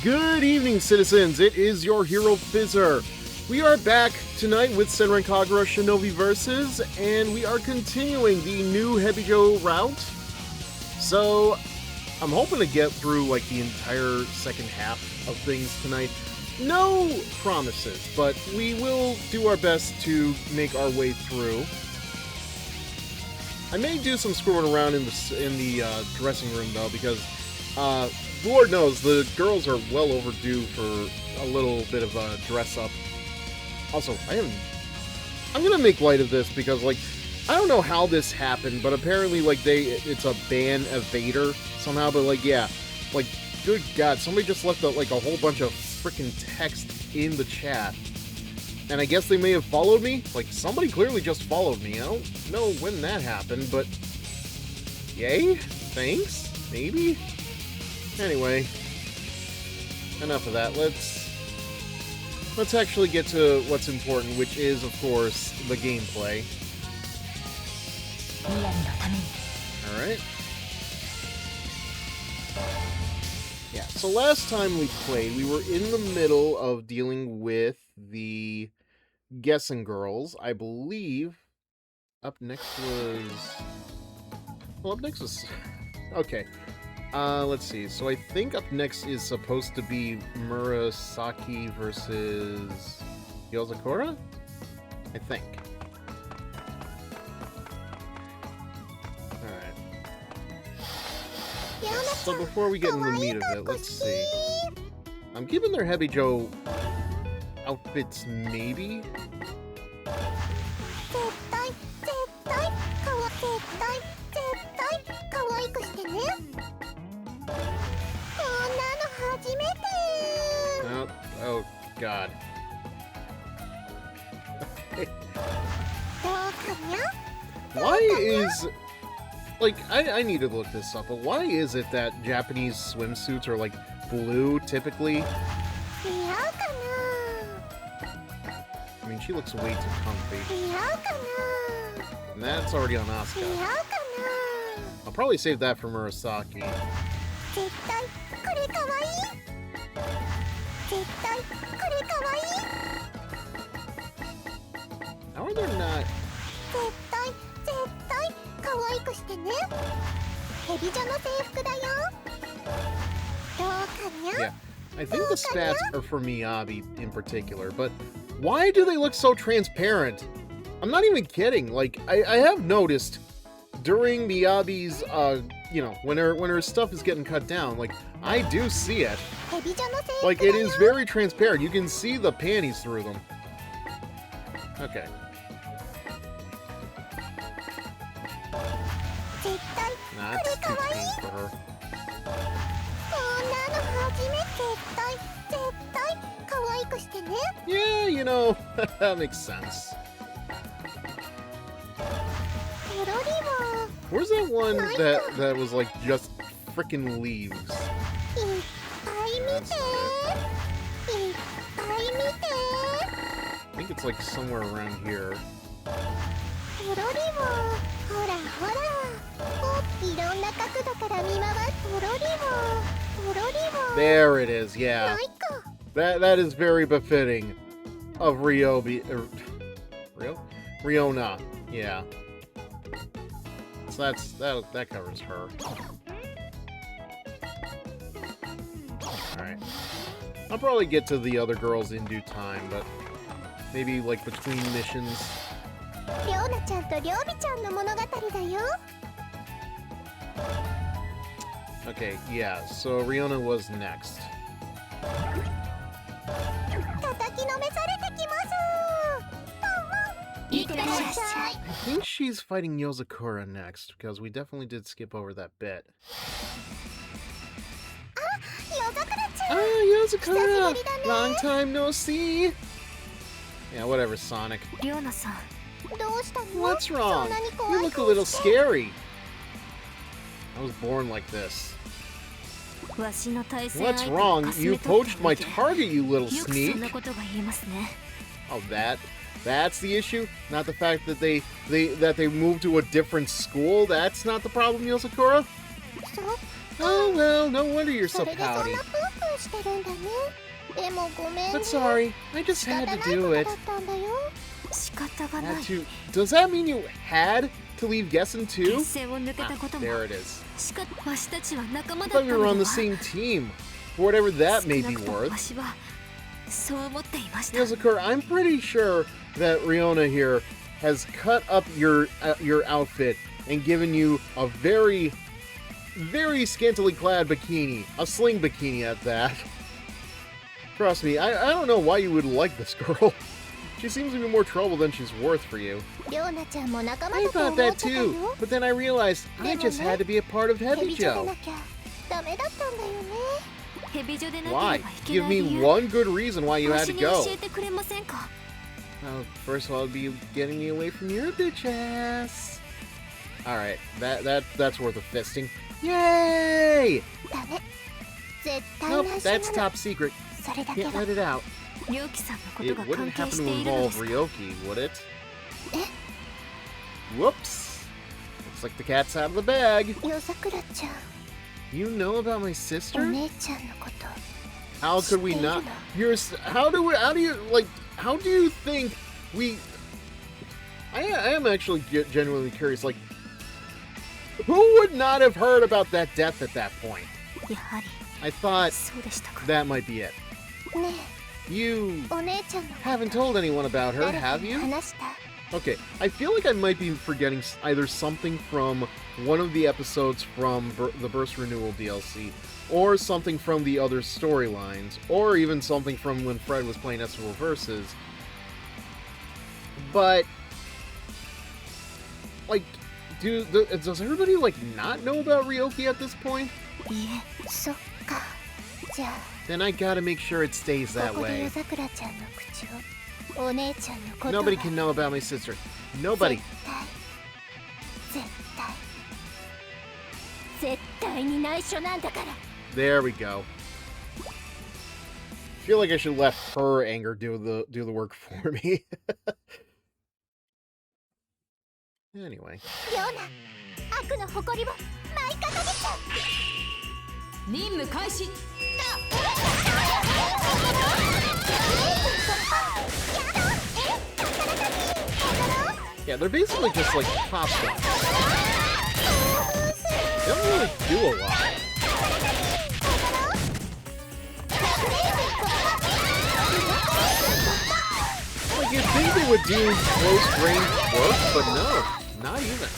Good evening, citizens. It is your HeroFizzer. We are back tonight with Senran Kagura Shinovi versus, and we are continuing the new Hebijo route. So, I'm hoping to get through like the entire second half of things tonight. No promises, but we will do our best to make our way through. I may do some screwing around in the dressing room though, because Lord knows the girls are well overdue for a little bit of a dress up. Also, I'm gonna make light of this because, like, I don't know how this happened, but apparently, like, it's a ban evader somehow. But like, yeah, like, good God, somebody just left a whole bunch of freaking text in the chat, and I guess they may have followed me. Like, somebody clearly just followed me. I don't know when that happened, but yay, thanks, maybe. Anyway, enough of that. Let's actually get to what's important, which is, of course, the gameplay. Alright. Yeah, so last time we played, we were in the middle of dealing with the guessing girls. I believe up next was... Well, up next was... Okay. Let's see. So I think up next is supposed to be Murasaki versus Yozakura? I think. Alright. Yes, so before we get into the meat of it, let's see. I'm giving their Hebijo outfits, maybe? Oh, God. Why is... Like, I need to look this up, but why is it that Japanese swimsuits are, like, blue, typically? I mean, she looks way too comfy. And that's already on Asuka. I'll probably save that for Murasaki. How are there not... Yeah, I think the spats are for Miyabi in particular, but why do they look so transparent? I'm not even kidding. Like, I have noticed during Miyabi's, you know, when her stuff is getting cut down, like, I do see it. Like, it is very transparent. You can see the panties through them. Okay. Nah, it's too clean for her. Yeah, you know, that makes sense. Where's that one that was like just freaking leaves? That's not it. I think it's like somewhere around here. There it is, yeah. That is very befitting of Riona, yeah. So that covers her. Alright. I'll probably get to the other girls in due time, but maybe like between missions. Okay, yeah, so Riona was next. I think she's fighting Yozakura next, because we definitely did skip over that bit. Ah, Yozakura! Long time no see! Yeah, whatever, Sonic. What's wrong? You look a little scary. I was born like this. What's wrong? You poached my target, you little sneak! Oh, that's the issue? Not the fact that they moved to a different school? That's not the problem, Yozakura? Oh well, no wonder you're so pouty. But sorry, I just had to do it. Had to. Does that mean you had to leave guessing too? Ah, there it is. I thought we were on the same team, for whatever that may be worth. Yozakura, I'm pretty sure that Riona here has cut up your outfit and given you a very, very scantily clad bikini, a sling bikini at that. Trust me, I don't know why you would like this girl. She seems to be more trouble than she's worth for you. I thought that too, but then I realized I just had to be a part of Hebijo. Why? Give me one good reason why you had to go. Well, first of all, it'd be getting me away from your bitch ass. Alright, that's worth a fisting. Yay! Nope, that's top secret. Can't let it out. It wouldn't happen to involve Ryoki, would it? Whoops! Looks like the cat's out of the bag. You know about my sister? How could we not? How do you think we... I am actually genuinely curious, like, who would not have heard about that death at that point? I thought that might be it. You haven't told anyone about her, have you? Okay, I feel like I might be forgetting either something from one of the episodes from the Burst Renewal DLC, or something from the other storylines, or even something from when Fred was playing SRL Versus. But, like, does everybody, like, not know about Ryoki at this point? Then I gotta make sure it stays that way. Nobody can know about my sister. Nobody. There we go. I feel like I should let her anger do the work for me. Anyway. Yeah, they're basically just like pop stars. They don't really do a lot. Like, you'd think they would do close range work, but no, not even.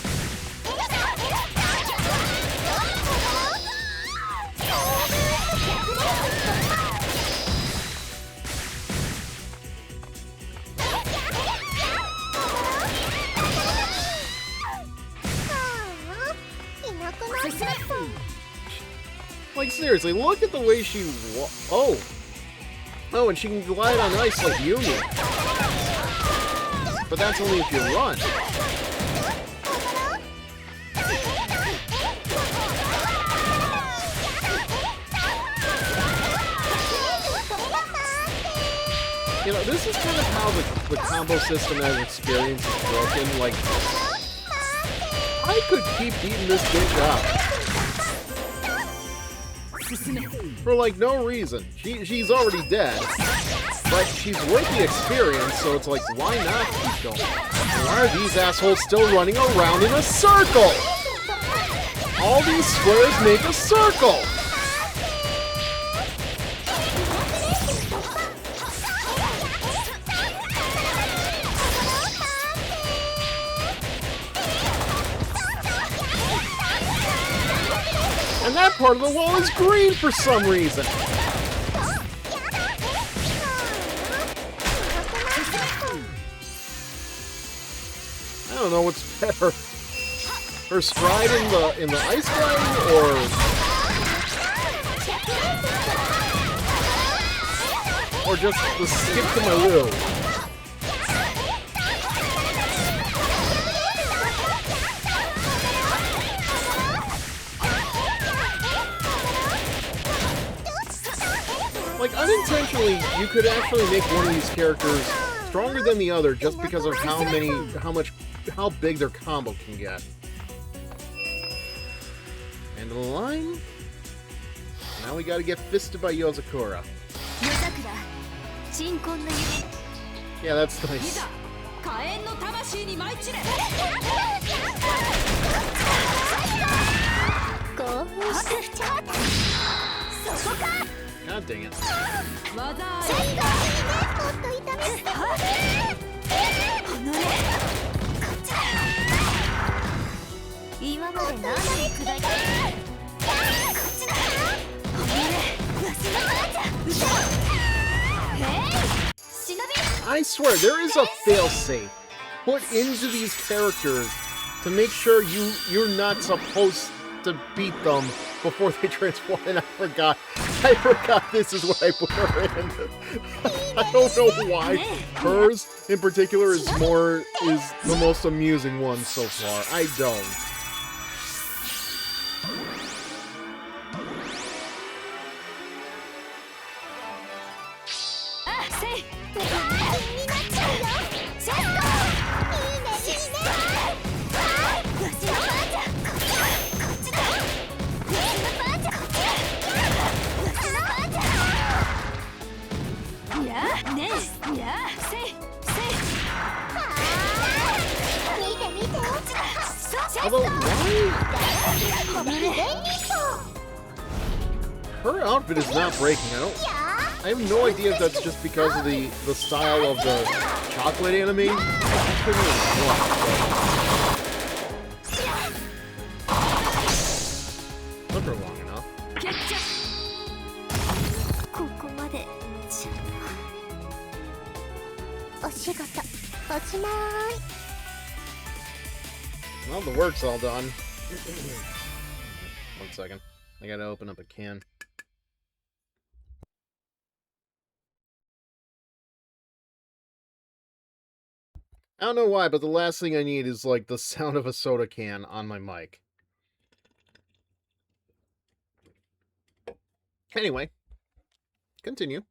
Like, seriously, look at the way she Oh, and she can glide on ice like Yumi. But that's only if you run. You know, this is kind of how the combo system as experience is broken. Like, I could keep beating this bitch up. For, like, no reason. She's already dead. But she's worth the experience, so it's like, why not keep going? Why are these assholes still running around in a circle? All these squares make a circle! And that part of the wall is green for some reason. I don't know what's better. Her stride in the ice gliding, or just the skip to my will. Like, unintentionally, you could actually make one of these characters stronger than the other just because of how big their combo can get. End of the line? Now we gotta get fisted by Yozakura. Yeah, that's nice. God dang it. I swear, there is a failsafe put into these characters to make sure you're not supposed to beat them before they transform, and I forgot this is what I put her in. I don't know why. Hers, in particular, is the most amusing one so far. I don't. Although, her outfit is not breaking. I have no idea if that's just because of the style of the chocolate anime. Took her long enough. Well, the work's all done. 1 second. I gotta open up a can. I don't know why, but the last thing I need is, like, the sound of a soda can on my mic. Anyway. Continue.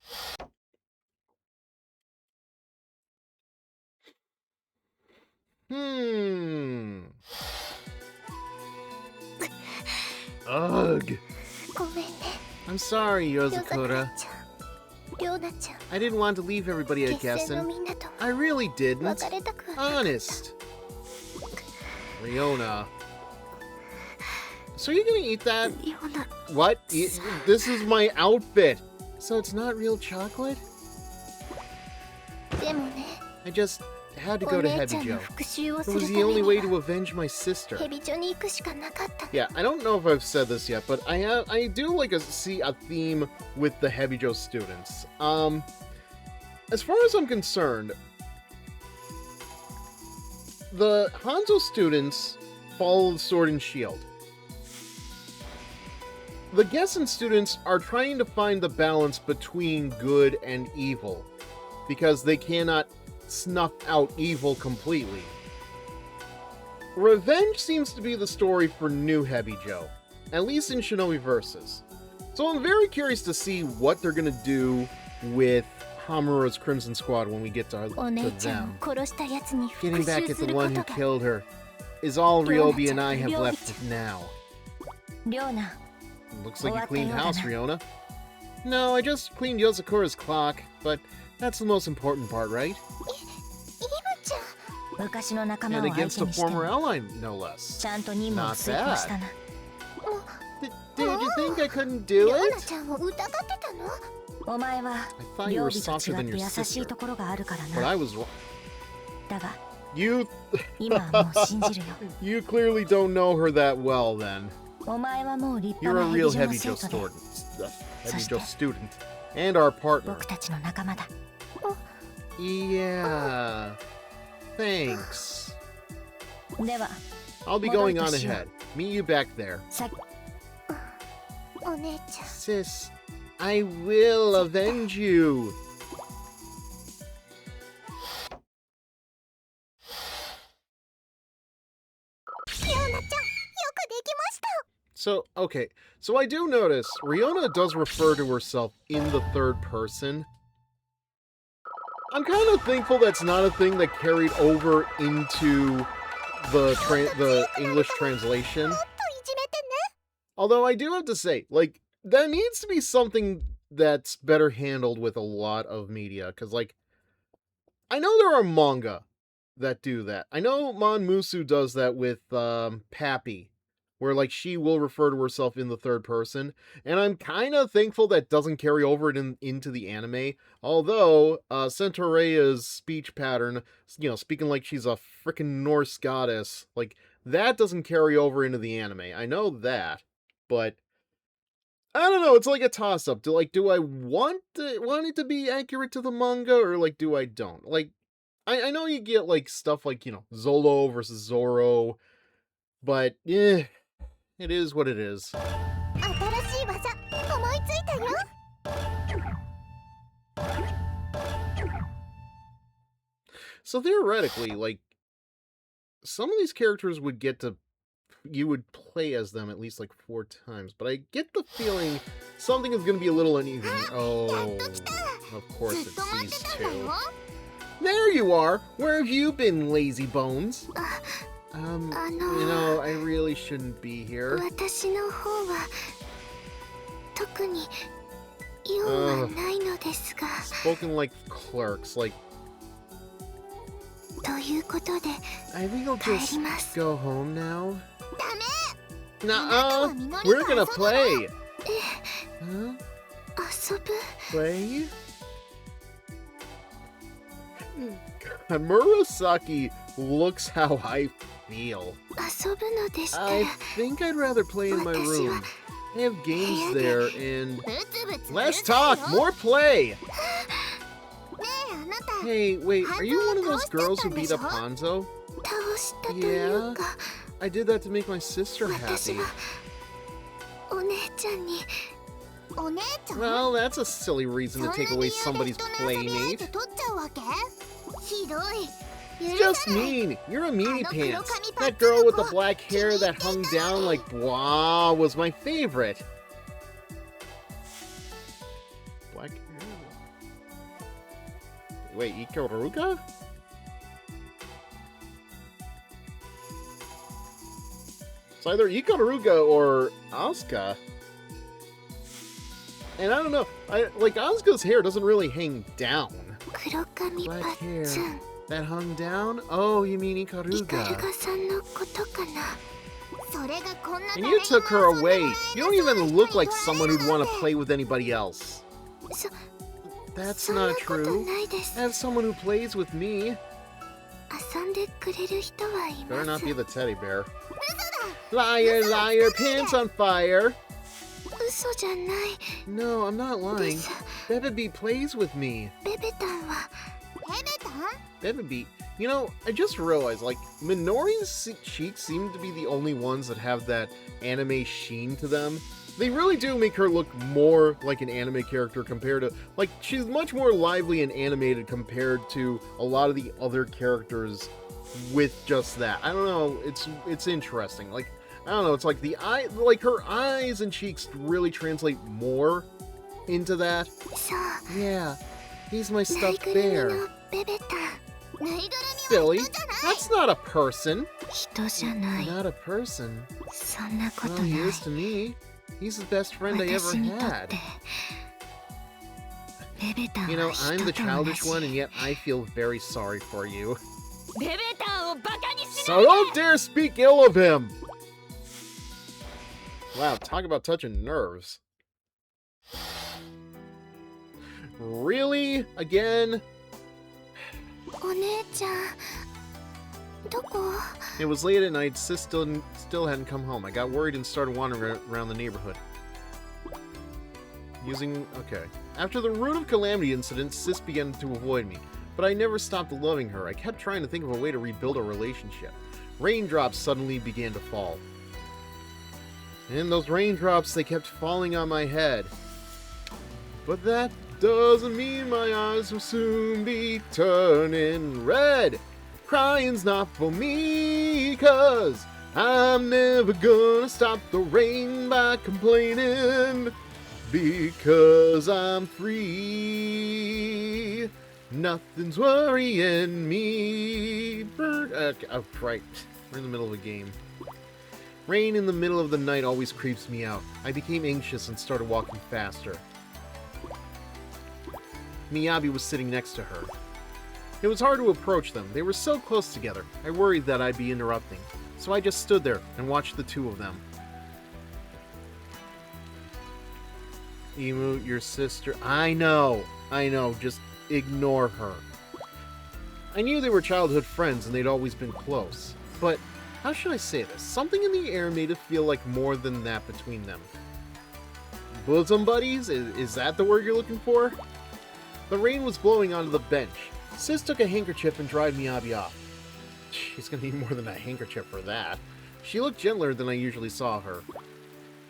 Ugh. I'm sorry, Yozakura. I didn't want to leave everybody at Gessen. I really didn't. Honest. Riona. So are you gonna eat that? What? This is my outfit. So it's not real chocolate? I just had to go to Hebijo. It was the only way to avenge my sister. Yeah, I don't know if I've said this yet, but I do like see a theme with the Hebijo students. As far as I'm concerned, the Hanzo students follow the Sword and Shield. The Gessen students are trying to find the balance between good and evil, because they cannot snuff out evil completely. Revenge seems to be the story for new Hebijo, at least in Shinovi Versus. So I'm very curious to see what they're gonna do with Hamura's Crimson Squad when we get to them. Getting back at the one who killed her is all Ryobi and I have left now. Looks like you cleaned house, Riona. No, I just cleaned Yozakura's clock, but that's the most important part, right? And against a former ally, no less. Not bad. Did you think I couldn't do it? I thought you were softer than your sister, but I was wrong. You clearly don't know her that well, then. You're a real Hebijo student, and our partner. Yeah, thanks. I'll be going on ahead. Meet you back there. Sis, I will avenge you. So, okay, so I do notice Riona does refer to herself in the third person. I'm kind of thankful that's not a thing that carried over into the English translation. Although I do have to say, like, that needs to be something that's better handled with a lot of media, because, like, I know there are manga that do that. I know Musu does that with Pappy, where like she will refer to herself in the third person, and I'm kind of thankful that doesn't carry over into the anime. Although Centaurea's speech pattern, speaking like she's a freaking Norse goddess, like that doesn't carry over into the anime. I know that, but I don't know. It's like a toss up. Do I want it to be accurate to the manga, or like do I don't like? I know you get like stuff like Zolo versus Zoro, but yeah, it is what it is. So theoretically, like some of these characters you would play as them at least like 4 times, but I get the feeling something is going to be a little uneven. Oh, of course it's these two. There you are! Where have you been, lazy bones? I really shouldn't be here. Spoken like clerks, like... I think I'll just go home now. Nuh-uh! We're gonna play! Huh? Play? Murasaki looks how I feel. I think I'd rather play in my room. I have games there, and... Less talk, more play! Hey, wait, are you one of those girls who beat up Hanzo? Yeah, I did that to make my sister happy. Well, that's a silly reason to take away somebody's playmate. Just mean. You're a meanie pants. That girl with the black hair that hung down like blah was my favorite. Black hair? Wait, Ikaruga? It's either Ikaruga or Asuka. And I don't know, like Asuka's hair doesn't really hang down. Black hair that hung down? Oh, you mean Ikaruga. And you took her away. You don't even look like someone who'd want to play with anybody else. That's not true. I have someone who plays with me. Better not be the teddy bear. Liar, liar, pants on fire. No, I'm not lying. Bebebi plays with me. Bebebi? You know, I just realized, like, Minori's cheeks seem to be the only ones that have that anime sheen to them. They really do make her look more like an anime character compared to, like, she's much more lively and animated compared to a lot of the other characters with just that. I don't know, it's interesting. Like, I don't know, it's like her eyes and cheeks really translate more into that. Yeah, he's my stuffed bear. Silly, that's not a person. Not a person. Well, he is to me. He's the best friend I ever had. You know, I'm the childish one, and yet I feel very sorry for you. So don't dare speak ill of him! Wow, talk about touching nerves. Really? Again? It was late at night, Sis still hadn't come home. I got worried and started wandering around the neighborhood. Okay. After the Root of Calamity incident, Sis began to avoid me. But I never stopped loving her. I kept trying to think of a way to rebuild our relationship. Raindrops suddenly began to fall. And those raindrops, they kept falling on my head. But that doesn't mean my eyes will soon be turning red. Crying's not for me, 'cause I'm never gonna stop the rain by complaining. Because I'm free. Nothing's worrying me. Oh, right. We're in the middle of a game. Rain in the middle of the night always creeps me out. I became anxious and started walking faster. Miyabi was sitting next to her. It was hard to approach them. They were so close together. I worried that I'd be interrupting, so I just stood there and watched the two of them. Emu, your sister... I know, just ignore her. I knew they were childhood friends and they'd always been close. But, how should I say this? Something in the air made it feel like more than that between them. Bosom buddies? Is that the word you're looking for? The rain was blowing onto the bench. Sis took a handkerchief and dried Miyabi off. She's gonna need more than a handkerchief for that. She looked gentler than I usually saw her.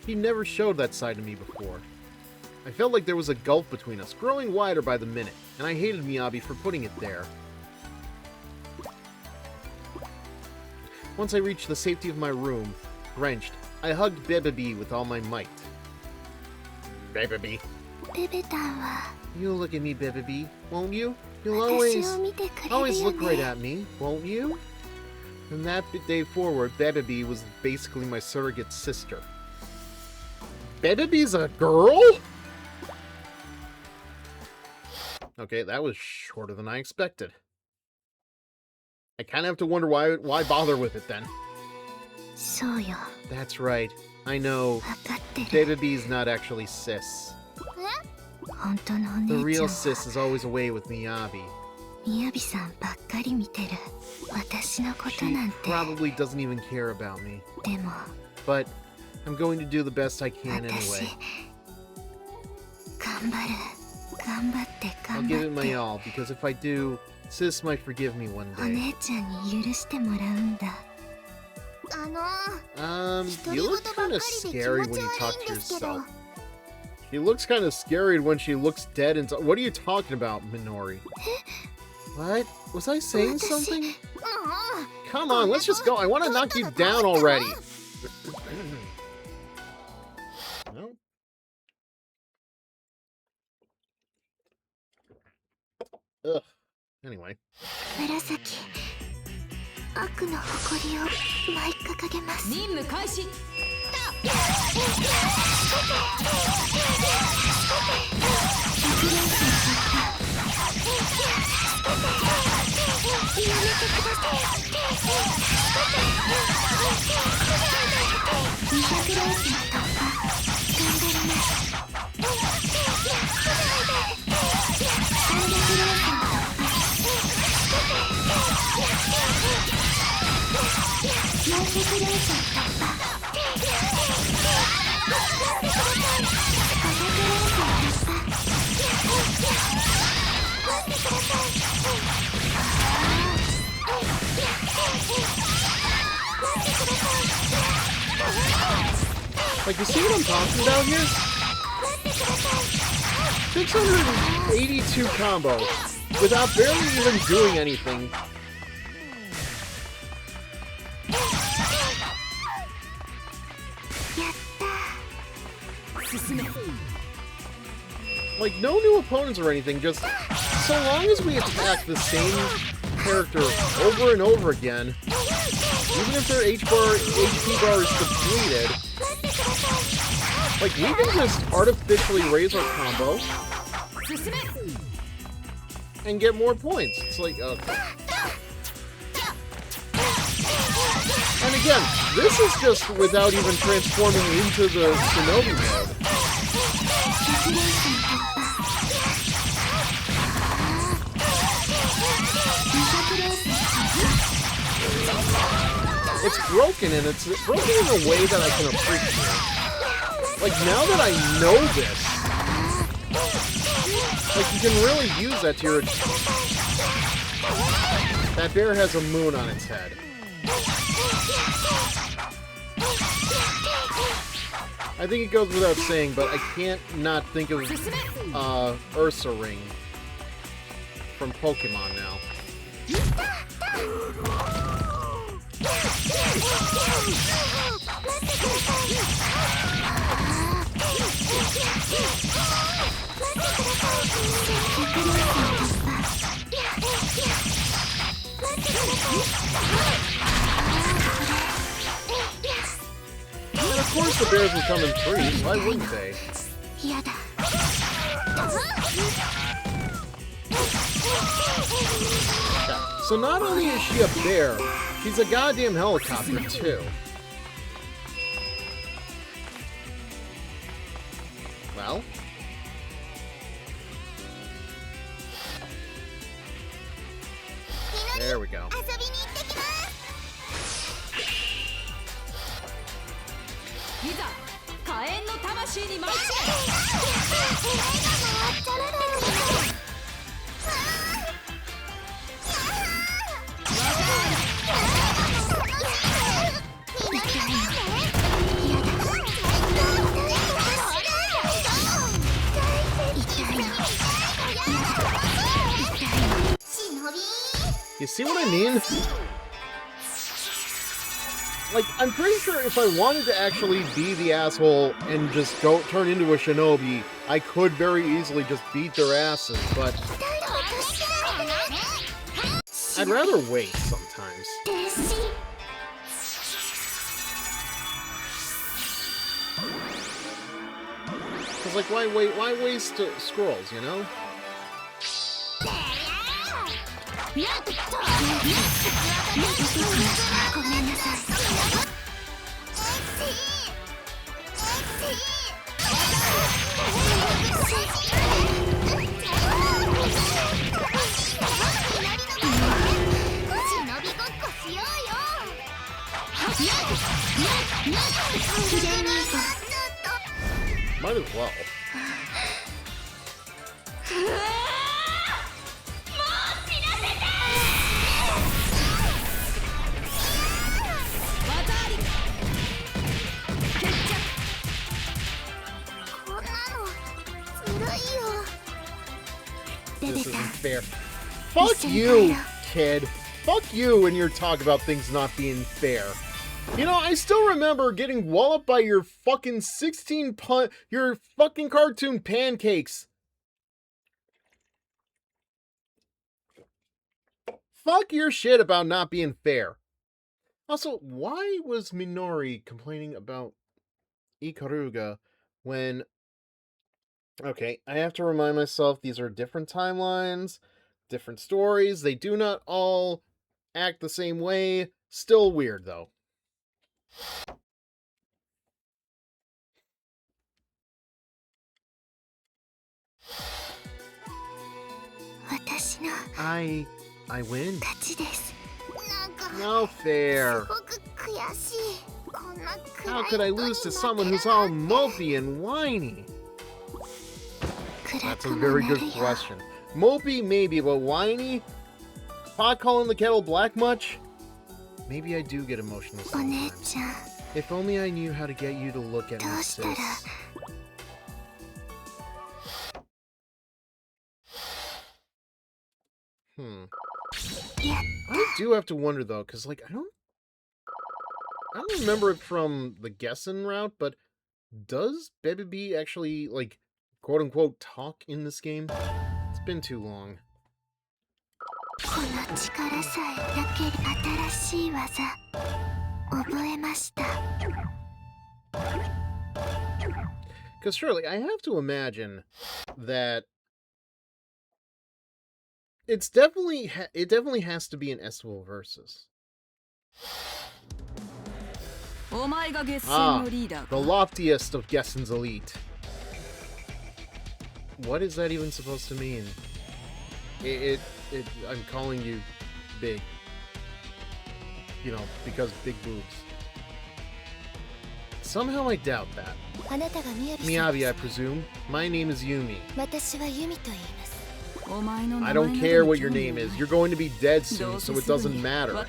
He never showed that side to me before. I felt like there was a gulf between us, growing wider by the minute, and I hated Miyabi for putting it there. Once I reached the safety of my room, drenched, I hugged Bebebi with all my might. Bebebi. You'll look at me, Bebebi, won't you? You'll always look right at me, won't you? From that day forward, Bebebi was basically my surrogate sister. Bebebi's a girl? Okay, that was shorter than I expected. I kind of have to wonder why bother with it then. That's right. I know. Bebebi's not actually sis. The real sis is always away with Miyabi. She probably doesn't even care about me. But I'm going to do the best I can anyway. I'll give it my all, because if I do, sis might forgive me one day. You look kind of scary when you talk to yourself. She looks kind of scary when she looks dead and... What are you talking about, Minori? What? Was I saying something? Come on, let's just go. I want to knock you down already. No. Ugh. Anyway. Like, you see what I'm talking about here? 682 combo without barely even doing anything. Like, no new opponents or anything, just so long as we attack the same character over and over again, even if their HP bar is depleted, like, we can just artificially raise our combo and get more points. It's like, okay. And again, this is just without even transforming into the Shinobi mode. It's broken, and it's broken in a way that I can appreciate. Like, now that I know this, like, you can really use that to your... That bear has a moon on its head. I think it goes without saying, but I can't not think of Ursa Ring from Pokemon now. course the bears would come in threes, why wouldn't they? So not only is she a bear, she's a goddamn helicopter too. Well... there we go. You see what I mean? Like, I'm pretty sure if I wanted to actually be the asshole and just turn into a shinobi, I could very easily just beat their asses, but I'd rather wait sometimes. Cause like, why waste scrolls, you know? Might as well. This isn't fair. Fuck you, kid. Fuck you and your talk about things not being fair. You know, I still remember getting walloped by your fucking 16 your fucking cartoon pancakes. Fuck your shit about not being fair. Also, why was Minori complaining about Ikaruga when... okay, I have to remind myself these are different timelines, different stories. They do not all act the same way. Still weird, though. I win. No fair. How could I lose to someone who's all mopey and whiny? That's a very good question. Mopey, maybe, but whiny? Pot calling the kettle black much? Maybe I do get emotional sometimes. If only I knew how to get you to look at me, sis. I do have to wonder, though, because, like, I don't remember it from the Gessen route, but does Baby B actually, like, quote-unquote, talk in this game? It's been too long. Because surely, I have to imagine that it definitely has to be an SWO versus. Ah, the loftiest of Gessen's elite. What is that even supposed to mean? I'm calling you big. You know, because big boobs. Somehow I doubt that. Miyabi, I presume. My name is Yumi. I don't care what your name is. You're going to be dead soon, so it doesn't matter. Well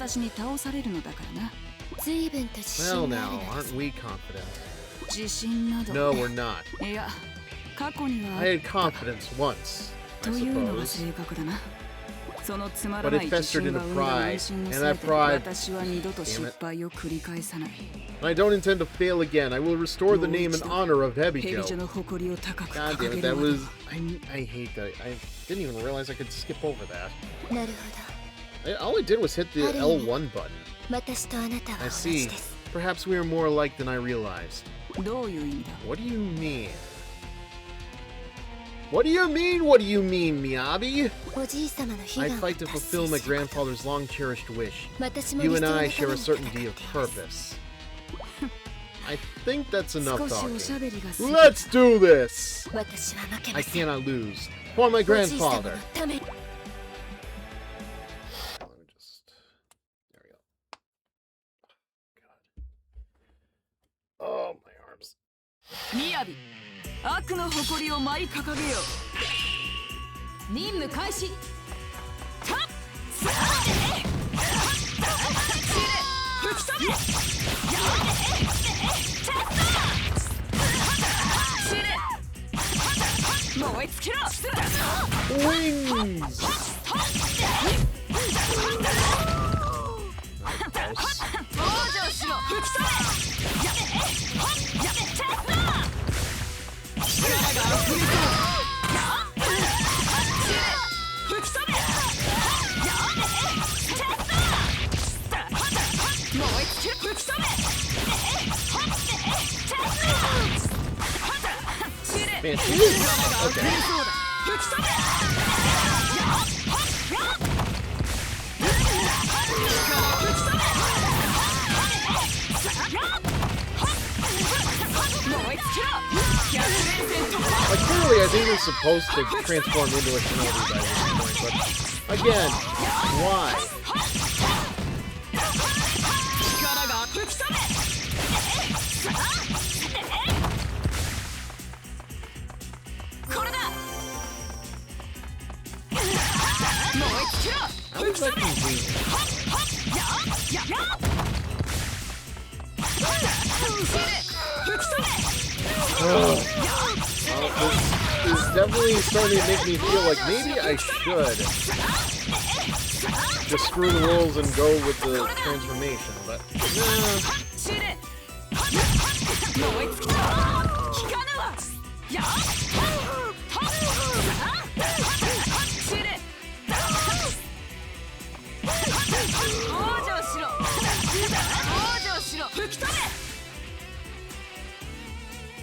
now, aren't we confident? No, we're not. I had confidence once, I suppose. But it festered into pride, and that pride... damn it. I don't intend to fail again. I will restore the name and honor of Hebijo. God damn it, that was... I hate that. I didn't even realize I could skip over that. All I did was hit the L1 button. I see. Perhaps we are more alike than I realized. どういう意味だ What do you mean? What do you mean? What do you mean, Miyabi? おじいさまの悲 I 願を fight to 達 fulfill 成 my する grandfather's long-cherished wish. 私も You 理 and 想の I た share め a に certainty 戦 of っています purpose. I think that's enough 少しおしゃ talking. べりが過ぎ Let's do this! 私は負け I ません cannot lose. For my おじいさま grandfather. のために Let me just... There we go. God. Oh, my arms. みやび悪の誇りを舞い掲げよ任務開始たっさあ吹き飛べや燃え尽きろ Wings! Nice. 往生しろ吹き飛べやべやべチェスナー力が溢れそう吹き飛べやべチェスナー燃え尽きろ吹き飛べチェスナー Man, she is... Okay. Like, clearly, I think they're supposed to transform into a Shinobi by this point, but again, why? How is that convenient? This is definitely starting to make me feel like maybe I should just screw the rules and go with the transformation, but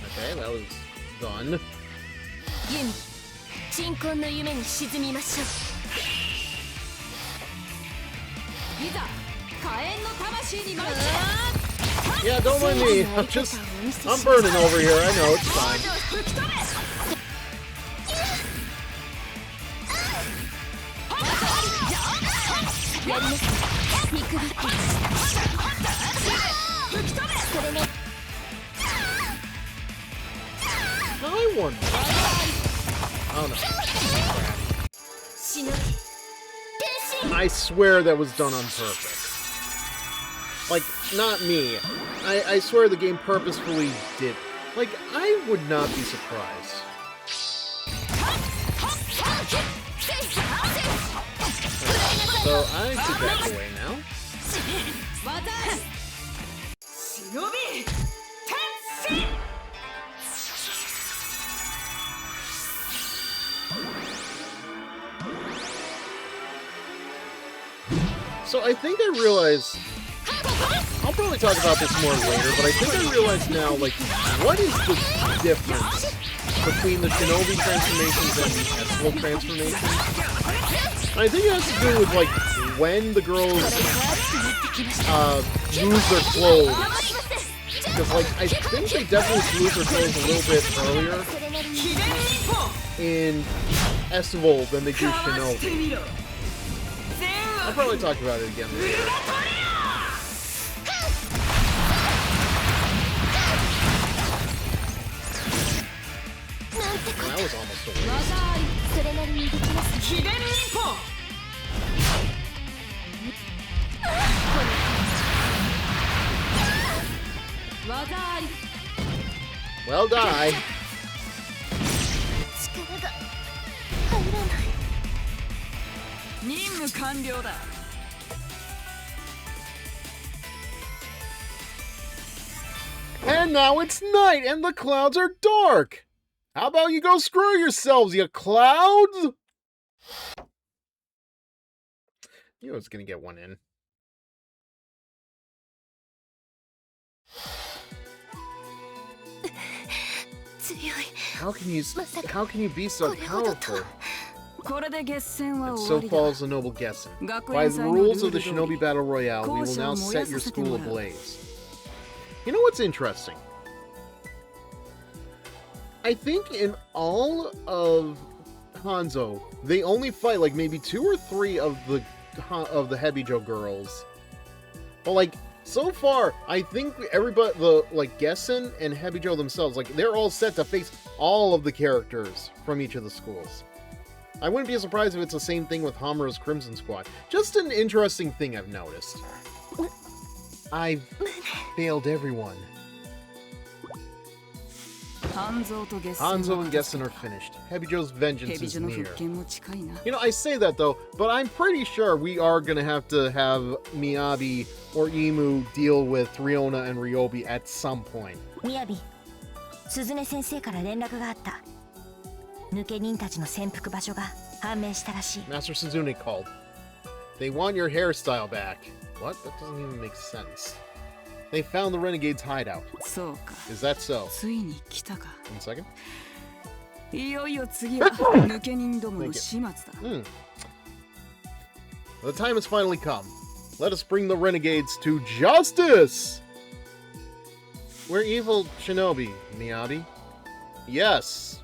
okay, that was done. ユミ鎮魂の夢に沈みましょう いざ火炎の魂に舞い Yeah, don't mind me. I'm burning over here. I know, it's fine. やります見くびってそれね I won. Oh no. 忍び天 I swear that was done on purpose. Like, not me. I swear the game purposefully did. Like, I would not be surprised. So I took that away now. 忍び天使 So I think I realize... I'll probably talk about this more later, but I think I realize now, like, what is the difference between the Shinobi transformations and the Estival transformations? I think it has to do with, like, when the girls, lose their clothes. Because, like, I think they definitely lose their clothes a little bit earlier in Estival than they do Shinobi. I'll probably talk about it again later. That was almost a waste. それなりにできます秘伝忍法 Well, die. 力が入らない任務完了だ And now it's night, and the clouds are dark. How about you go screw yourselves, you clouds? You know it's gonna get one in. 強い。 how can you be so powerful? これで決戦は And 終わ so りだ。 falls the noble Gessen. 学 By 園 the 祭の rules ル of ー the ル通り Shinobi Battle Royale, we will 校舎 now を燃や set さ your せても school らう。 ablaze. You know what's interesting? I think in all of Hanzo, they only fight like maybe 2 or 3 of the Hebijo girls. But like so far, I think everybody, the like Gessen and Hebijo themselves, like they're all set to face all of the characters from each of the schools. I wouldn't be surprised if it's the same thing with Hamura's Crimson Squad. Just an interesting thing I've noticed. I've failed everyone. 半蔵と決戦 Hanzo は and Gessen are finished. Hebijo's vengeance ヘビ is ジョの near. 復権も近いな。 You know, I say that though, but I'm pretty sure we are gonna have to have Miyabi or Imu deal with Riona and Ryobi at some point. みやび、鈴音先生から連絡があった。抜け人たちの潜伏場所が判明したらしい。 Master Suzune called. They want your hairstyle back. What? That doesn't even make sense. They found the Renegade's hideout. そうか。 Is that so? ついに来たか。 One second. いよいよ次は抜け人どもの始末だ。 Hmm. The time has finally come. Let us bring the renegades to justice! We're evil shinobi, Miyabi. Yes.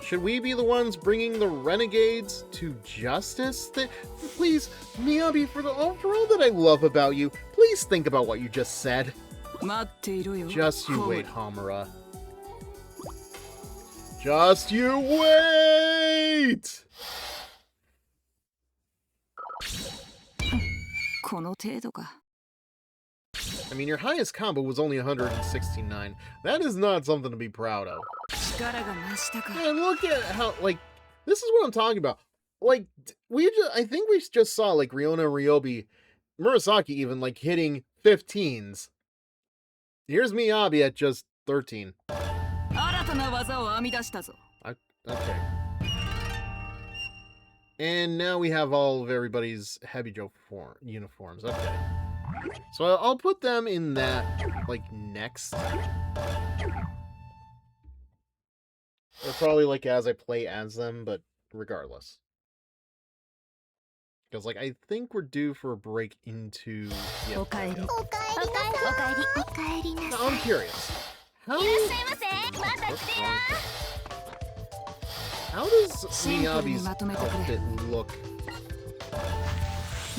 Should we be the ones bringing the renegades to justice? Please, Miyabi, for all that I love about you, please think about what you just said. 待っていろよ。 Just you コウ wait, Hamura. Just you wait! この程度か。 I mean, your highest combo was only 169. That is not something to be proud of. 力が増したか。 And look at how, like, this is what I'm talking about. Like, I think we just saw, like, Riona and Ryobi, Murasaki even, like, hitting 15s. Here's Miyabi at just 13. 新たな技を編み出したぞ。 Okay. And now we have all of everybody's Hebijo uniforms. Okay. So I'll put them in that, like, next. Or probably, like, as I play as them, but regardless. Because, like, I think we're due for a break into... Yeah, おかえり。 there we go. おかえり。おかえりな Now, さい。 I'm curious. How, いらっしゃいませ。また来てや。 how does Simple Miyabi's にまとめてくれ。 outfit look?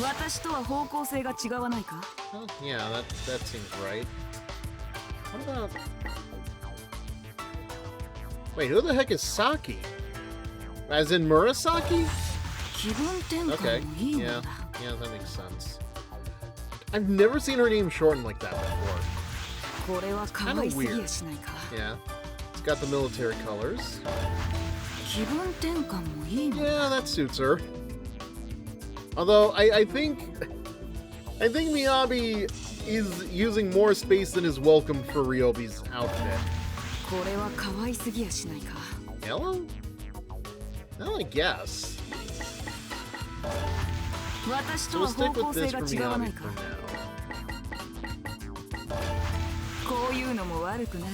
私とは方向性が違わないか。 Huh, yeah, that seems right. What about... Wait, who the heck is Saki? As in Murasaki? 気分転 Okay, 換もいいもん yeah, だ。 yeah, that makes sense. I've never seen her name shortened like that before. これは可愛すぎやしないか。 Yeah, it's got the military colors. 気分転換もいいもんだ。 Yeah, that suits her. Although I think Miyabi is using more space than is welcome for Ryobi's outfit. これは可愛すぎやしないか。 Yellow? Well, I guess. 私 So と we'll は stick 方 with 向性 this が for 違わな Miyabi いか for。now. こういうのも悪くない。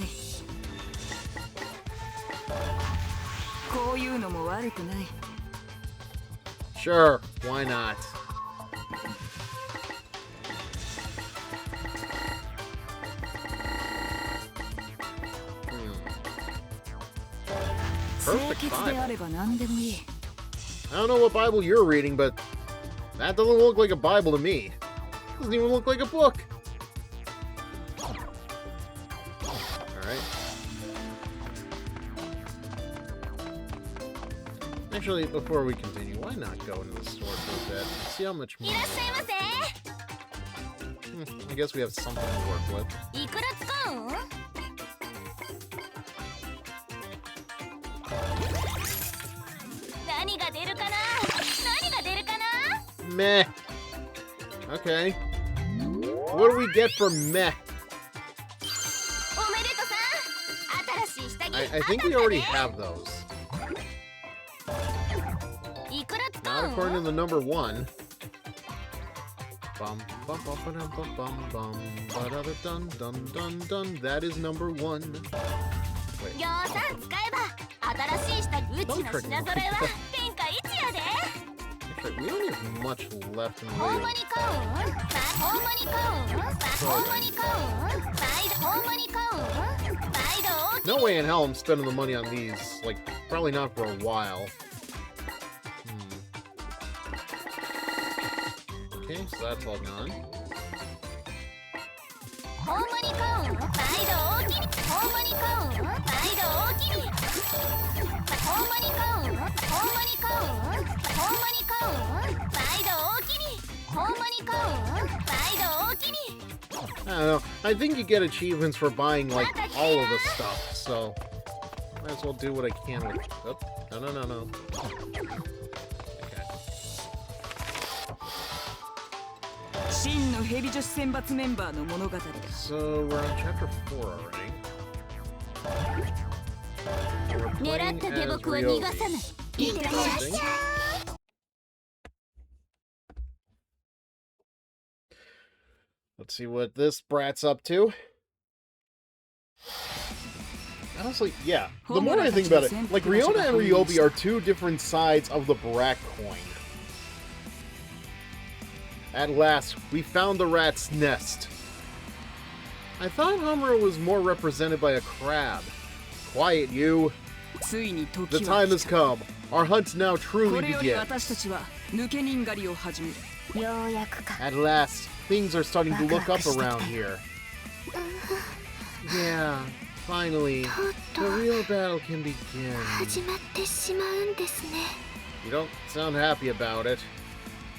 こういうのも悪くない。 Sure, why not? Perfect 清潔であ Bible. れば何でもいい。 I don't know what Bible you're reading, but that doesn't look like a Bible to me. Doesn't even look like a book. Alright. Actually, before we continue, why not go into the store for a bit? See how much い more. らっしゃいませ。 I guess we have something to work with. いくら使うん？何が出るかな？何が出るかな？ Meh. Okay. What do we get for meh? おめでとさん。新しい下着。 I think we already have those. いくら使 Not うん？ according to the number one. Bum bum bum bum bum bum bum ba da da dun dun dun dun. That is number one. Wait. ぎょうさん使えば新しい下うちの品揃えは天下一やで Actually, we don't have much left in the ほん way ま of... に買うんほんまに買うんほんまに買うん毎度ほんまに買うん毎度 No way in hell I'm spending the money on these. Like, probably not for a while. Okay, so that's all gone. ほんまに買うん毎度大きにほんまに買うん毎度大きにほんまに買うんほんまに買うんほんまに買うん毎度大きにほんまに買うん毎度大きに I don't know. I think you get achievements for buying, like, all of the stuff, so... Might as well do what I can with... Oh, no. Okay. 真のヘビ女子選抜メンバーの物語だ。 So, we're on chapter 4 already. We're 狙 playing った下 as 僕は逃がさない Ryobi. いってらっしゃい Interesting. Let's see what this brat's up to. Honestly, yeah. The more I think about it, like, Riona and Ryobi are two different sides of the brat coin. At last, we found the rat's nest. I thought Hamura was more represented by a crab. Quiet, you. ついに The 時は time has come. Our hunt now こ truly れより begins. 私たちは抜け人狩りを始める。ようやくか At last, things are starting to look up around here. Yeah, finally, the real battle can begin. 始まってしまうんですね You don't sound happy about it.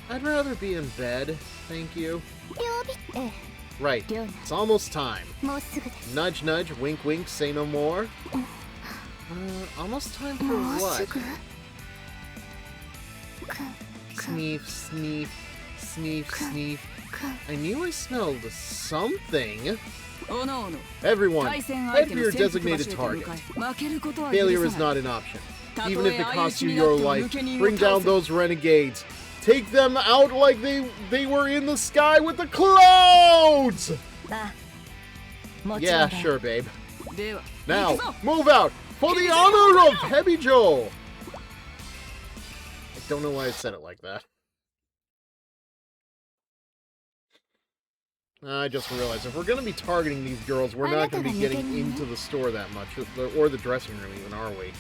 I'd rather be in bed, thank you. 曜日え Right, it's almost time. えもうすぐです Nudge, nudge, wink, wink, say no more. Almost time for もうす what? ぐ Sneef, sneef, sneef, sneef. くん I knew I smelled something. おのおの Everyone, 対戦 head 相手 for の your 戦服場 designated 所へと向か target. い負けることは許 Failure さ is ない not an option. たとえ Even if it 相打 costs ち you になって your も life, 抜け人を bring 倒 down せ those renegades. Take them out like they were in the sky with the clouds! あもちろん Yeah, だ sure, babe. では Now, 行くぞ move out for the honor of Hebijo! I don't know why I said it like that. I just realized if we're going to be targeting these girls, we're not going to be getting into the store that much, or the dressing room even, are we?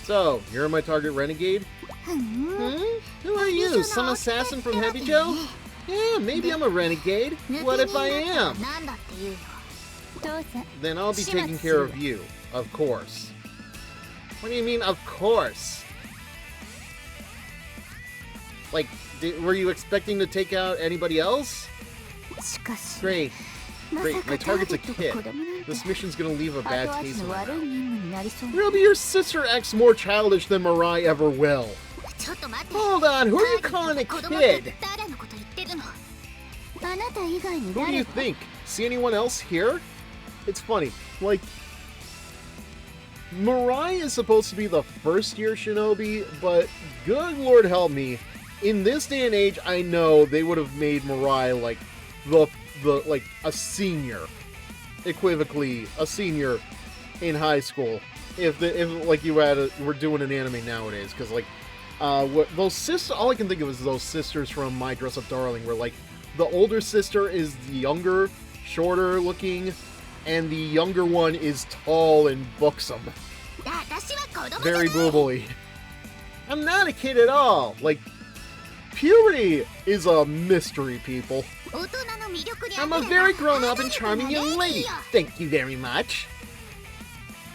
So, you're my target renegade? Who are you, some assassin from Hebijo? Yeah, maybe I'm a renegade. What if I am? なんだって言うよどうせ Then I'll be taking care of you, of course. What do you mean, of course? Like, were you expecting to take out anybody else? しかし Great. ま Great, さ my かター target's ゲ a ット kid. が子供なんて This mission's gonna leave a bad 後 taste 味 in の my 悪い mouth. 任務になりそう Ruby, your sister acts more childish than Mirai ever will. ちょっと待って Hold on, who are you ター calling ゲ a ット子供って kid? 誰のこと言ってるのあなた以外に Who do 誰 you が think? See anyone else here? It's funny, like... Mirai is supposed to be the first-year Shinobi, but good lord help me, in this day and age, I know they would have made Mirai, like, like, a senior. Equivocally, a senior in high school. If like, you were doing an anime nowadays, because, like, those sisters, all I can think of is those sisters from My Dress Up Darling, where, like, the older sister is the younger, shorter looking, and the younger one is tall and buxom. 私は子供じゃない Very boobily. I'm not a kid at all. Like, puberty is a mystery, people. 大人の魅力に I'm a 溢れた very grown-up and charming あなた young の lady. レディよ Thank you very much.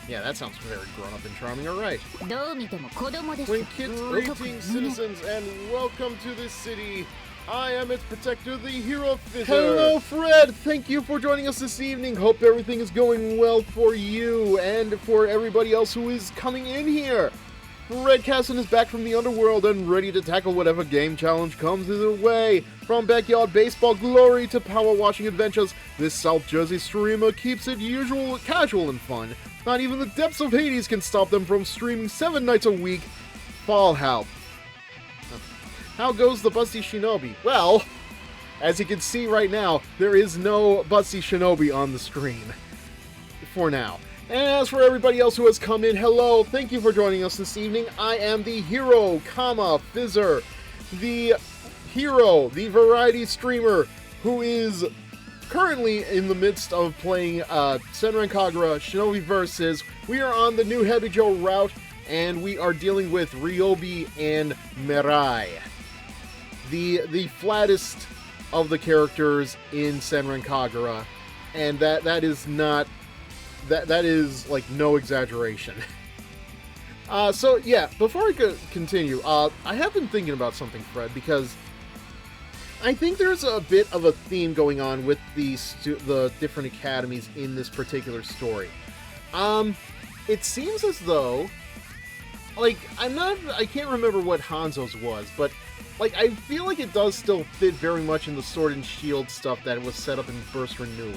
Yeah, that sounds very grown-up and charming, alright. どう見ても子供です When kids 男 greetings, 胸 citizens, and welcome to this city. I am its protector, the HeroFizzer. Hello, Fred. Thank you for joining us this evening. Hope everything is going well for you and for everybody else who is coming in here. Fred Casson is back from the underworld and ready to tackle whatever game challenge comes his way. From backyard baseball glory to power washing adventures, this South Jersey streamer keeps it usual, casual, and fun. Not even the depths of Hades can stop them from streaming 7 nights a week. Fall help. How goes the Busty Shinobi? Well, as you can see right now, there is no Busty Shinobi on the screen. For now. And as for everybody else who has come in, hello, thank you for joining us this evening. I am the HeroFizzer, the hero, the variety streamer, who is currently in the midst of playing Senran Kagura Shinovi Versus. We are on the new Hebijo route, and we are dealing with Ryobi and Mirai. The flattest of the characters in Senran Kagura, and that is not... That is, like, no exaggeration. So, yeah, before I continue, I have been thinking about something, Fred, because I think there's a bit of a theme going on with the different academies in this particular story. It seems as though, like, I can't remember what Hanzo's was, but, like, I feel like it does still fit very much in the Sword and Shield stuff that was set up in Burst Renewal.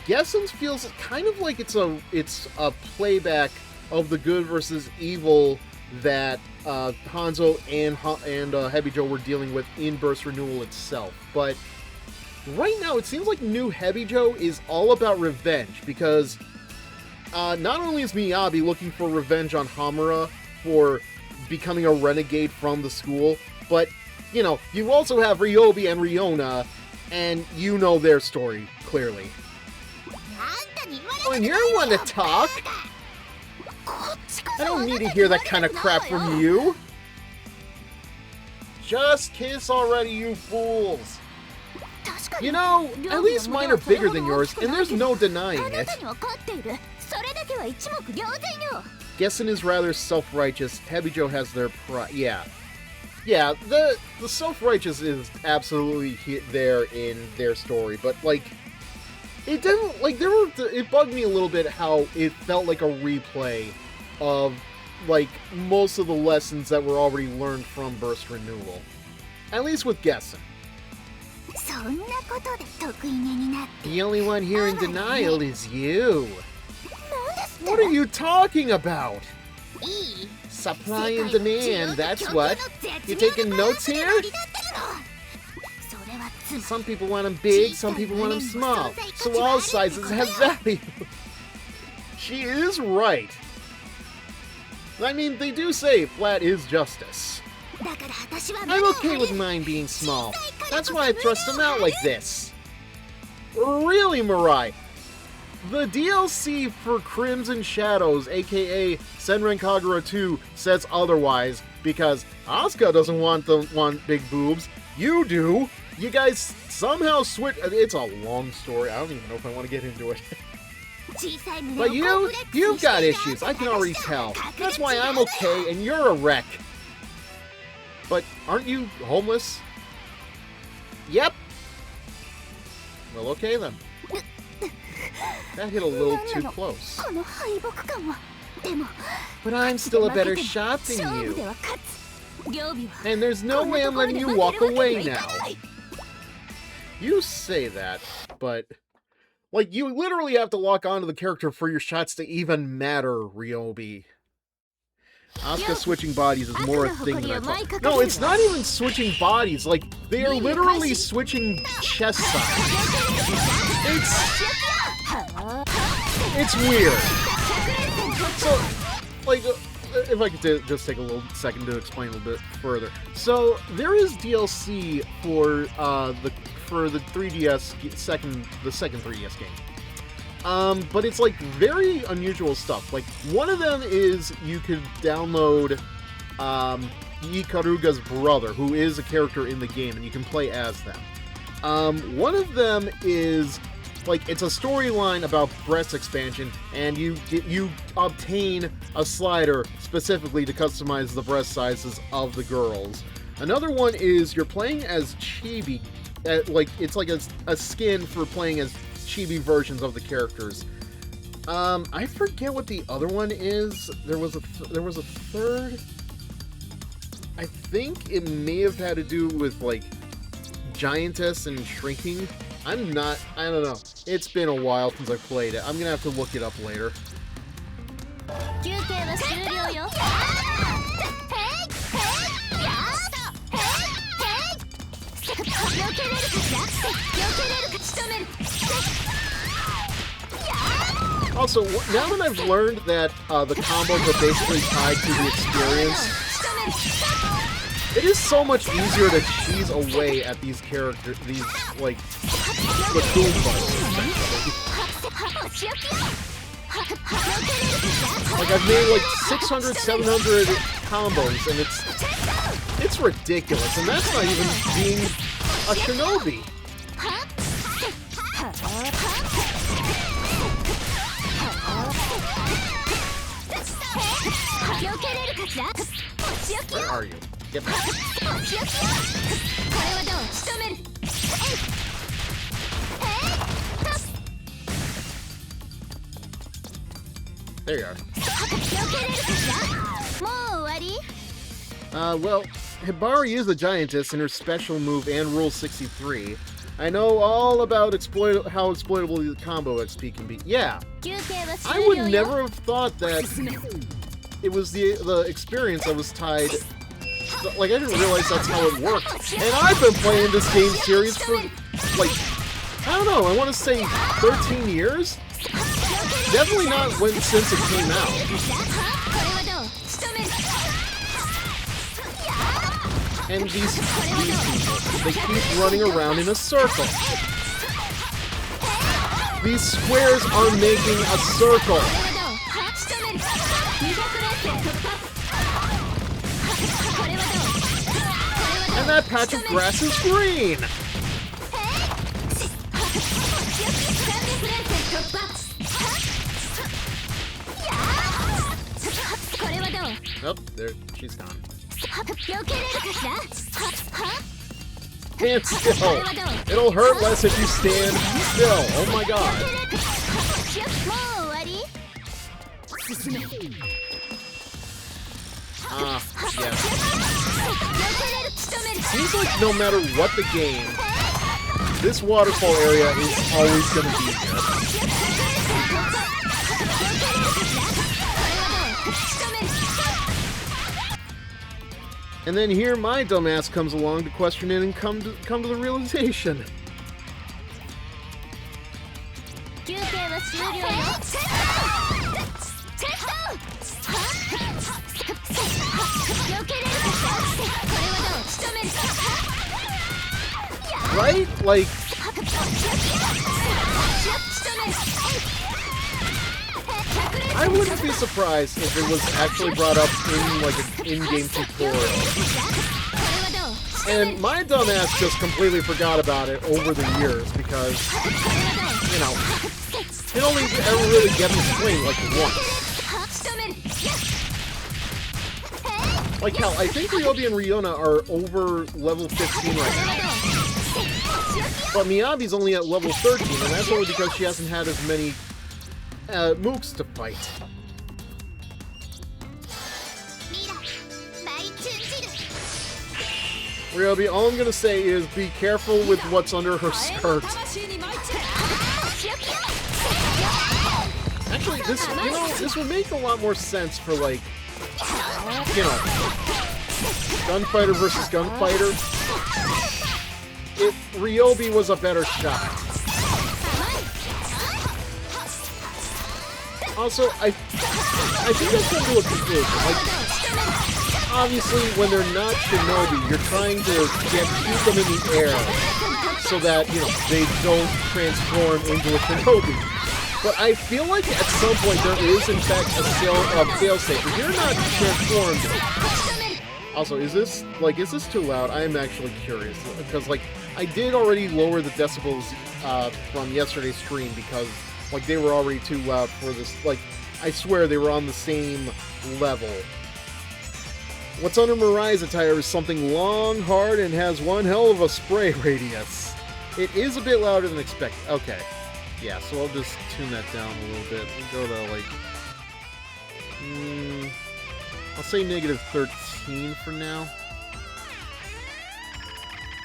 Gessen's feels kind of like it's a playback of the good versus evil that Hanzo and Hebijo were dealing with in Burst Renewal itself. But right now, it seems like new Hebijo is all about revenge, because not only is Miyabi looking for revenge on Hamura for becoming a renegade from the school, but, you know, you also have Ryobi and Riona, and you know their story, clearly. When you're one to talk, I don't need to hear that kind of crap from you. Just kiss already, you fools. You know, at least mine are bigger than yours, and there's no denying it. Gessen is rather self-righteous. Hebijo has their pride. Yeah, the self-righteous is absolutely there in their story, but, like, it didn't, like, it bugged me a little bit how it felt like a replay of, like, most of the lessons that were already learned from Burst Renewal. At least with Gessen. The only one here in denial is you. What are you talking about? Supply and demand, that's what. You taking notes here? Some people want them big, some people want them small. So all sizes have value. She is right. I mean, they do say flat is justice. I'm okay with mine being small. That's why I thrust them out like this. Really, Mirai? The DLC for Crimson Shadows, aka Senran Kagura 2, says otherwise, because Asuka doesn't want big boobs. You do. You guys somehow switch. It's a long story. I don't even know if I want to get into it. But you've got issues. I can already tell. That's why I'm okay and you're a wreck. But aren't you homeless? Yep. Well, okay then. That hit a little too close. But I'm still a better shot than you. And there's no way I'm letting you walk away now. You say that, but, like, you literally have to lock onto the character for your shots to even matter, Ryobi. Asuka switching bodies is more a thing than I thought. No, it's not even switching bodies. Like, they are literally switching chest size. It's weird. So, like, if I could just take a little second to explain a little bit further. So, there is DLC for the 3DS the second 3DS game. But it's, like, very unusual stuff. Like, one of them is you could download Ikaruga's brother, who is a character in the game, and you can play as them. One of them is, like, it's a storyline about breast expansion, and you obtain a slider specifically to customize the breast sizes of the girls. Another one is you're playing as Chibi. Like, it's like a skin for playing as chibi versions of the characters. I forget what the other one is. There was a third. I think it may have had to do with, like, giantess and shrinking. I don't know. It's been a while since I played it. I'm gonna have to look it up later. Also, now that I've learned that the combos are basically tied to the experience, it is so much easier to cheese away at these characters, these, like, the Goombas, essentially. Like, I've made, like, 600, 700 combos, and it's ridiculous, and that's not even being a Shinobi. Where are you? Get back. There you are. Well, Hibari is a giantess in her special move and Rule 63. I know all about how exploitable the combo XP can be. Yeah, I would never have thought that it was the experience that was tied. Like, I didn't realize that's how it worked. And I've been playing this game series for, like, I don't know, I want to say 13 years? Definitely not since it came out. And these people, they keep running around in a circle. These squares are making a circle. And that patch of grass is green. Oh, there, she's gone. Stand still. It'll hurt less if you stand still. Oh my god. Yes. Seems like no matter what the game, this waterfall area is always going to be here. And then here my dumbass comes along to question it and come to the realization. Right? Like, I wouldn't be surprised if it was actually brought up in, like, an in-game tutorial. And my dumbass just completely forgot about it over the years because, you know, it only ever really gets explained, like, once. Like, hell, I think Ryobi and Ryona are over level 15 right now. But Miyabi's only at level 13, and that's only because she hasn't had as many mooks to fight. Ryobi, all I'm gonna say is be careful with what's under her skirt. Actually, this would make a lot more sense for, like, you know, gunfighter versus gunfighter. If Ryobi was a better shot. Also, I think that's come to a conclusion. Like, obviously, when they're not Shinobi, you're trying to keep them in the air so that, you know, they don't transform into a Shinobi. But I feel like at some point there is, in fact, a failsafe. If you're not transformed... Also, is this too loud? I am actually curious. Because, like, I did already lower the decibels from yesterday's stream because, like, they were already too loud for this. Like, I swear they were on the same level. What's under Mirai's attire is something long, hard, and has one hell of a spray radius. It is a bit louder than expected. Okay. Yeah, so I'll just tune that down a little bit. We'll go to, like... I'll say negative 13 for now.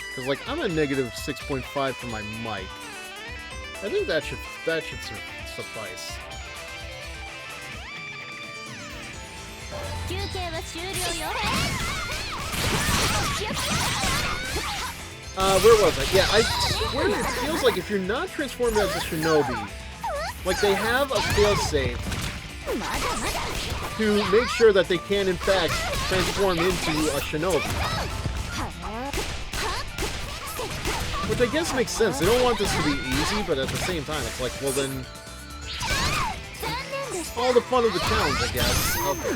Because, like, I'm at negative 6.5 for my mic. I think that should suffice. Where was I? Yeah, I swear it feels like if you're not transformed as a Shinobi, Like, they have a failsafe to make sure that they can, in fact, transform into a Shinobi. Which I guess makes sense. They don't want this to be easy, but at the same time, it's like, well then... all the fun of the challenge, I guess. Okay.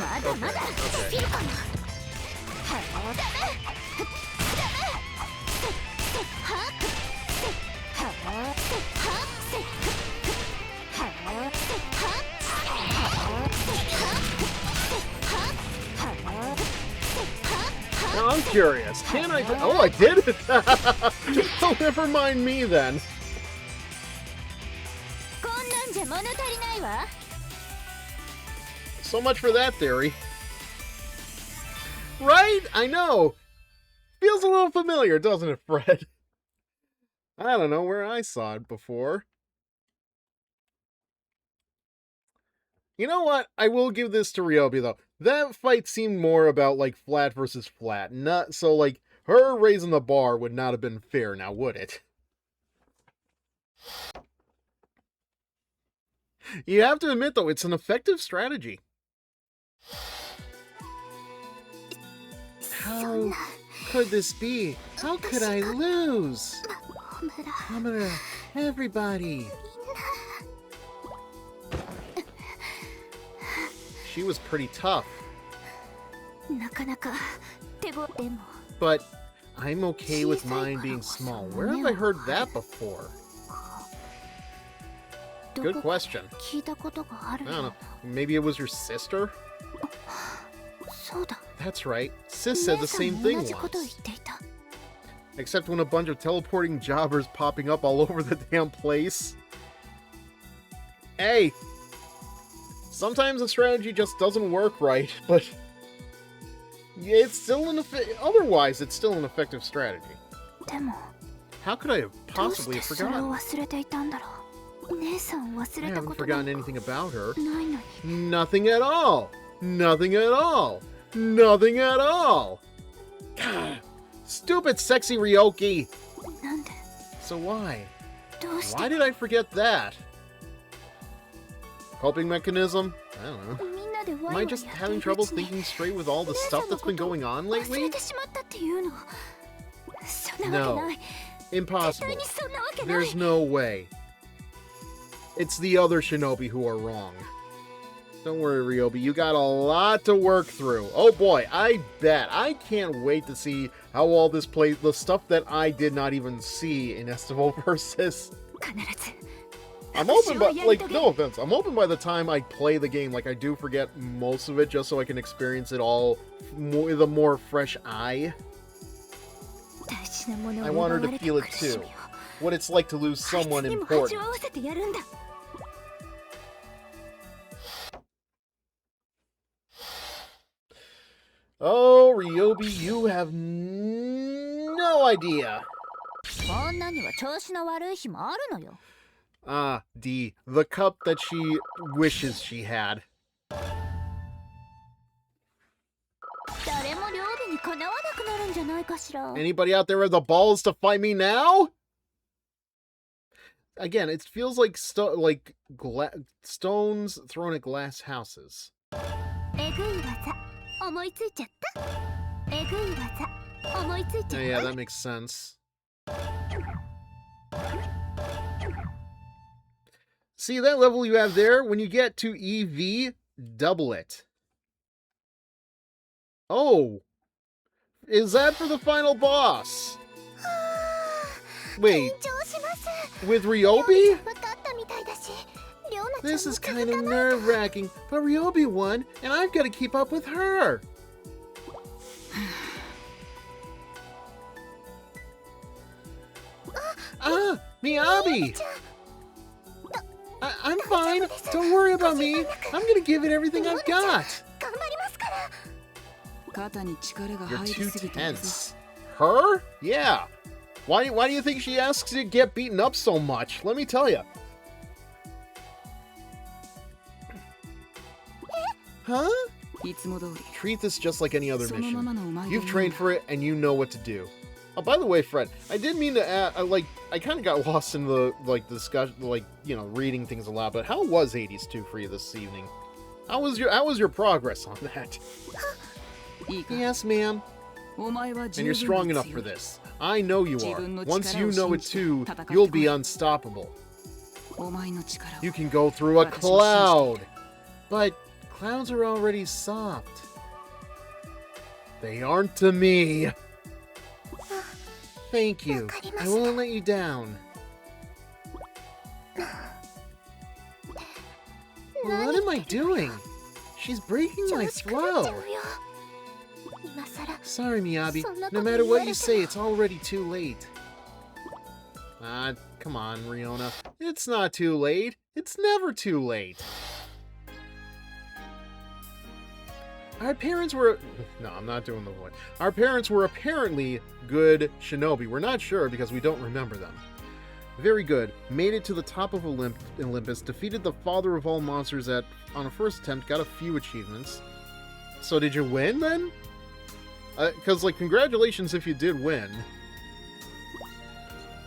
Now I'm curious. Can I? Oh, I did it. Oh, never mind me then. So much for that theory. Right? I know. Feels a little familiar, doesn't it, Fred? I don't know where I saw it before. You know what? I will give this to Ryobi, though. That fight seemed more about, like, flat versus flat. Not so, like, her raising the bar would not have been fair, now would it? You have to admit, though, it's an effective strategy. How could this be? How could I lose? Hamura, everybody. She was pretty tough. But I'm okay with mine being small. Where have I heard that before? Good question. I don't know. Maybe it was your sister? That's right. Sis said the same thing once. Except when a bunch of teleporting jobbers popping up all over the damn place. Hey! Sometimes a strategy just doesn't work right, but it's still otherwise it's still an effective strategy. How could I have possibly forgotten? I haven't forgotten anything about her. Nothing at all! Nothing at all! Nothing at all! God, stupid sexy Ryoki! So why? Why did I forget that? Coping mechanism? I don't know. Am I just having trouble thinking straight with all the stuff that's been going on lately? No. Impossible. There's no way. It's the other Shinobi who are wrong. Don't worry, Ryobi, you got a lot to work through. Oh boy, I bet. I can't wait to see how all this plays, the stuff that I did not even see in Estival Versus. I'm open, but, like, no offense, I'm open by the time I play the game. Like, I do forget most of it just so I can experience it all with a more fresh eye. I want her to feel it too. What it's like to lose someone important. Oh, Ryobi, you have no idea. Ah, D, the cup that she wishes she had. Anybody out there have the balls to fight me now? Again, it feels like stones thrown at glass houses. Yeah, that makes sense. See that level you have there? When you get to EV, double it. Oh! Is that for the final boss? Wait. With Ryobi? This is kind of nerve-wracking, but Ryobi won, and I've got to keep up with her. Ah, Miyabi! I'm fine. Don't worry about me. I'm gonna give it everything I've got. You're too tense. Her? Yeah. Why do you think she asks you to get beaten up so much? Let me tell you. Huh? Treat this just like any other mission. You've trained for it and you know what to do. Oh, by the way, Fred, I did mean to add, I kind of got lost in the, discussion, reading things aloud, but how was Hades 2 for you this evening? How was your progress on that? Yes, ma'am. And you're strong enough for this. I know you are. Once you know it too, you'll be unstoppable. You can go through a cloud. But clouds are already soft. They aren't to me. Thank you. I won't let you down. What am I doing? She's breaking my flow. Sorry, Miyabi. No matter what you say, it's already too late. Come on, Riona. It's not too late. It's never too late. Our parents were... No, I'm not doing the voice. Our parents were apparently good shinobi. We're not sure because we don't remember them. Very good. Made it to the top of Olympus. Defeated the father of all monsters on a first attempt. Got a few achievements. So did you win then? Because, congratulations if you did win.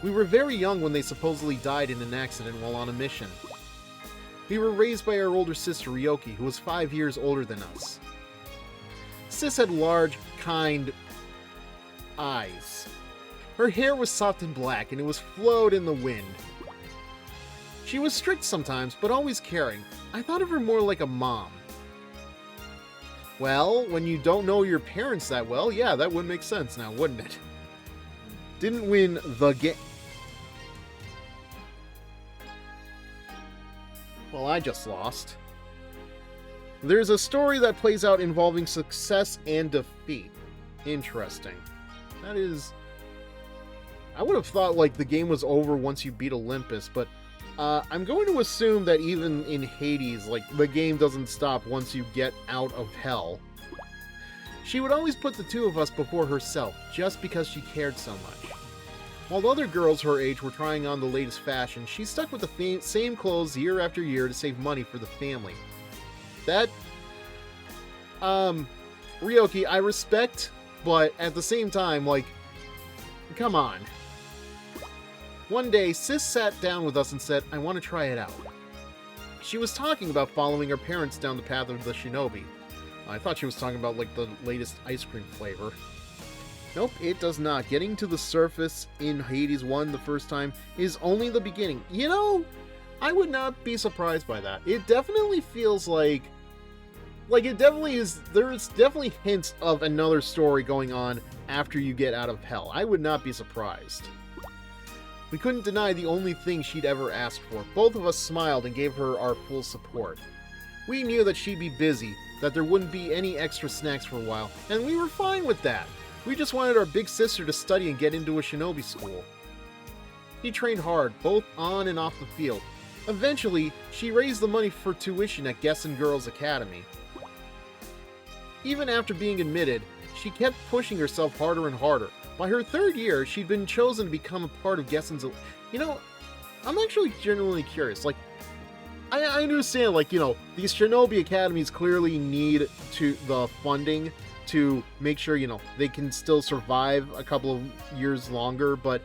We were very young when they supposedly died in an accident while on a mission. We were raised by our older sister Ryoki, who was 5 years older than us. Sis had large, kind eyes. Her hair was soft and black, and it was flowed in the wind. She was strict sometimes, but always caring. I thought of her more like a mom. Well, when you don't know your parents that well, yeah, that would make sense now, wouldn't it? Didn't win the game. Well, I just lost. There's a story that plays out involving success and defeat. Interesting. That is... I would have thought, the game was over once you beat Olympus, but I'm going to assume that even in Hades, the game doesn't stop once you get out of hell. She would always put the two of us before herself, just because she cared so much. While other girls her age were trying on the latest fashion, she stuck with the same clothes year after year to save money for the family. That, Ryoki, I respect, but at the same time, come on. One day, Sis sat down with us and said, I want to try it out. She was talking about following her parents down the path of the shinobi. I thought she was talking about, the latest ice cream flavor. Nope, it does not. Getting to the surface in Hades 1 the first time is only the beginning. You know, I would not be surprised by that. It definitely feels like it definitely is, there's definitely hints of another story going on after you get out of hell. I would not be surprised. We couldn't deny the only thing she'd ever asked for. Both of us smiled and gave her our full support. We knew that she'd be busy, that there wouldn't be any extra snacks for a while, and we were fine with that. We just wanted our big sister to study and get into a shinobi school. He trained hard, both on and off the field. Eventually, she raised the money for tuition at Gessen Girls Academy. Even after being admitted, she kept pushing herself harder and harder. By her third year, she'd been chosen to become a part of Gessen's... You know, I'm actually genuinely curious. I understand, these shinobi academies clearly need the funding to make sure, they can still survive a couple of years longer, but,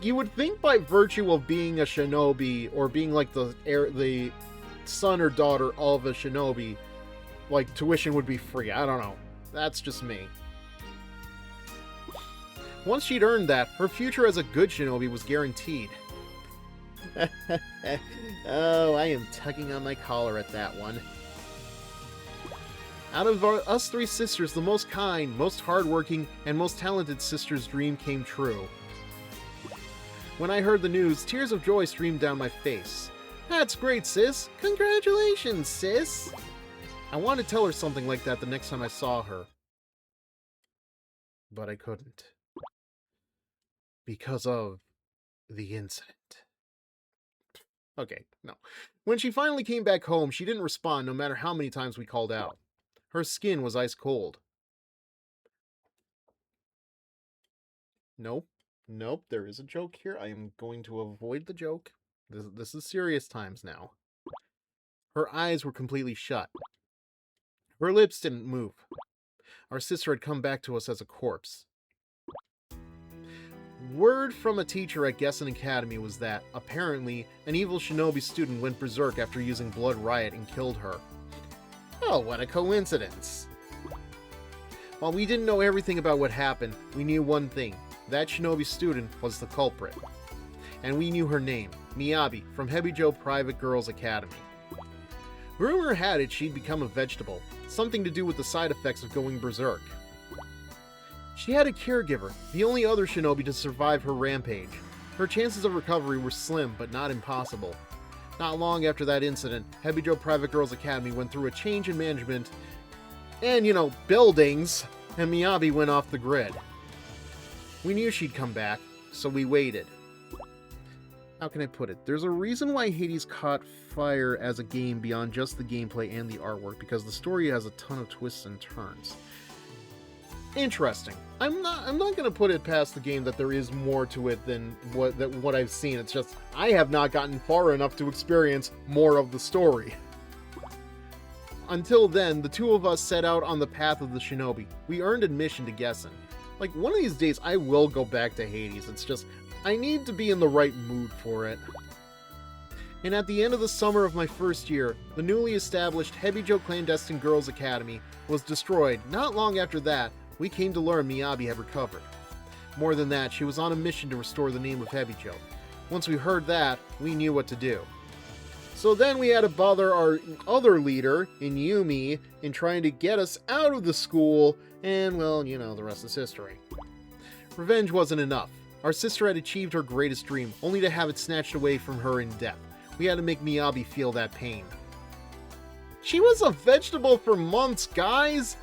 you would think by virtue of being a shinobi, or being, the son or daughter of a shinobi, tuition would be free. I don't know. That's just me. Once she'd earned that, her future as a good shinobi was guaranteed. Oh, I am tugging on my collar at that one. Out of us three sisters, the most kind, most hardworking, and most talented sister's dream came true. When I heard the news, tears of joy streamed down my face. That's great, sis! Congratulations, sis! I wanted to tell her something like that the next time I saw her. But I couldn't. Because of the incident. Okay, no. When she finally came back home, she didn't respond no matter how many times we called out. Her skin was ice cold. Nope. Nope, there is a joke here. I am going to avoid the joke. This is serious times now. Her eyes were completely shut. Her lips didn't move. Our sister had come back to us as a corpse. Word from a teacher at Gessen Academy was that, apparently, an evil Shinobi student went berserk after using Blood Riot and killed her. Oh, what a coincidence. While we didn't know everything about what happened, we knew one thing. That Shinobi student was the culprit. And we knew her name, Miyabi, from Hebijo Private Girls Academy. Rumor had it she'd become a vegetable, something to do with the side effects of going berserk. She had a caregiver, the only other shinobi to survive her rampage. Her chances of recovery were slim, but not impossible. Not long after that incident, Hebijo Private Girls Academy went through a change in management and, buildings, and Miyabi went off the grid. We knew she'd come back, so we waited. How can I put it? There's a reason why Hades caught fire as a game beyond just the gameplay and the artwork, because the story has a ton of twists and turns. Interesting. I'm not gonna put it past the game that there is more to it than what I've seen. It's just I have not gotten far enough to experience more of the story. Until then, the two of us set out on the path of the shinobi. We earned admission to Gessen. Like, one of these days I will go back to Hades. It's just I need to be in the right mood for it. And at the end of the summer of my first year, the newly established Hebijo Clandestine Girls Academy was destroyed. Not long after that, we came to learn Miyabi had recovered. More than that, she was on a mission to restore the name of Hebijo. Once we heard that, we knew what to do. So then we had to bother our other leader, Yumi, in trying to get us out of the school, and well, the rest is history. Revenge wasn't enough. Our sister had achieved her greatest dream, only to have it snatched away from her in death. We had to make Miyabi feel that pain. She was a vegetable for months, guys!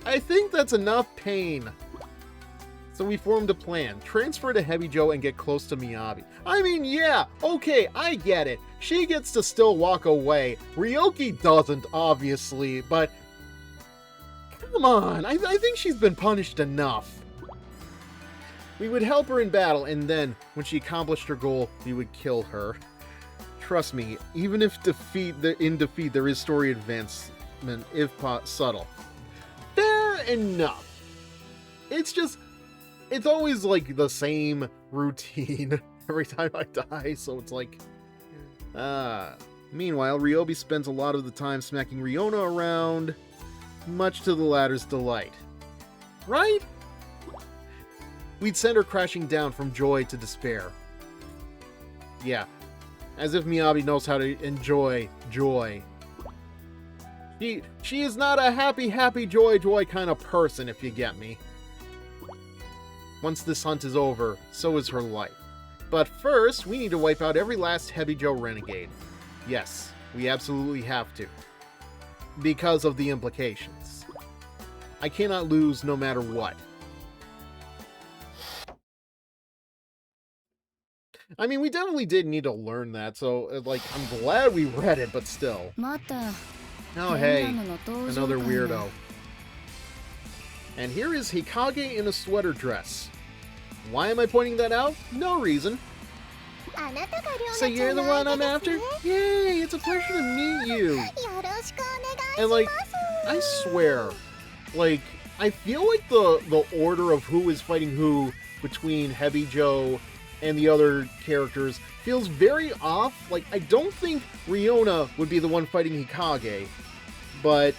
I think that's enough pain. So we formed a plan. Transfer to Hebijo and get close to Miyabi. I mean, yeah, okay, I get it. She gets to still walk away. Ryoki doesn't, obviously, but... Come on, I think she's been punished enough. We would help her in battle, and then, when she accomplished her goal, we would kill her. Trust me, even if in defeat there is story advancement, if subtle. Fair enough. It's always like the same routine every time I die, so it's like... Meanwhile, Ryobi spends a lot of the time smacking Riona around, much to the latter's delight. Right? We'd send her crashing down from joy to despair. Yeah, as if Miyabi knows how to enjoy joy. She is not a happy, joy kind of person, if you get me. Once this hunt is over, so is her life. But first, we need to wipe out every last Hebijo renegade. Yes, we absolutely have to. Because of the implications. I cannot lose no matter what. I mean, we definitely did need to learn that, so, like, I'm glad we read it, but still. Oh, hey, another weirdo. And here is Hikage in a sweater dress. Why am I pointing that out? No reason. So you're the one I'm after? Yay, it's a pleasure to meet you. And, like, I swear, like, I feel like the order of who is fighting who between Hebijo and the other characters feels very off. Like, I don't think Riona would be the one fighting Hikage, but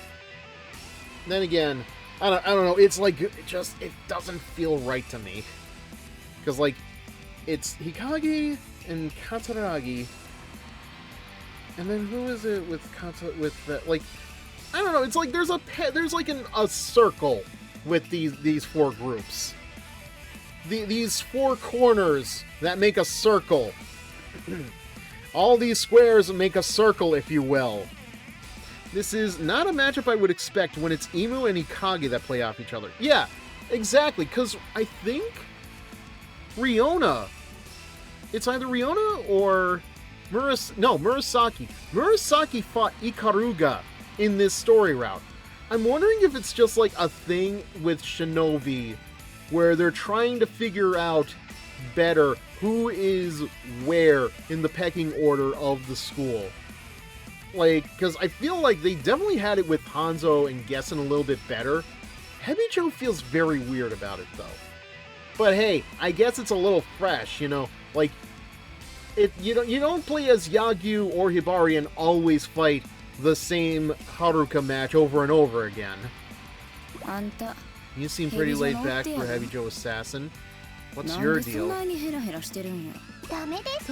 then again, I don't know, it's like, it doesn't feel right to me. Because, like, it's Hikage and Kataragi, and then who is it with that, like, I don't know, it's like there's a circle with these four groups. These four corners that make a circle. All these squares make a circle, if you will. This is not a matchup I would expect when it's Imu and Hikage that play off each other. Yeah, exactly, because I think Riona, it's either Riona or Murasaki. Murasaki fought Ikaruga in this story route. I'm wondering if it's just like a thing with Shinobi where they're trying to figure out better who is where in the pecking order of the school. Like, because I feel like they definitely had it with Hanzo and Gessen a little bit better. Hebijo feels very weird about it, though. But hey, I guess it's a little fresh, you know, like you don't play as Yagyu or Hibari and always fight the same Haruka match over and over again. You seem pretty laid back for Hebijo Assassin. What's your deal? Does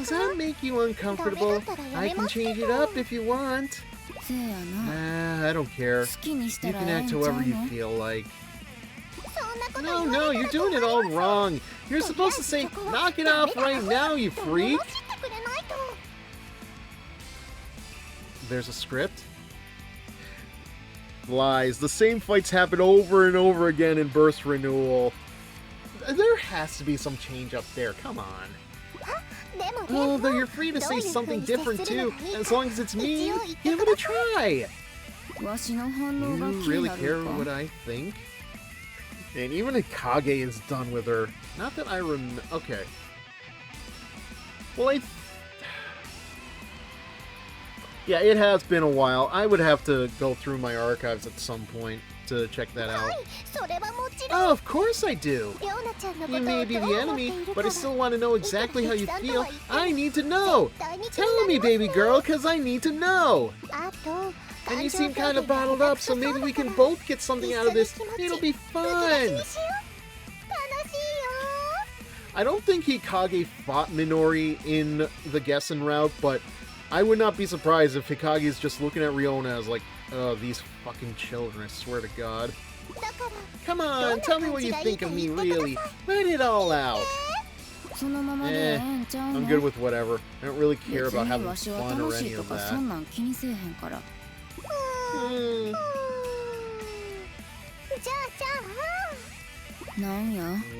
that make you uncomfortable? I can change it up if you want. I don't care. You can act however you feel like. No, you're doing it all wrong. You're supposed to say, knock it off right now, you freak. There's a script? Lies. The same fights happen over and over again in Burst Renewal. There has to be some change up there. Come on. Oh, though you're free to say something different too. As long as it's me, give it a try. You really care what I think? And even Ikage is done with her. Not that I okay. Well, yeah, it has been a while. I would have to go through my archives at some point to check that out. Oh, of course I do. You may be the enemy, but I still want to know exactly how you feel. I need to know. Tell me, baby girl, because I need to know. And you seem kind of bottled up, so maybe we can both get something out of this. It'll be fun. I don't think Hikage fought Minori in the Gessen route, but I would not be surprised if Hikage is just looking at Riona as like, oh, these fucking children, I swear to God. Come on, tell me what you think of me, really. Let it all out. I'm good with whatever. I don't really care about having fun or any of that.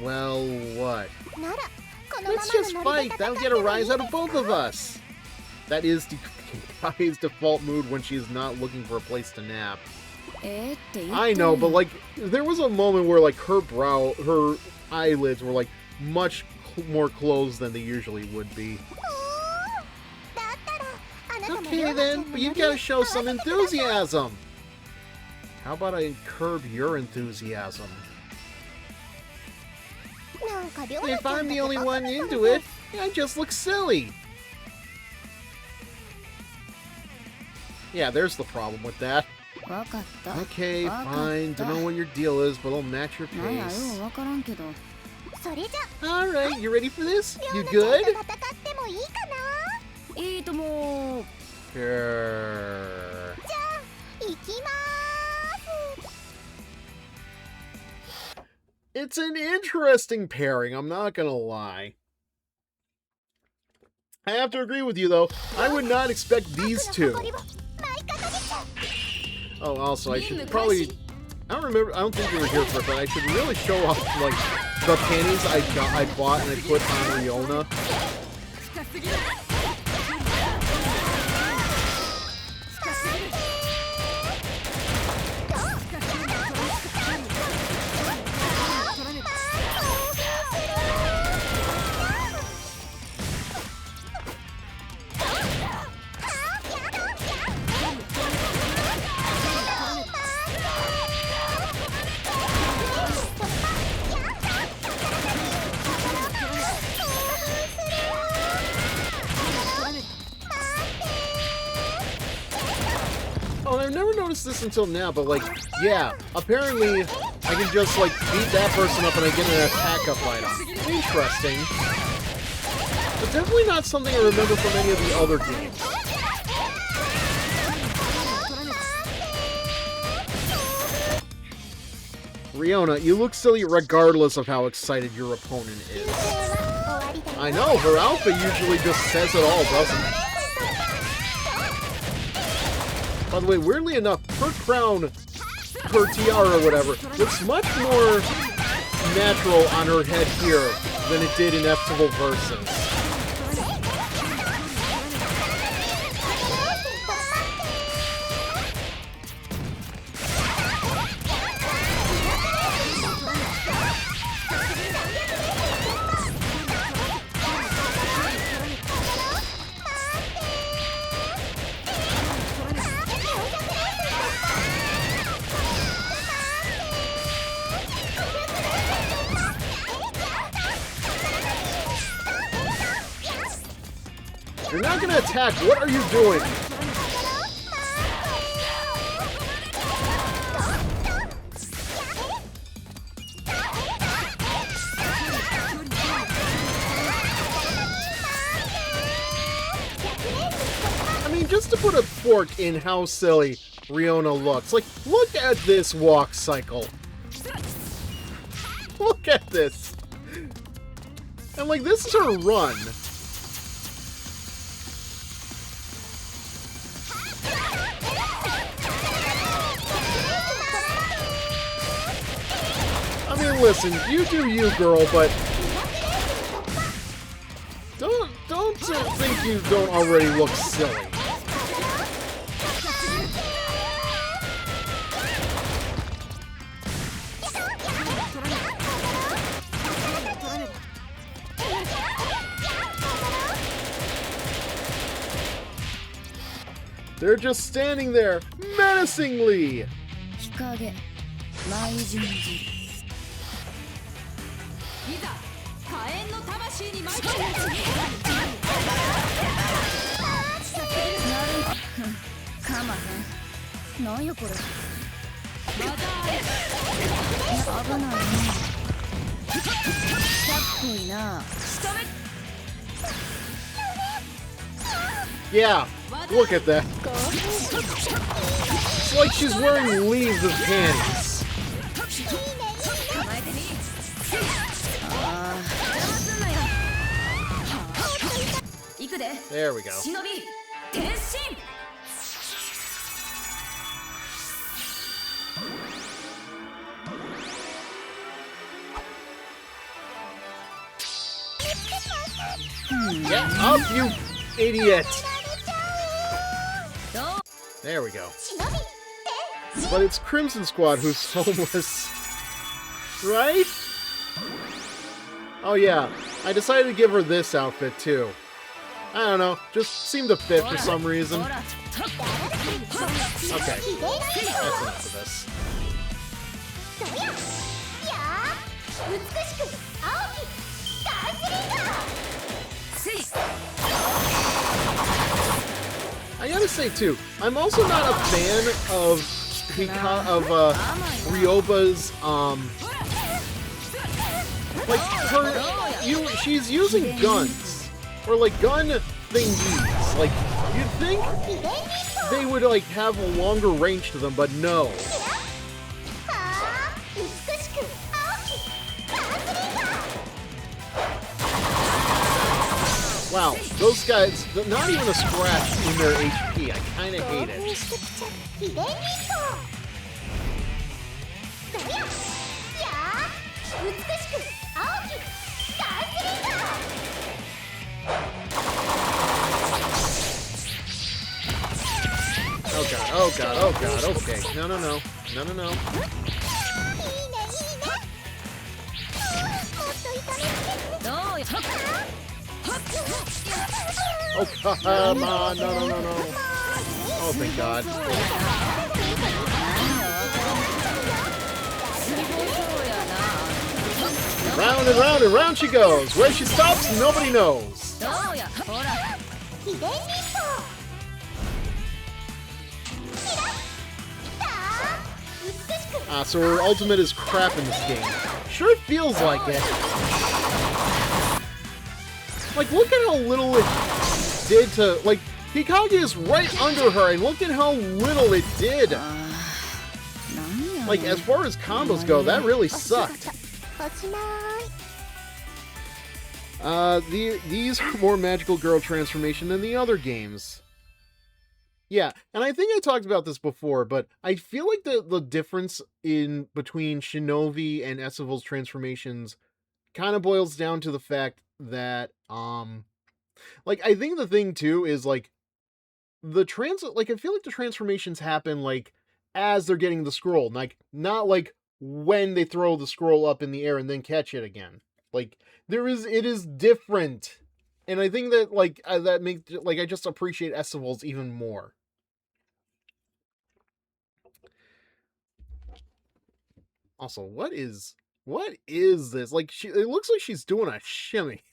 Well, what? Let's just fight. That'll get a rise out of both of us. That is Kai's default mood when she's not looking for a place to nap. I know, but like, there was a moment where like her eyelids were like much more closed than they usually would be. Okay then, but you've got to show some enthusiasm. How about I curb your enthusiasm? If I'm the only one into it, I just look silly. Yeah, there's the problem with that. Okay, fine. Don't know what your deal is, but I'll match your pace. Alright, you ready for this? You good? Sure. It's an interesting pairing, I'm not gonna lie. I have to agree with you, though. I would not expect these two. Oh, also, I should probably... I don't think you were here for it, but I should really show off, like, the panties I bought and I put on Riona. Oh, I've never noticed this until now, but like, yeah, apparently I can just like beat that person up and I get an attack up item. Interesting. But definitely not something I remember from any of the other games. Riona, you look silly regardless of how excited your opponent is. I know, her outfit usually just says it all, doesn't it? By the way, weirdly enough, her crown, her tiara or whatever, looks much more natural on her head here than it did in Festival Versus. you're not gonna attack. What are you doing? I mean, just to put a fork in how silly Riona looks. Like, look at this walk cycle. Look at this. And, like, this is her run. I mean, listen, you do you, girl, but don't think you don't already look silly. They're just standing there, menacingly! 日陰舞人汁いざ火炎の魂に舞い込めかまへんなんやこれまだ危ないねかっこいいな仕留め Yeah, look at that. It's like she's wearing leaves of panties. There we go. Shinovi, 変身 Get up, you idiot! There we go. But it's Crimson Squad who's homeless. Right? Oh yeah, I decided to give her this outfit too. I don't know, just seemed to fit for some reason. Okay, that's enough of this. I gotta say too, I'm also not a fan of Ryoba's like she's using guns or like gun thingies. Like you'd think they would like have a longer range to them, but no. Wow, those guys, not even a scratch in their HP. I kind of hate it. Oh god, oh god, oh god, okay. No, no, no. No, no, no. Oh, come on. No, no, no, no. Oh, thank God. Round and round and round she goes. Where she stops, nobody knows. Ah, so her ultimate is crap in this game. Sure feels like it. Like, look at how little it did to... Like, Hikage is right under her, and look at how little it did. Like, as far as combos go, that really sucked. These are more magical girl transformation than the other games. Yeah, and I think I talked about this before, but I feel like the difference between Shinovi and Esival's transformations kind of boils down to the fact that like I think the thing too is like I feel like the transformations happen like as they're getting the scroll, like not like when they throw the scroll up in the air and then catch it again. Like it is different. And I think that like that makes like I just appreciate Esival's even more. Also, what is this? Like it looks like she's doing a shimmy.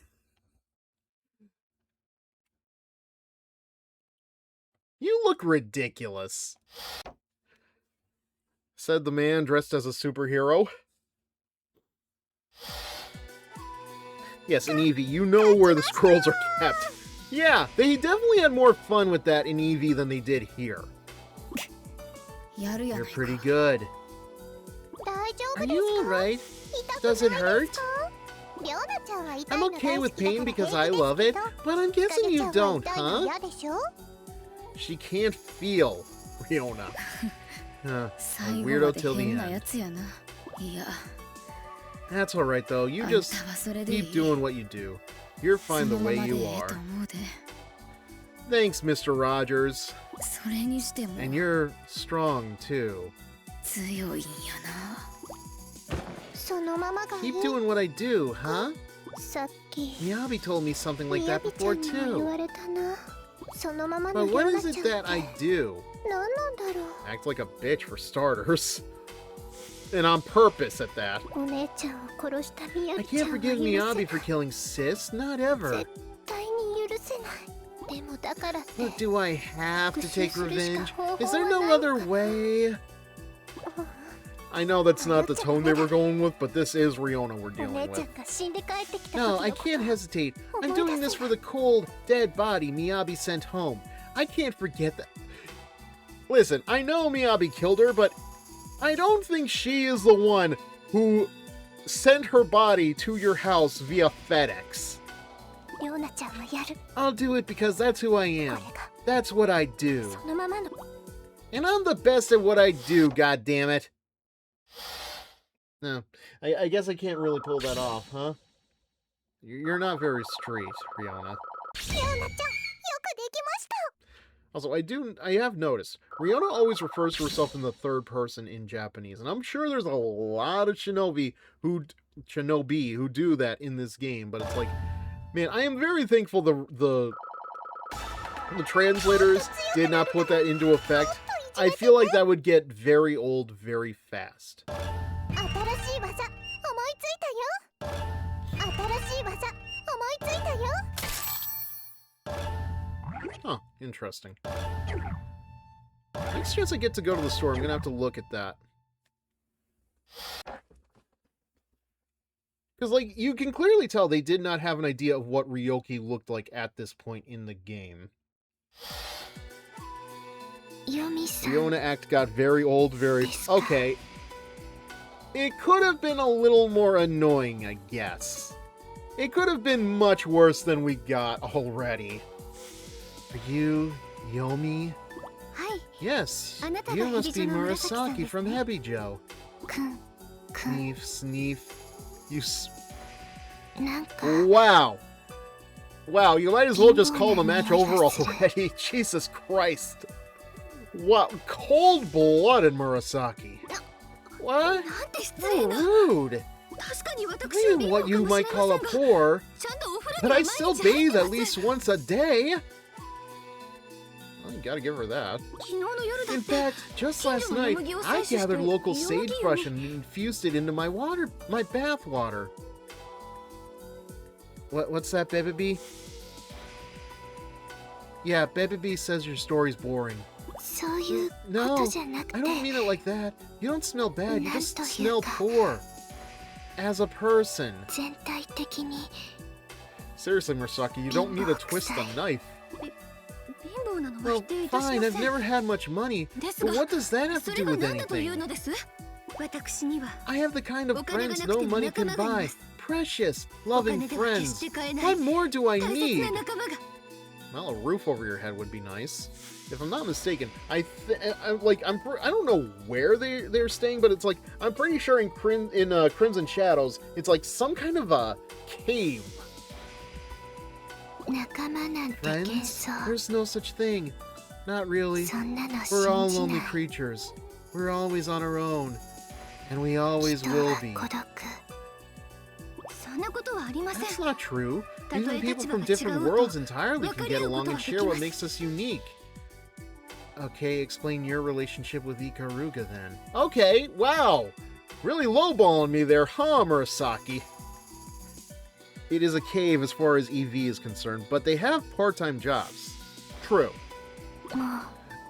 look ridiculous," said the man dressed as a superhero. Yes, in Eevee, you know where the scrolls are kept. Yeah, they definitely had more fun with that in Eevee than they did here. You're pretty good. Are you alright? Does it hurt? I'm okay with pain because I love it, but I'm guessing you don't, huh? She can't feel, Riona. A weirdo till the end. That's alright though, you just keep doing what you do. You're fine the way you are. Thanks, Mr. Rogers. And you're strong too. Keep doing what I do, huh? Miyabi told me something like that before too. But what is it that I do? Act like a bitch for starters. And on purpose at that. I can't forgive Miyabi for killing Sis, not ever. But do I have to take revenge? Is there no other way? I know that's not the tone they were going with, but this is Riona we're dealing with. No, I can't hesitate. I'm doing this for the cold, dead body Miyabi sent home. I can't forget that. Listen, I know Miyabi killed her, but I don't think she is the one who sent her body to your house via FedEx. I'll do it because that's who I am. That's what I do. And I'm the best at what I do, goddammit. No, I guess I can't really pull that off, huh? You're not very street, Riona. Also, I have noticed, Riona always refers to herself in the third person in Japanese, and I'm sure there's a lot of shinobi who do that in this game, but it's like, man, I am very thankful the translators did not put that into effect. I feel like that would get very old very fast. Huh, interesting. Next chance I get to go to the store, I'm gonna have to look at that. Because, like, you can clearly tell they did not have an idea of what Ryoki looked like at this point in the game. Riona act got very old, very... Okay. It could have been a little more annoying, I guess. It could have been much worse than we got already. Are you Yomi? Yes, you must be Murasaki from Hebijo. Sneef. Wow. Wow, you might as well just call the match over already. Jesus Christ. What? Cold-blooded Murasaki. What? How rude. I am what you might call a poor, but I still bathe at least once a day. Well, you gotta give her that. In fact, just last night, I gathered local sagebrush and infused it into my bath water. What's that, Baby B? Yeah, Baby B says your story's boring. No, I don't mean it like that. You don't smell bad, you just smell poor. As a person. Seriously, Murasaki, you don't need to twist the knife. Well, fine, I've never had much money, but what does that have to do with anything? I have the kind of friends no money can buy. Precious, loving friends. What more do I need? Well, a roof over your head would be nice. If I'm not mistaken, I don't know where they're staying, but it's like I'm pretty sure in Crimson Shadows, it's like some kind of a cave. Friends? There's no such thing. Not really. We're all lonely creatures. We're always on our own, and we always will be. That's not true. Even people from different worlds entirely can get along and share what makes us unique. Okay, explain your relationship with Ikaruga then. Okay, wow! Really lowballing me there, huh, Murasaki? It is a cave as far as EV is concerned, but they have part-time jobs. True.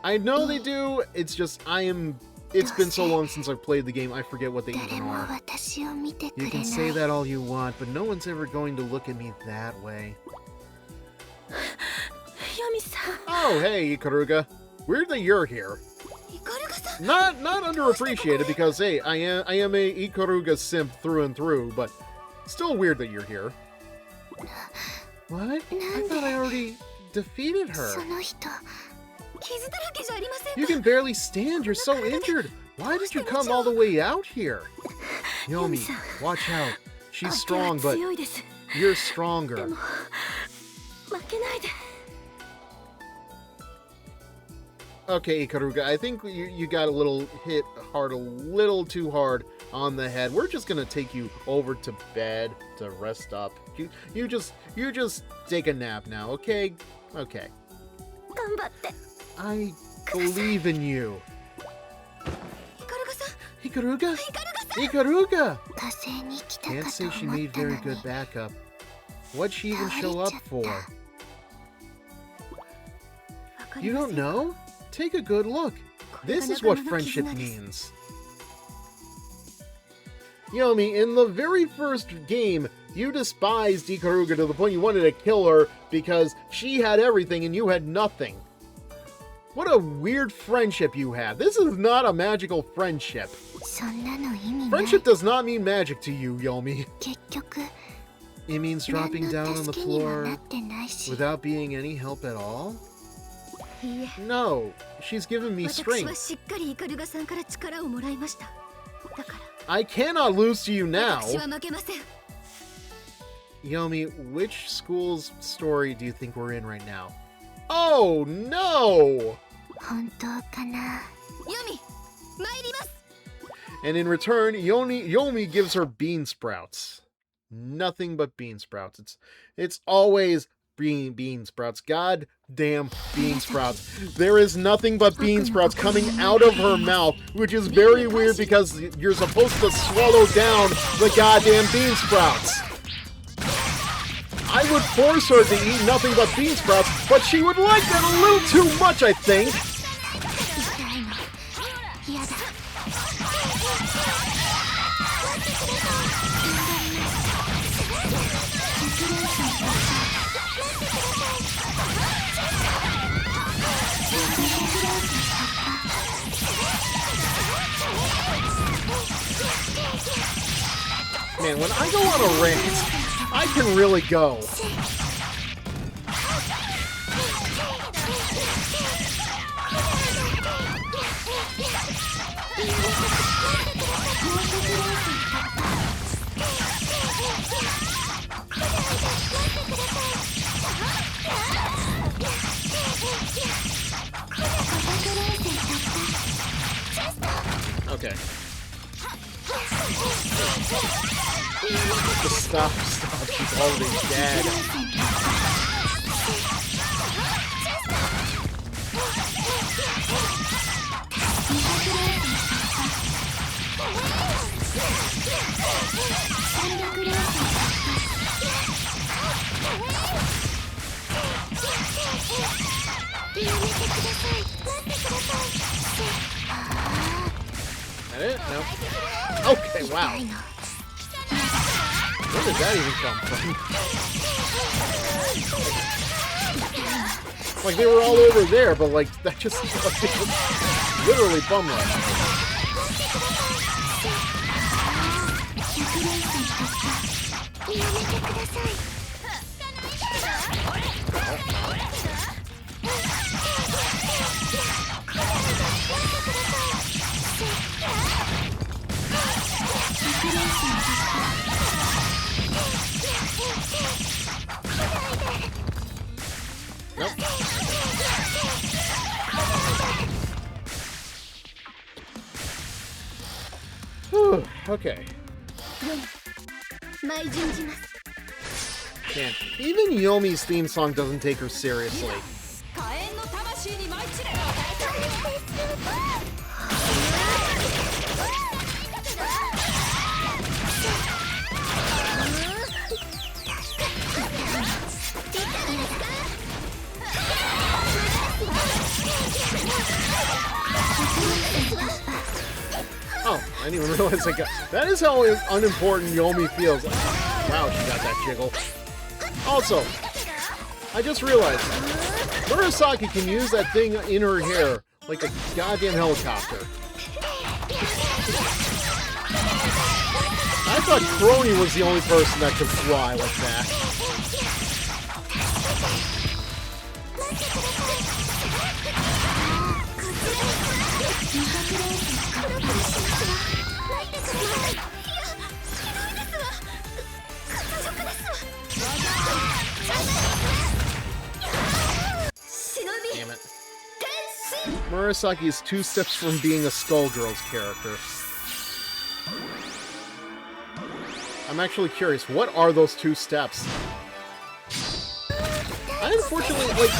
I know they do, it's just it's been so long since I've played the game, I forget what they even 誰も are. 私を見てく You れ can な say い that all you want, but no one's ever going to look at me that way. ヤミさん Oh, hey, Ikaruga. Weird that you're here. イカルガさん Not underappreciated because, hey, I am a Ikaruga simp through and through, but still weird that you're here. What? I thought I already defeated her. その人傷だらけじゃありません You can barely stand, you're so injured. Why did you come all the way out here? Yomi, watch out. She's strong, but 強いです you're stronger. 負けないで Okay, Ikaruga, I think you got a little hit hard, a little too hard on the head. We're just gonna take you over to bed to rest up. You just take a nap now, okay? Okay. 頑張って I believe in you. イカルガさん Ikaruga? イカルガさん Ikaruga! 火星に来た Can't か say と she 思っ made たの very に good backup. What'd she even show up for? わかり You ま don't せん know? Take a good look. This is what friendship means. Yomi, in the very first game, you despised Ikaruga to the point you wanted to kill her because she had everything and you had nothing. What a weird friendship you had. This is not a magical friendship. そんなの意味ない Friendship does not mean magic to you, Yomi. 結局 It means 何 dropping の down on the 助けにも floor なってないし without being any help at all? いいえ No, she's given me 私は strength. しっかりイカルガさんから力をもらいましただから I cannot lose to you now. 私は負けません Yomi, which school's story do you think we're in right now? Oh, no! 本当かなユミ参ります And in return, Yomi gives her bean sprouts. Nothing but bean sprouts. It's always bean sprouts. God damn bean sprouts. There is nothing but bean sprouts coming out of her mouth, which is very weird because you're supposed to swallow down the goddamn bean sprouts. I would force her to eat nothing but bean sprouts, but she would like that a little too much, I think. 痛いの嫌だ Man, when I go on a rant, I can really go. Okay. Just stop, she's already dead. That it? No. Okay, wow. Where did that even come from? Like, they were all over there, but, like, that just literally bum rushed. Nope. Whew, okay. Man, even Yomi's theme song doesn't take her seriously. 火炎の魂に舞い散れ 「didn't even realize I got... That is how unimportant Yomi feels. Wow, she got that jiggle. Also, I just realized, Murasaki can use that thing in her hair like a goddamn helicopter. I thought Crony was the only person that could fly like that. Damn it. Murasaki is 2 steps from being a Skullgirls character. I'm actually curious, what are those 2 steps? I unfortunately, like...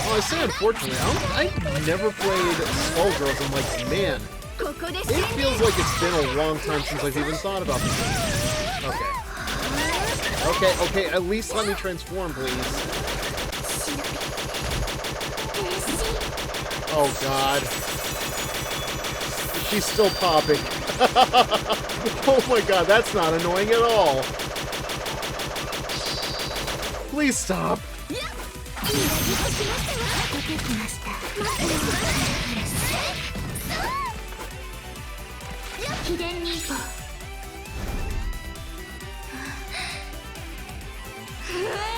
Well, I say unfortunately, I've never played Skullgirls. I'm like, man, it feels like it's been a long time since I've even thought about this game. Okay, at least let me transform, please. Oh, God. She's still popping. Oh my God, that's not annoying at all. Please stop.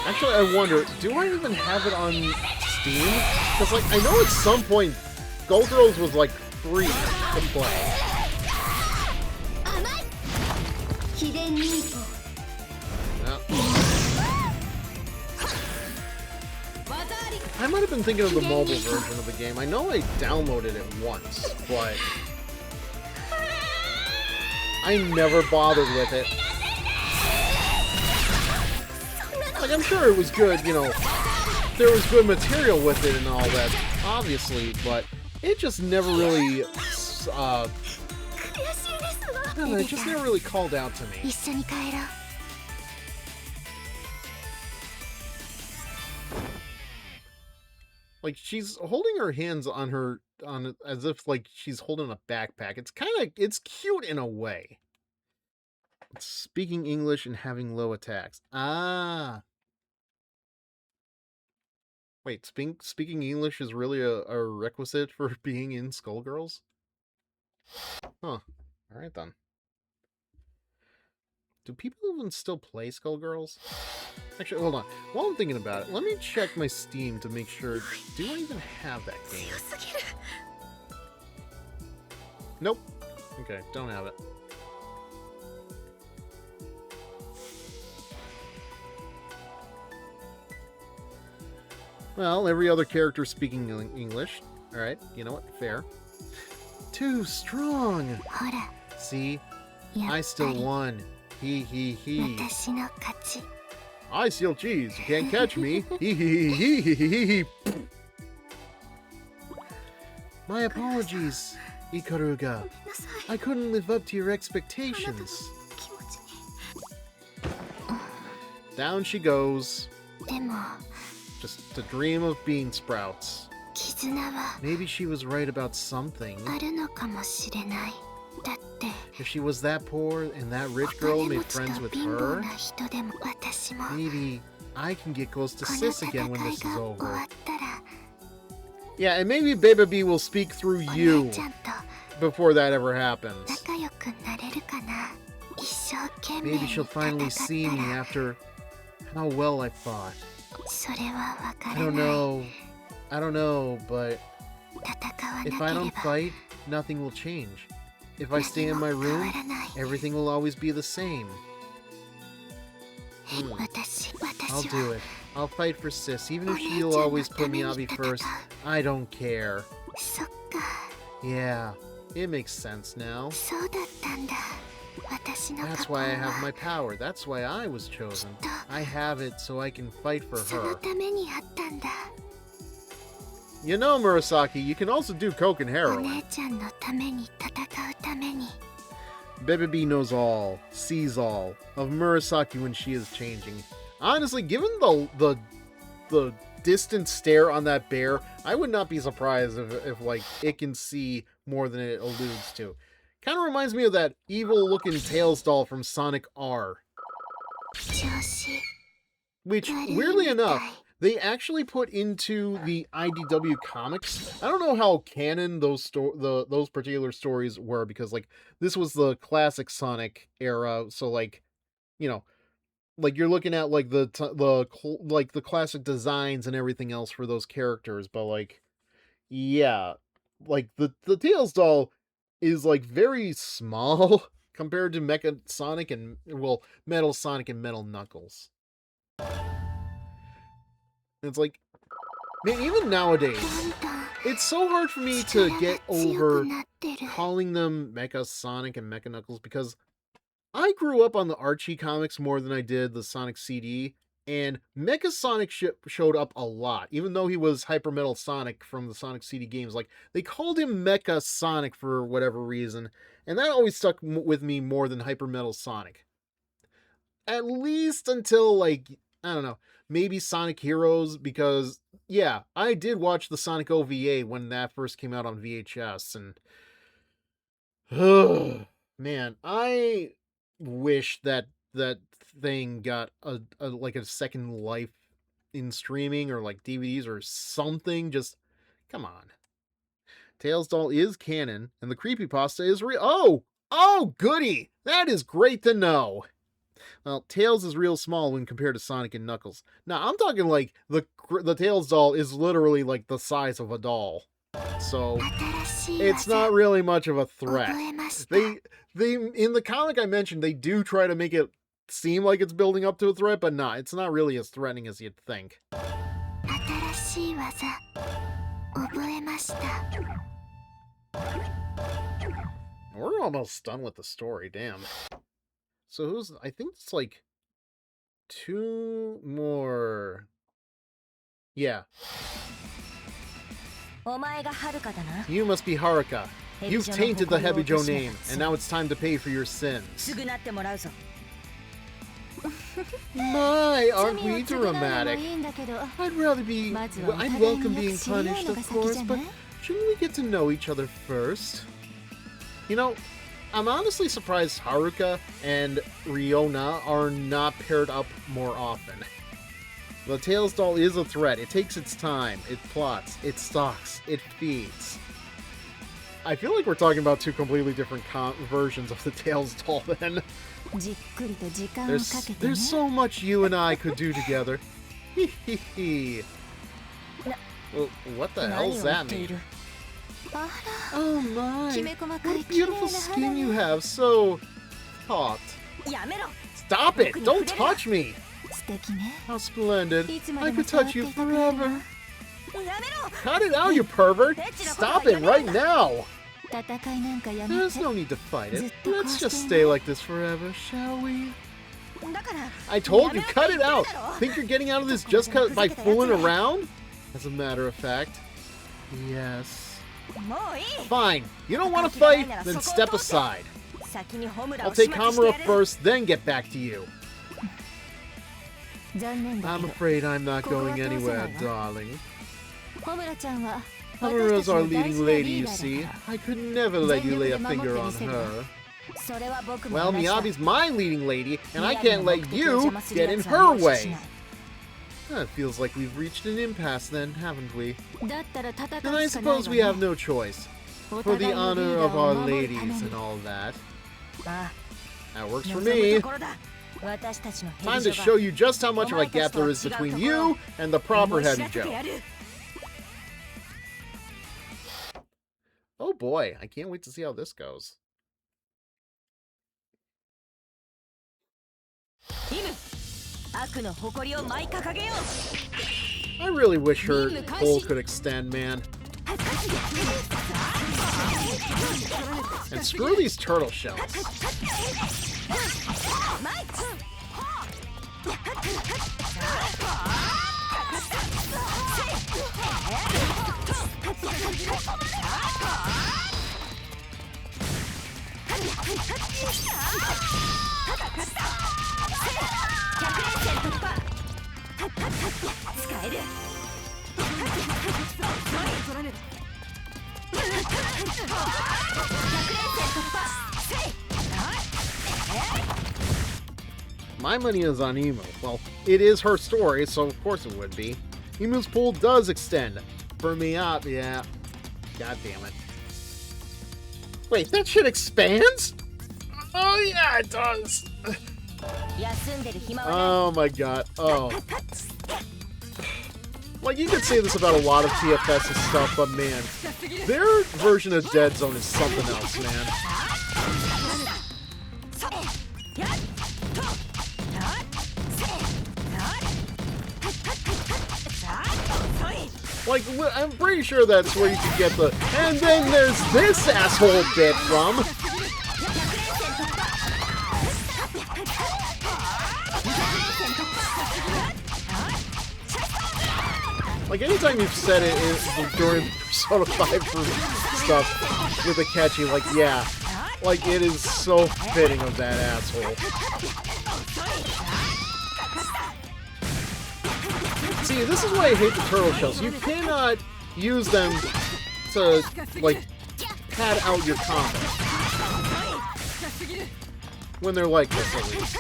Actually, I wonder, do I even have it on Steam? Because, like, I know at some point, Skullgirls was, like, free to play. I might have been thinking of the mobile version of the game. I know I downloaded it once, but I never bothered with it. Like, I'm sure it was good, you know, there was good material with it and all that, obviously, but it just never really, I don't know, it just never really called out to me. Like, she's holding her hands on her, as if, like, she's holding a backpack. It's kind of, it's cute in a way. Speaking English and having low attacks. Ah. Wait, speaking English is really a requisite for being in Skullgirls? Huh. Alright then. Do people even still play Skullgirls? Actually, hold on. While I'm thinking about it, let me check my Steam to make sure. Do I even have that game? Nope. Okay, don't have it. Well, every other character speaking English. Alright, you know what? Fair. Too strong! See? I still won. He. I steal cheese. You can't catch me. He. My apologies, Ikaruga. I couldn't live up to your expectations. Down she goes. Just a dream of bean sprouts. Maybe she was right about something. If she was that poor and that rich girl made friends with her, maybe I can get close to Sis again when this is over. Yeah, and maybe Baby B will speak through you before that ever happens. Maybe she'll finally see me after how well I fought. I don't know, but if I don't fight, nothing will change. If I stay in my room, everything will always be the same. I'll do it. I'll fight for Sis, even if she'll always put Miyabi first. I don't care. Yeah, it makes sense now. That's why I have my power. That's why I was chosen. I have it so I can fight for her. You know, Murasaki, you can also do coke and heroin. Baby B knows all, sees all, of Murasaki when she is changing. Honestly, given the distant stare on that bear, I would not be surprised if like, it can see more than it alludes to. Kind of reminds me of that evil-looking Tails doll from Sonic R. Which, weirdly enough, they actually put into the IDW comics. I don't know how canon those particular stories were, because like this was the classic Sonic era, so like, you know, like you're looking at like the classic designs and everything else for those characters, but like, yeah, like the Tails doll is like very small compared to Mecha Sonic and, well, Metal Sonic and Metal Knuckles. It's like, man, even nowadays, it's so hard for me to get over calling them Mecha Sonic and Mecha Knuckles, because I grew up on the Archie comics more than I did the Sonic CD, and Mecha Sonic showed up a lot, even though he was Hyper Metal Sonic from the Sonic CD games. Like, they called him Mecha Sonic for whatever reason, and that always stuck with me more than Hyper Metal Sonic. At least until, like, I don't know, maybe Sonic Heroes, because, yeah, I did watch the Sonic OVA when that first came out on VHS, and man, I wish that thing got a like a second life in streaming or like DVDs or something. Just come on. Tails doll is canon, and the creepypasta is real. Oh, goody! That is great to know. Well, Tails is real small when compared to Sonic and Knuckles. Now, I'm talking like the Tails doll is literally like the size of a doll. So, it's not really much of a threat. They in the comic I mentioned, they do try to make it seem like it's building up to a threat, but nah, it's not really as threatening as you'd think. We're almost done with the story, damn. So I think it's like 2 more. Yeah. You must be Haruka. You've tainted the Hebijo name, and now it's time to pay for your sins. My, aren't we dramatic? I'd welcome being punished, of course, but shouldn't we get to know each other first? You know, I'm honestly surprised Haruka and Riona are not paired up more often. The Tails doll is a threat. It takes its time. It plots. It stalks. It feeds. I feel like we're talking about 2 completely different versions of the Tails doll then. There's so much you and I could do together. Hee hee hee. Well, what the hell's that mean? Oh my, what a beautiful skin you have, so hot. Stop it! Don't touch me! How splendid. I could touch you forever. Cut it out, you pervert! Stop it right now! There's no need to fight it. Let's just stay like this forever, shall we? I told you, cut it out! Think you're getting out of this just by fooling around? As a matter of fact, yes. Fine. You don't want to fight? Then step aside. I'll take Hamura first, then get back to you. I'm afraid I'm not going anywhere, darling. Hamura's our leading lady, you see. I could never let you lay a finger on her. Well, Miyabi's my leading lady, and I can't let you get in her way. It feels like we've reached an impasse then, haven't we? And I suppose we have no choice. For the honor of our ladies and all that. That works for me. Time to show you just how much of a gap there is between you and the proper Hebijo. Oh boy, I can't wait to see how this goes. I really wish her pole could extend, man. And screw these turtle shells. My money is on Emu. Well, it is her story, so of course it would be. Emu's pool does extend. For me up, yeah. God damn it. Wait, that shit expands? Oh yeah, it does. Oh my god. Oh. Like, you could say this about a lot of TFS and stuff, but man, their version of Dead Zone is something else, man. Like, I'm pretty sure that's where you could get the, and then there's this asshole bit from. Like, anytime you've said it during Persona 5 stuff with a catchy, like, yeah. Like, it is so fitting of that asshole. See, this is why I hate the turtle shells. You cannot use them to, like, pad out your combo. When they're like this, at least.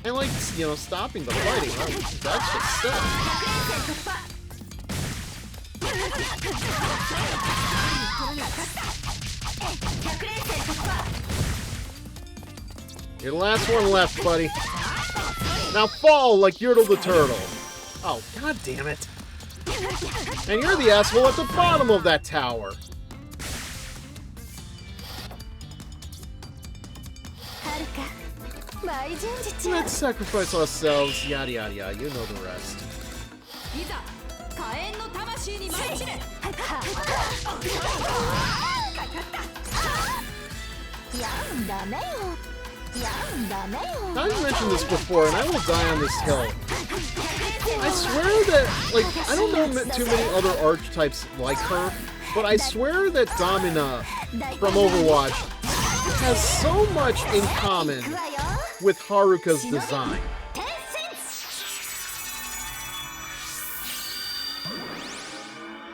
And, like, you know, stopping the fighting, that's just stuff. Your last one left, buddy. Now fall like Yertle the Turtle. Oh, god damn it. And you're the asshole at the bottom of that tower. Let's sacrifice ourselves, yada yada yada, you know the rest. I've mentioned this before, and I will die on this hill. I swear that, like, I don't know too many other archetypes like her, but I swear that Domina from Overwatch has so much in common with Haruka's design.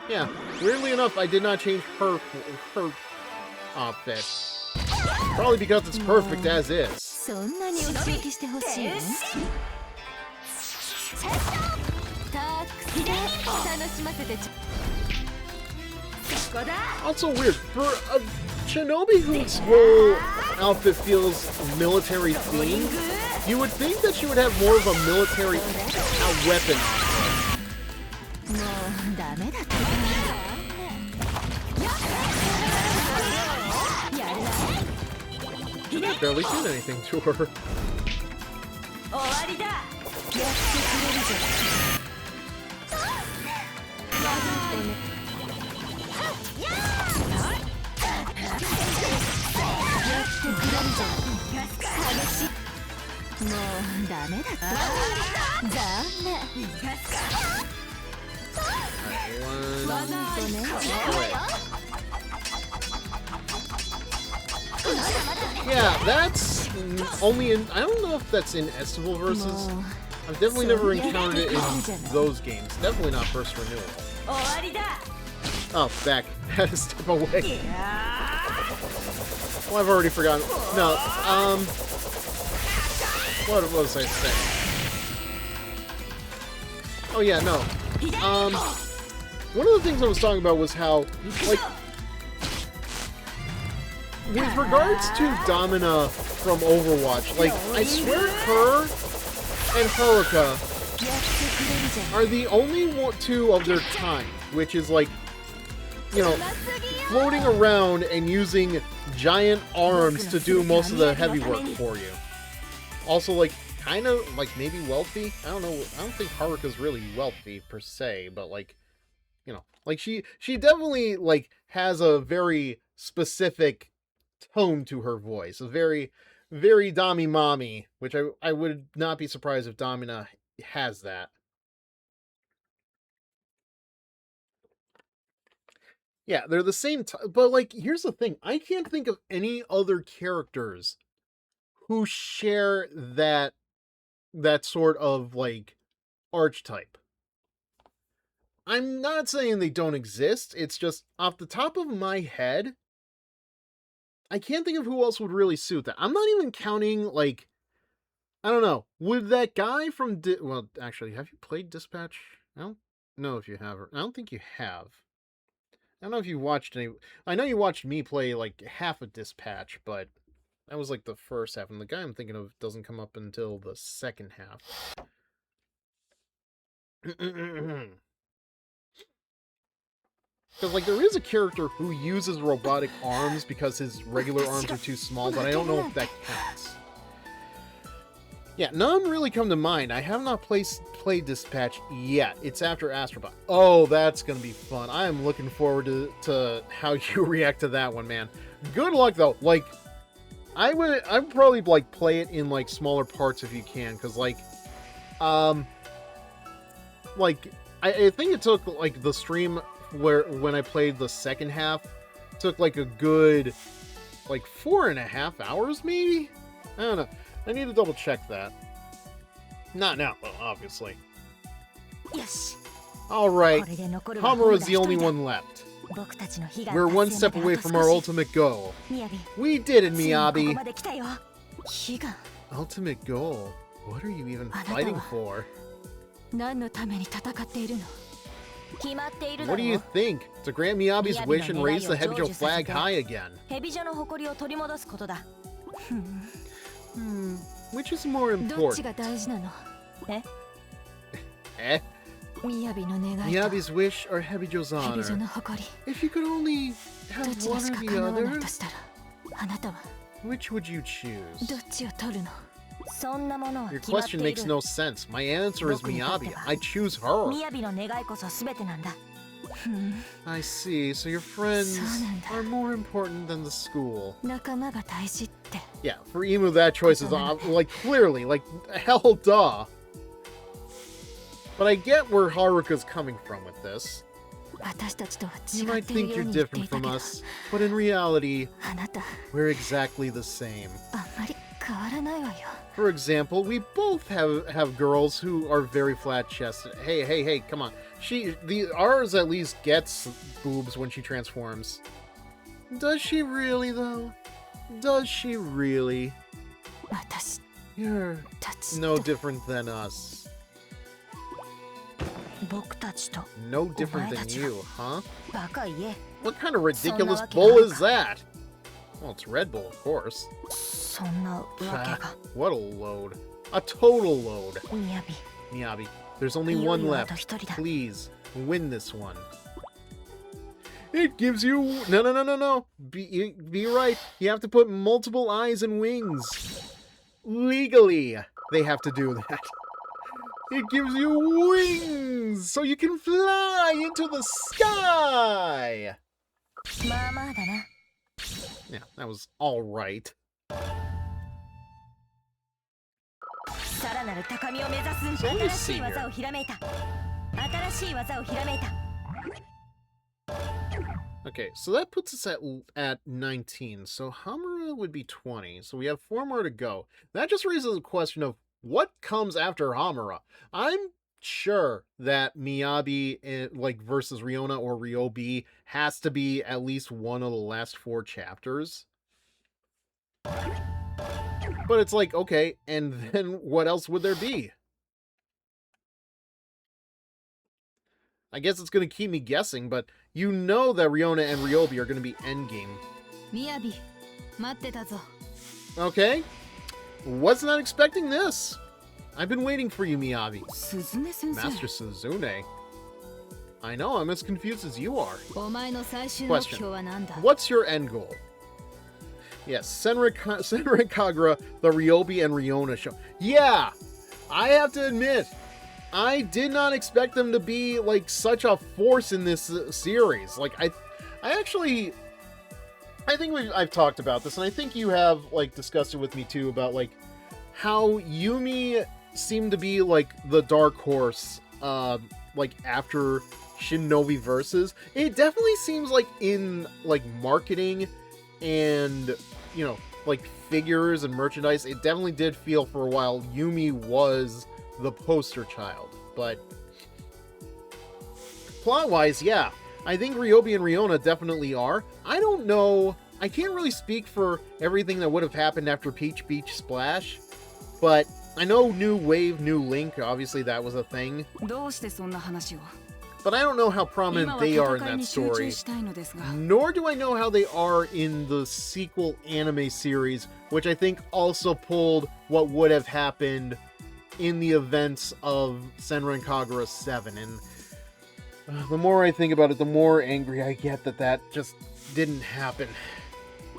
Yeah, weirdly enough, I did not change her outfit. Probably because it's perfect as is. Also weird, for a Shinobi whose whole outfit feels military themed, you would think that she would have more of a military weapon on her. I barely did anything to her. Yeah, that's only in... I don't know if that's in Estival versus. I've definitely never encountered it in those games. Definitely not First Renewal. Oh, back. Had to step away. Well, I've already forgotten. No, what was I saying? Oh yeah, no. One of the things I was talking about was how, like, with regards to Domina from Overwatch, like, I swear her and Haruka are the only two of their kind, which is, like, you know, floating around and using giant arms to do most of the heavy work for you. Also, like, kind of, like, maybe wealthy? I don't know, I don't think Haruka's really wealthy, per se, but, like, you know, like, she definitely, like, has a very specific tone to her voice. A very, very Dami-mommy, which I would not be surprised if Domina has that. Yeah, they're the same, but, like, here's the thing. I can't think of any other characters who share that sort of, like, archetype. I'm not saying they don't exist. It's just off the top of my head, I can't think of who else would really suit that. I'm not even counting, like, I don't know. Would that guy from... well, actually, have you played Dispatch? I don't know if you have. I don't think you have. I don't know if you watched any... I know you watched me play, like, half of Dispatch, but that was, like, the first half. And the guy I'm thinking of doesn't come up until the second half. Because, like, there is a character who uses robotic arms because his regular arms are too small, but I don't know if that counts. Yeah, none really come to mind. I have not played Dispatch yet. It's after Astrobot. Oh, that's going to be fun. I am looking forward to how you react to that one, man. Good luck, though. Like, I would probably, like, play it in, like, smaller parts if you can, because, like, I think it took, like, the stream when I played the second half, took, like, a good, like, 4.5 hours, maybe? I don't know. I need to double check that. Not now, though, obviously. Yes. Alright, Hamura's the only one left. We're one step away from our ultimate goal. We did it, Miyabi! Ultimate goal? What are you even fighting for? What do you think? To grant Miyabi's wish and raise the Hebijo flag high again. Which is more important? Eh? Miyabi's wish or Hebijo's honor? If you could only have one or the other, which would you choose? Your question makes no sense. My answer is Miyabi. I choose her. I see, so your friends are more important than the school. Yeah, for Imu that choice is, like, clearly, like, hell duh. But I get where Haruka's coming from with this. You might think you're different from us, but in reality, we're exactly the same. For example, we both have girls who are very flat-chested. Hey, come on. Ours at least gets boobs when she transforms. Does she really, though? Does she really? You're no different than us. No different than you, huh? What kind of ridiculous bull is that? Well, it's Red Bull, of course. What a load. A total load. Miyabi, there's only one left. Please, win this one. It gives you... No. Be right. You have to put multiple eyes and wings. Legally, they have to do that. It gives you wings, so you can fly into the sky! Yeah, that was alright. So let me see here. Okay, so that puts us at 19, so Hamura would be 20, so we have 4 more to go. That just raises the question of what comes after Hamura. I'm sure that Miyabi, like, versus Riona or Ryobi has to be at least one of the last 4 chapters. But it's like, okay, and then what else would there be? I guess it's going to keep me guessing, but you know that Riona and Ryobi are going to be endgame. Okay. Was not expecting this. I've been waiting for you, Miyabi. Master Suzune. I know, I'm as confused as you are. Question. What's your end goal? Yes, Senran Kagura, the Ryobi and Riona show. Yeah! I have to admit, I did not expect them to be, like, such a force in this series. Like, I think I've talked about this, and I think you have, like, discussed it with me too, about, like, how Yumi seemed to be, like, the dark horse, like, after Shinovi Versus. It definitely seems like in, like, marketing and, you know, like, figures and merchandise, it definitely did feel for a while Yumi was the poster child, but Plot-wise, yeah. I think Ryobi and Riona definitely are. I don't know. I can't really speak for everything that would have happened after Peach Beach Splash, but I know New Wave, New Link, obviously that was a thing. どうしてそんな話を But I don't know how prominent they are in that story, nor do I know how they are in the sequel anime series, which I think also pulled what would have happened in the events of Senran Kagura 7. And the more I think about it, the more angry I get that that just didn't happen.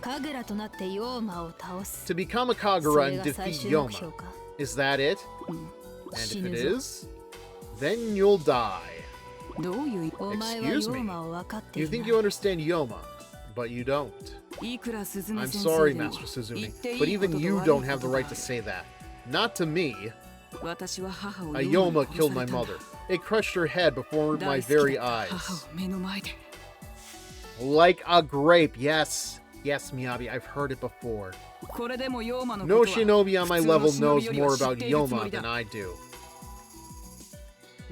カグラとなってヨーマを倒す To become a Kagura and defeat Yoma. Is that it? うん And 死 if ぬ it ぞ is, then you'll die. どういうお前はヨ Excuse me. ーマを分かってい You ない think you understand Yoma, but you don't. いくらスズメ I'm 先生 sorry, でも Master 言 Suzune, っていい but こと even と you you don't have the right to say that. Not to me. 私は母を A ヨーマ Yoma に killed 殺さ my れたんだ mother. It crushed her head before 大 my 好きだ very った eyes. 母を目の前で Like a grape, yes. Yes, Miyabi, I've heard it before. これでもヨーマの No ことは shinobi on my 普通の level 忍び knows よりは more 知っ about ているつも Yoma りだ than I do.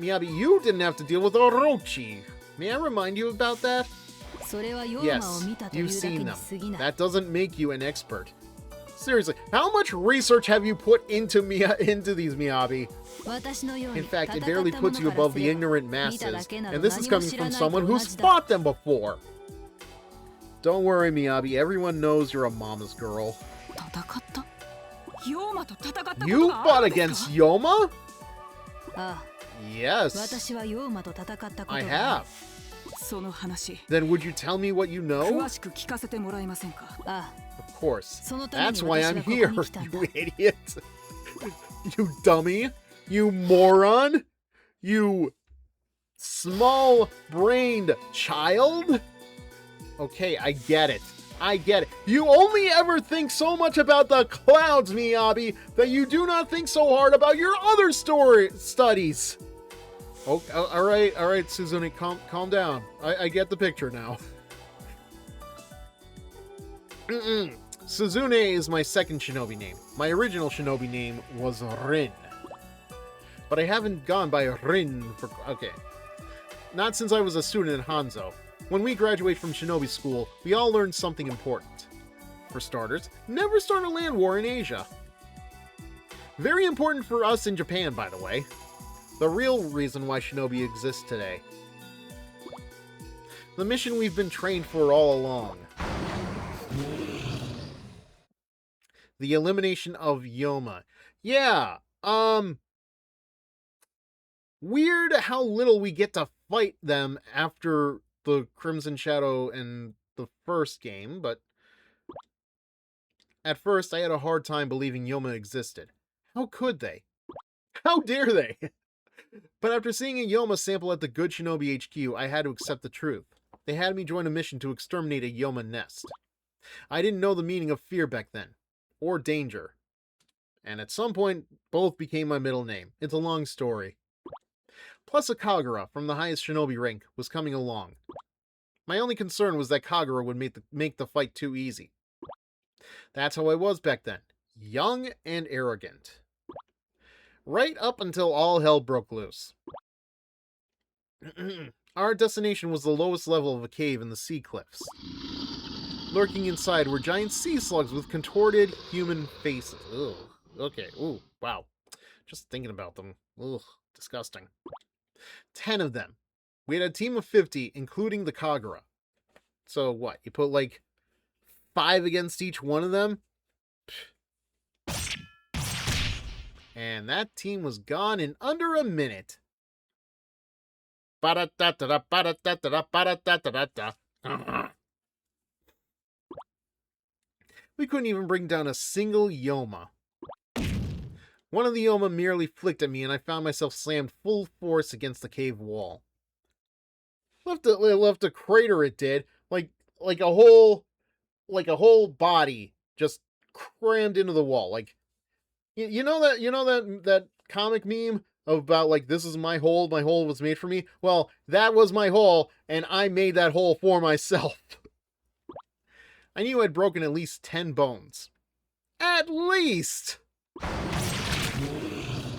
Miyabi, you didn't have to deal with Orochi. May I remind you about that? それはヨーマを Yes, 見たとい you've うだけ seen に them. 過ぎない That doesn't make you an expert. Seriously, how much research have you put into these, Miyabi? 私のように In fact, it 戦 barely った者 puts you から above す the れば ignorant 見た masses, だけなど and this is 何も coming 知ら from ないと someone 同 who's じだ fought them before. Don't worry, Miyabi. Everyone knows you're a mama's girl. 戦ったヨーマと戦ったこと You があ fought るんです against か Yoma? ああ Yes, 私はヨーマと戦ったこと I があ have. るその話 Then would you tell me what you know? 詳しく聞かせてもらえませんかあ Of course. そのために That's why 私 I'm はこ here, こに来たんだ you idiot. You dummy. You moron. You small-brained child. Okay, I get it. I get it. You only ever think so much about the clouds, Miyabi, that you do not think so hard about your other studies. Oh, all right, Suzune, calm down. I get the picture now. Suzune is my second shinobi name. My original shinobi name was Rin. But I haven't gone by Rin for... Okay. Not since I was a student in Hanzo. When we graduate from shinobi school, we all learn something important. For starters, never start a land war in Asia. Very important for us in Japan, by the way. The real reason why shinobi exists today. The mission we've been trained for all along. The elimination of Yoma. Yeah, weird how little we get to fight them after the Crimson Shadow and the first game, but at first I had a hard time believing Yoma existed. How could they? How dare they? But after seeing a Yoma sample at the Good Shinobi HQ, I had to accept the truth. They had me join a mission to exterminate a Yoma nest. I didn't know the meaning of fear back then. Or danger. And at some point, both became my middle name. It's a long story. Plus a Kagura, from the highest shinobi rank, was coming along. My only concern was that Kagura would make the fight too easy. That's how I was back then. Young and arrogant. Right up until all hell broke loose. Our destination was the lowest level of a cave in the sea cliffs. Lurking inside were giant sea slugs with contorted human faces. Ugh. Okay. Ooh. Wow. Just thinking about them. Ugh. Disgusting. 10 of them. We had a team of 50, including the Kagura. So what? You put like 5 against each one of them? And that team was gone in under a minute. We couldn't even bring down a single Yoma. One of the Yoma merely flicked at me, and I found myself slammed full force against the cave wall. Left a crater, it did, like a whole body just crammed into the wall. Like, you know that comic meme about like, this is my hole was made for me. Well, that was my hole, and I made that hole for myself. I knew I'd broken at least 10 bones. At least!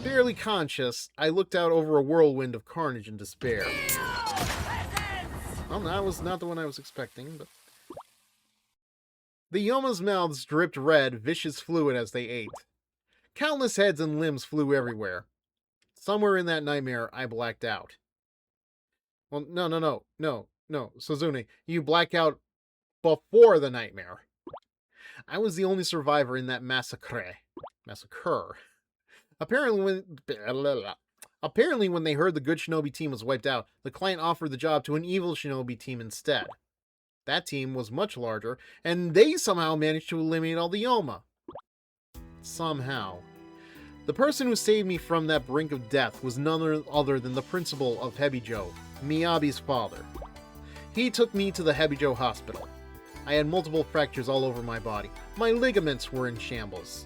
Barely conscious, I looked out over a whirlwind of carnage and despair. Well, that was not the one I was expecting, but... The Yoma's mouths dripped red, vicious fluid as they ate. Countless heads and limbs flew everywhere. Somewhere in that nightmare, I blacked out. Well, no, Suzune, you black out before the nightmare. I was the only survivor in that massacre. Apparently when they heard the good shinobi team was wiped out, the client offered the job to an evil shinobi team instead. That team was much larger, and they somehow managed to eliminate all the Yoma. Somehow. The person who saved me from that brink of death was none other than the principal of Hebijo, Miyabi's father. He took me to the Hebijo hospital. I had multiple fractures all over my body. My ligaments were in shambles.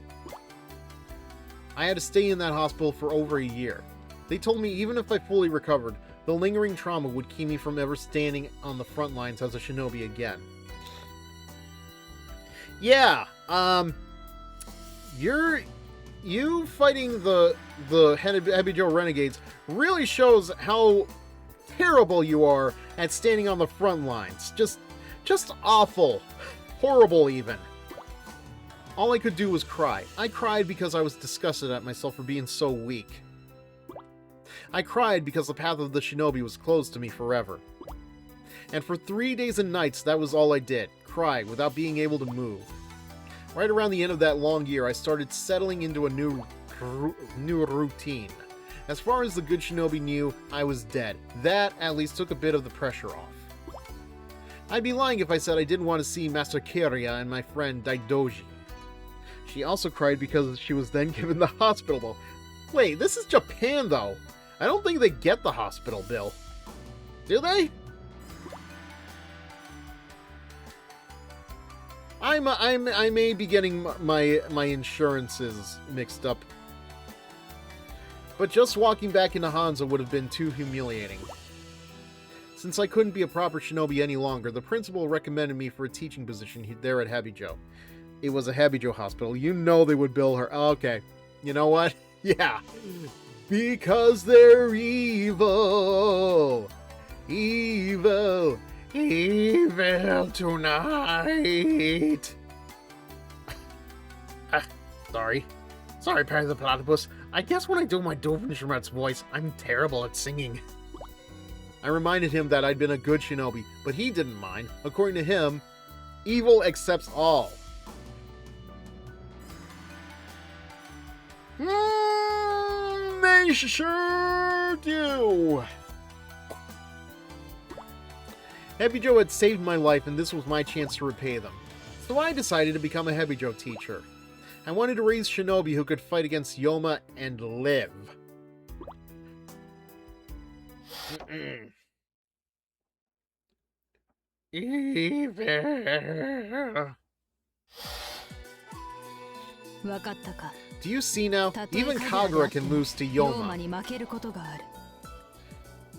I had to stay in that hospital for over a year. They told me even if I fully recovered, the lingering trauma would keep me from ever standing on the front lines as a shinobi again. Yeah, you fighting the Hebijo Renegades really shows how terrible you are at standing on the front lines. Just awful. Horrible, even. All I could do was cry. I cried because I was disgusted at myself for being so weak. I cried because the path of the shinobi was closed to me forever. And for 3 days and nights, that was all I did. Cry without being able to move. Right around the end of that long year, I started settling into a new routine. As far as the good shinobi knew, I was dead. That at least took a bit of the pressure off. I'd be lying if I said I didn't want to see Master Kiria and my friend Daidoji. She also cried because she was then given the hospital bill. Wait, this is Japan though. I don't think they get the hospital bill. Do they? I may be getting my insurances mixed up. But just walking back into Hanzo would have been too humiliating. Since I couldn't be a proper shinobi any longer, the principal recommended me for a teaching position there at Hebijo. It was a Hebijo hospital. You know they would bill her. Okay. You know what? Yeah. Because they're evil. Evil. Evil tonight. Sorry. Sorry, Perry the Platypus. I guess when I do my Doofenshmirtz voice, I'm terrible at singing. I reminded him that I'd been a good shinobi, but he didn't mind. According to him, evil accepts all. They sure do. Hebijo had saved my life, and this was my chance to repay them. So I decided to become a Hebijo teacher. I wanted to raise shinobi who could fight against Yoma and live. Evil. Do you see now? Even Kagura can lose to Yoma.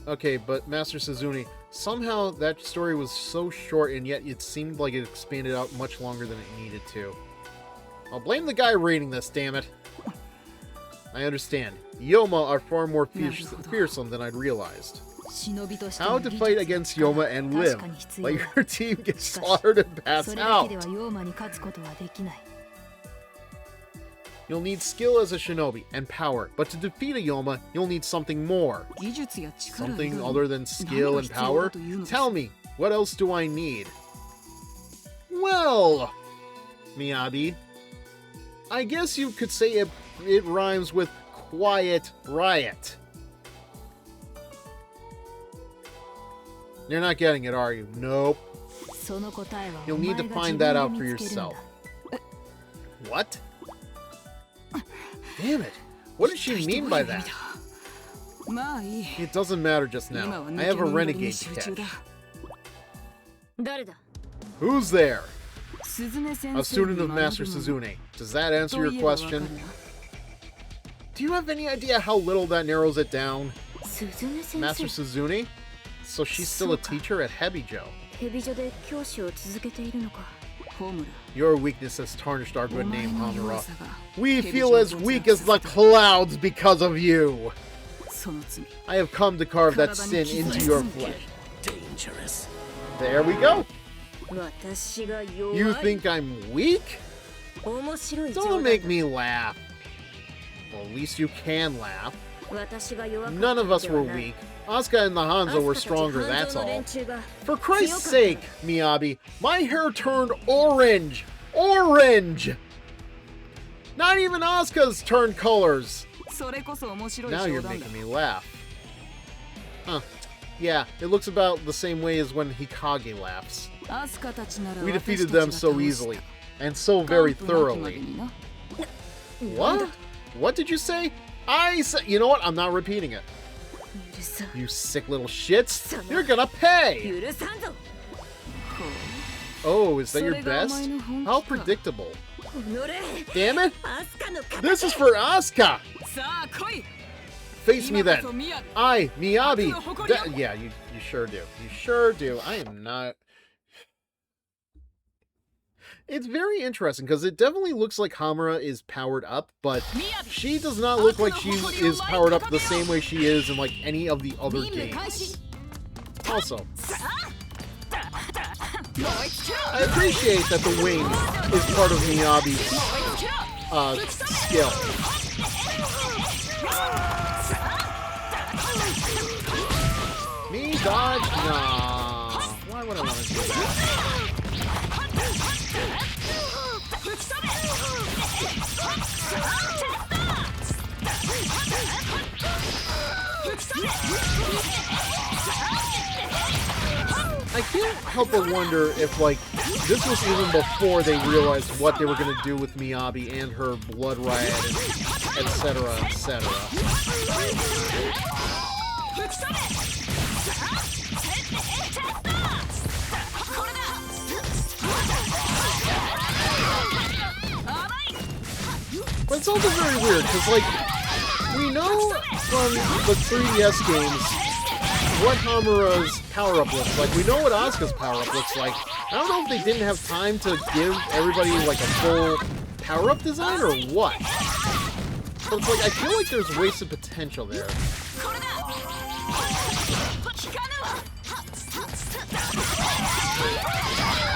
Okay, but Master Suzune, somehow that story was so short and yet it seemed like it expanded out much longer than it needed to. I'll blame the guy reading this, damn it. I understand. Yoma are far more fearsome than I'd realized. How to fight against Yoma and live? Let your team get slaughtered and pass out. You'll need skill as a shinobi and power, but to defeat a Yoma, you'll need something more. Something other than skill and power? Tell me, what else do I need? Well, Miyabi, I guess you could say it rhymes with quiet riot. You're not getting it, are you? Nope. You'll need to find that out for yourself. What? Damn it. What does she mean by that? It doesn't matter just now. I have a renegade to catch. Who's there? A student of Master Suzune. Does that answer your question? Do you have any idea how little that narrows it down? Master Suzune? So she's still a teacher at Hebijo. Your weakness has tarnished our good name, Hamura. We feel as weak as the clouds because of you. I have come to carve that sin into your flesh. dangerous. There we go. 私が弱い You think I'm weak? 面白い Don't make me laugh. Well, at least you can laugh. 私が弱かった None of us では were ない weak. Asuka and the Hanzo were アスカたち stronger, 半 that's 蔵の all. 連中が For Christ's sake, Miyabi, my hair turned orange! Orange! Not even Asuka's turned colors! それこそ面白い Now 冗 you're 談だ making me laugh. Huh. Yeah, it looks about the same way as when Hikage laughs. アスカたちなら We 私 defeated たち them が so 倒した easily, and so very 完膚なきまで thoroughly. にな What? What did you say? I said, you know what? I'm not repeating it. 許さ You sick little shits. You're gonna pay! 許さんぞ Oh, is that your それがお best? 前の本気か How predictable. 乗れ Damn it! アスカの肩 This is for Asuka! さあ来い Face me 今こそ then. ミヤ I, Miyabi. 初の誇りよ。 Yeah, you sure do. You sure do. I am not... It's very interesting, because it definitely looks like Hamura is powered up, but she does not look like she is powered up the same way she is in, like, any of the other 任務開 games. 始 Also, I appreciate that the wing is part of Miyabi's skill. Me dodge? Nah. Why would I want to do that? I can't help but wonder if, like, this was even before they realized what they were going to do with Miyabi and her blood riot, and etc., etc. But it's also very weird, because, like, we know from the 3DS games what Hamura's power-up looks like. We know what Asuka's power-up looks like. I don't know if they didn't have time to give everybody, like, a full power-up design or what. But it's like, I feel like there's wasted potential there.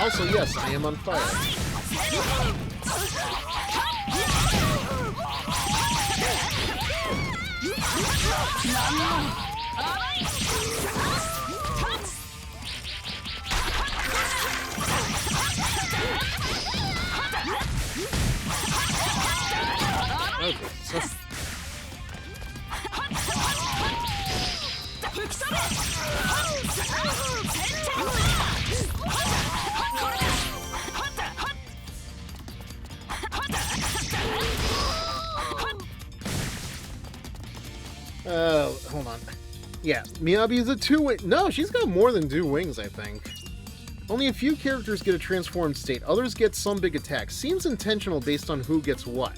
Also, yes, I am on fire. Okay, so... hold on. Yeah, Miyabi is a two-wing... No, she's got more than two wings, I think. Only a few characters get a transformed state. Others get some big attacks. Seems intentional based on who gets what.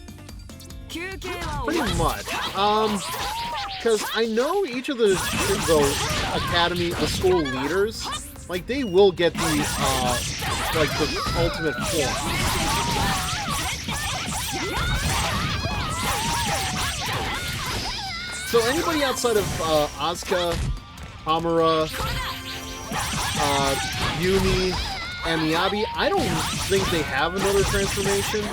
休憩は Pretty much. Because I know each of the academy, the school leaders, like, they will get the, like, the ultimate form. So anybody outside of Asuka, Hamura, Yumi, and Miyabi, I don't think they have another transformation.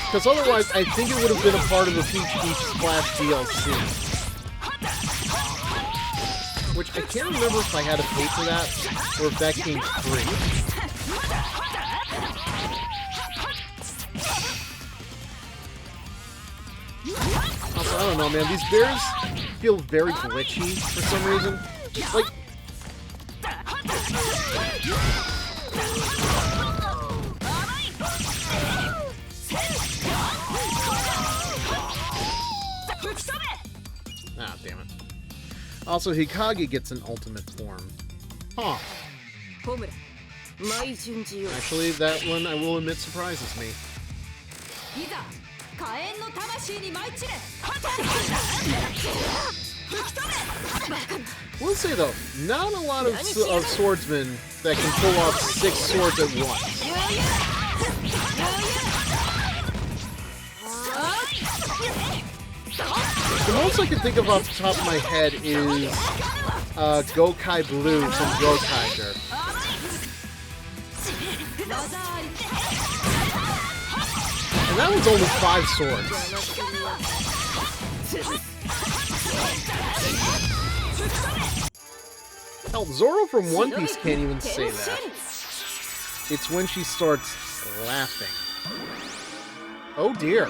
Because otherwise, I think it would have been a part of the Peach Splash DLC. Which I can't remember if I had to pay for that, or if that came free. Also, I don't know, man. These bears feel very glitchy for some reason. Like... Ah, damn it. Also, Hikage gets an ultimate form. Huh. ホムラ毎順次よ Actually, that one, I will admit, surprises me. いざ火炎の魂に舞い散れ We'll say though, not a lot of swordsmen that can pull off 6 swords at once. The most I can think of off the top of my head is Gokai Blue from Gokaiger. And that one's only 5 swords. Hell, Zoro from One Piece can't even say that. It's when she starts laughing. Oh dear.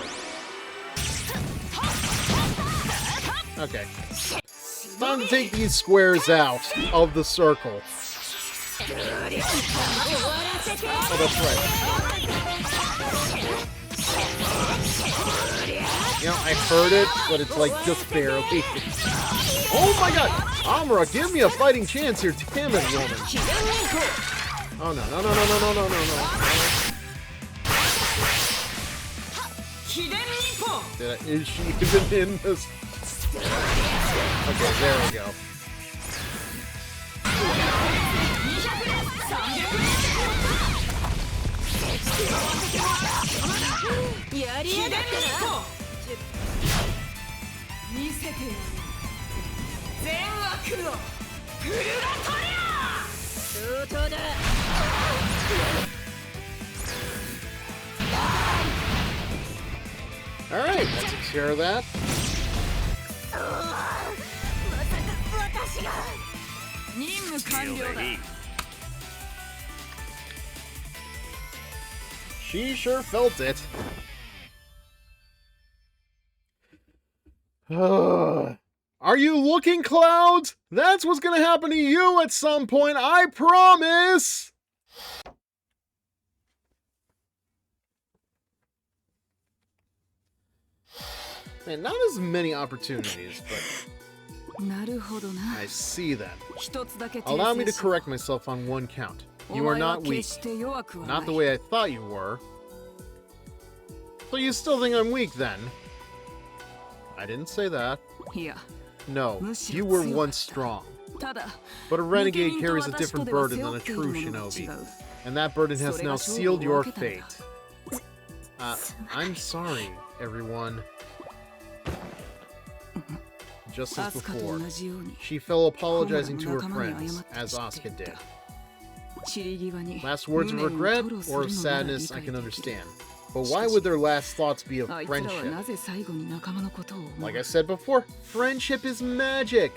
Okay. Time to take these squares out of the circle. Oh, that's right. You know, I heard it, but it's like just barely. Oh my god! Amura, give me a fighting chance here. Damn it, woman. Oh no, no, no, no, no, no, no, no, no. Is she even in this? Okay, there we go. Alright, that takes care of that. She sure felt it. Are you looking, Clouds? That's what's gonna happen to you at some point, I promise! Man, not as many opportunities, but I see them. Allow me to correct myself on one count. You are not weak. Not the way I thought you were. So you still think I'm weak, then? I didn't say that. No, you were once strong. But a renegade carries a different burden than a true shinobi. And that burden has now sealed your fate. I'm sorry, everyone. Just as before, she fell apologizing to her friends, as Asuka did. Last words of regret or of sadness I can understand. But why would their last thoughts be of friendship? Like I said before, friendship is magic!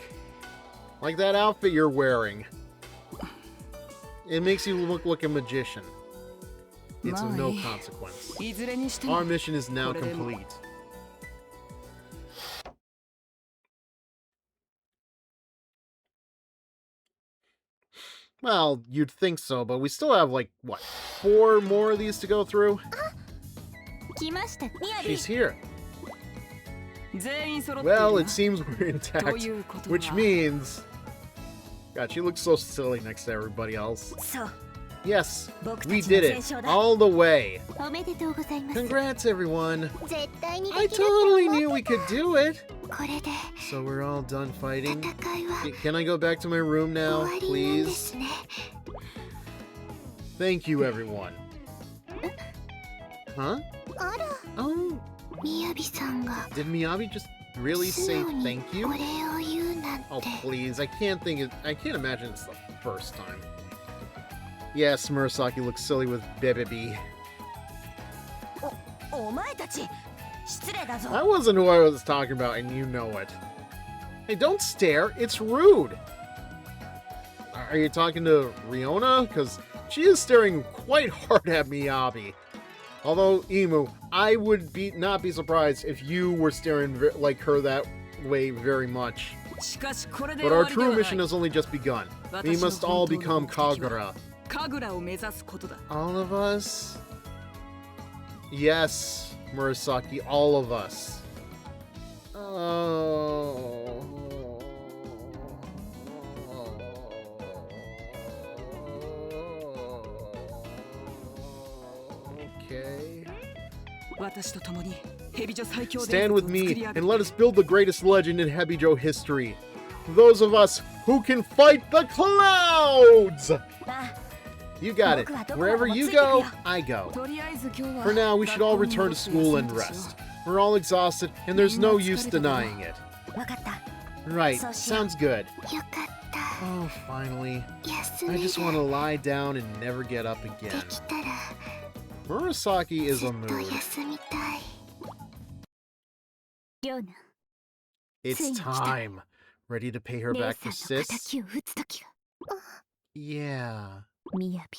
Like that outfit you're wearing. It makes you look like a magician. It's of no consequence. Our mission is now complete. Well, you'd think so, but we still have, like, what, 4 more of these to go through? She's here. Well, it seems we're intact, which means... God, she looks so silly next to everybody else. Yes, we did it, all the way. Congrats, everyone. I totally knew we could do it. So we're all done fighting. Can I go back to my room now, please? Thank you, everyone. Huh? Oh. Did Miyabi just really say thank you? Oh, please, I can't imagine it's the first time. Yes, Murasaki looks silly with Bebebi. That wasn't who I was talking about, and you know it. Hey, don't stare. It's rude. Are you talking to Riona? Because she is staring quite hard at Miyabi. Although, Imu, I would not be surprised if you were staring like her that way very much. But our true mission has only just begun. We must all become Kagura. All of us? Yes, Murasaki, all of us. Oh. Okay. Stand with me and let us build the greatest legend in Hebijo history. Those of us who can fight the clouds! You got it. Wherever you go, I go. For now, we should all return to school and rest. We're all exhausted, and there's no use denying it. Right, sounds good. Oh, finally. 休 I め just る want to lie down and never get up で again. きたら Murasaki is ず a っと mood. 休みたいリョーナ It's ついに来た time. Ready to pay her 姉 back さ for んの sis? 敵を撃つ時が Yeah. みやび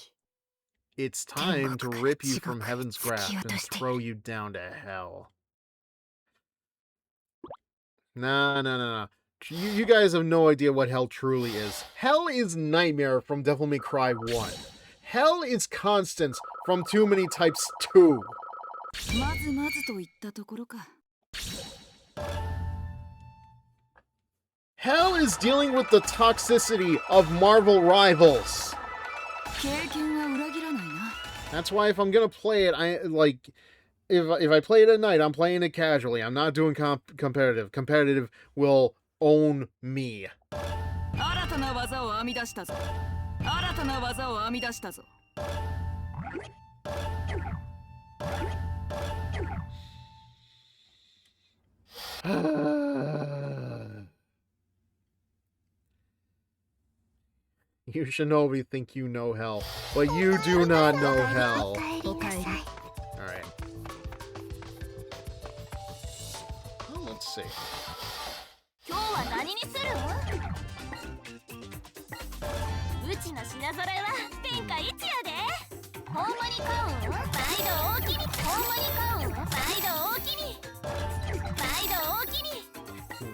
It's time to rip you from 天国から heaven's 地獄へ grasp 突き落 and としている throw you down to hell. Nah, nah, nah, nah. You guys have no idea what hell truly is. Hell is Nightmare from Devil May Cry 1. Hell is Constance from Too Many Types 2. まずまずといったところか。 Hell is dealing with the toxicity of Marvel rivals. 経験は裏切らないな。 That's why if I'm gonna play it, if I play it at night, I'm playing it casually. I'm not doing competitive. Competitive will own me. 新たな技を編み出したぞ。新たな技を編み出したぞ。 You Shinobi think you know hell, but you do not know hell. お帰りなさい Alright. Well, let's see. 今日は何にするうちの品揃えは天下一やでほんまに買うん毎度大きにほんまに買うん毎度大きに毎度大きに Hmm.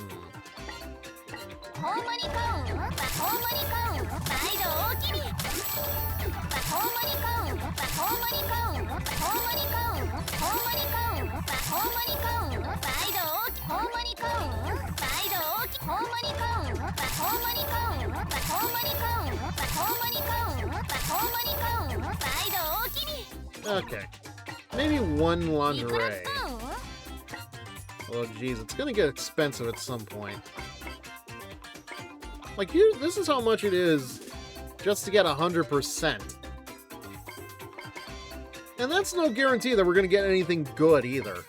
ほんまに買うんほんまに買うん毎度大きにほんまに買うんほんまに買うんほんまに買うんほんまに買うんほんまに買うん毎度大きほんまに買うん毎度大きほんまに買うんほんまに買うんほんまに買うんほんまに買うんほんまに買うん毎度大きに Okay. Maybe one いくら lingerie. 使うん Oh, jeez, it's gonna get expensive at some point. Like, here, this is how much it is just to get 100%. And that's no guarantee that we're gonna get anything good either.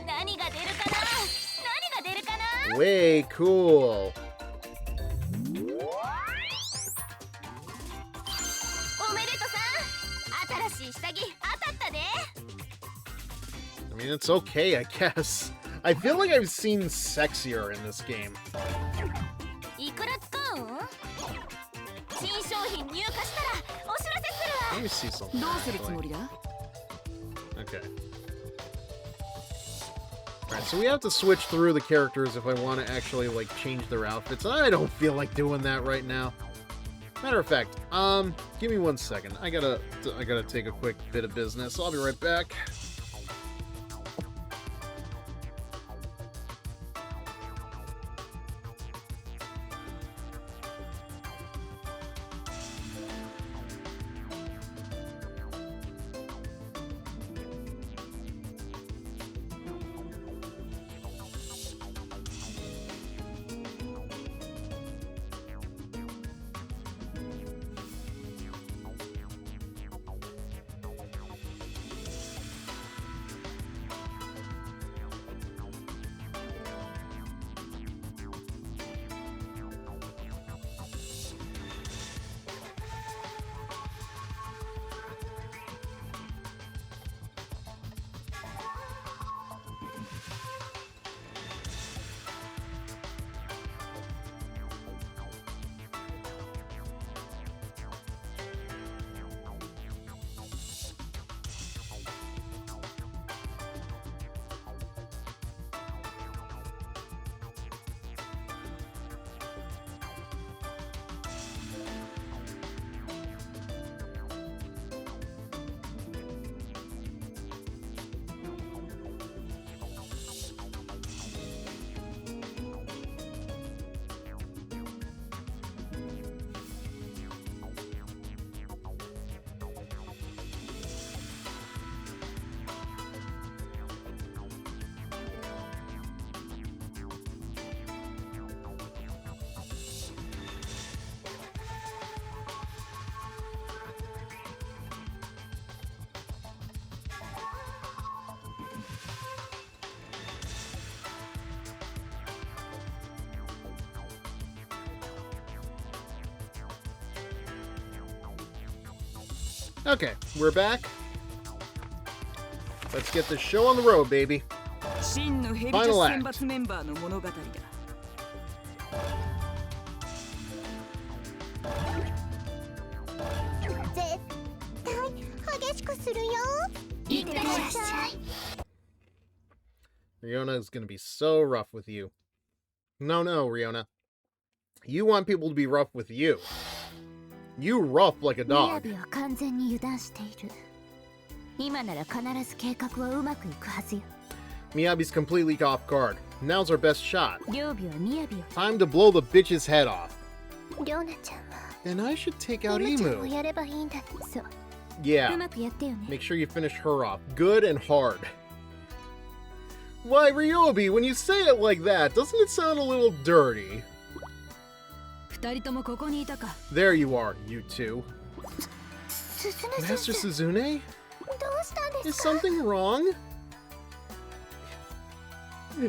何が出るかな何が出るかな Way cool. おめでとさん新しい下着当たったで I mean, it's okay, I guess. I feel like I've seen sexier in this game. いくら使うん新商品入荷したらお知らせす Let る me see something. どうするつ actually. もりだ Okay. Alright, so we have to switch through the characters if I want to actually, like, change their outfits. I don't feel like doing that right now. Matter of fact, give me 1 second. I gotta take a quick bit of business. I'll be right back. Okay, we're back. Let's get the show on the road, baby. 真のヘビジ Final ョ act. 選抜メンバーの物語だ。絶対激しくするよ。いってらっしゃい。 Riona is going to be so rough with you. No, Riona. You want people to be rough with you. You rough like a みや dog. びは完全に油断している。今なら必ず計画はうまくいくはずよ。 Miyabi's completely off guard. Now's our best shot. 両備はみやびを。 Time to blow the bitch's head off. りょうなちゃんは Then I should take out イムちゃんを Emu. やればいいんだ。そう。う Yeah, まくやってよね。 make sure you finish her off. Good and hard. Why, Ryobi, when you say it like that, doesn't it sound a little dirty? 二人ともここにいたか。 There you are, you two. すずね Master 先生、 Suzune? どうしたんで Is すか？ something wrong?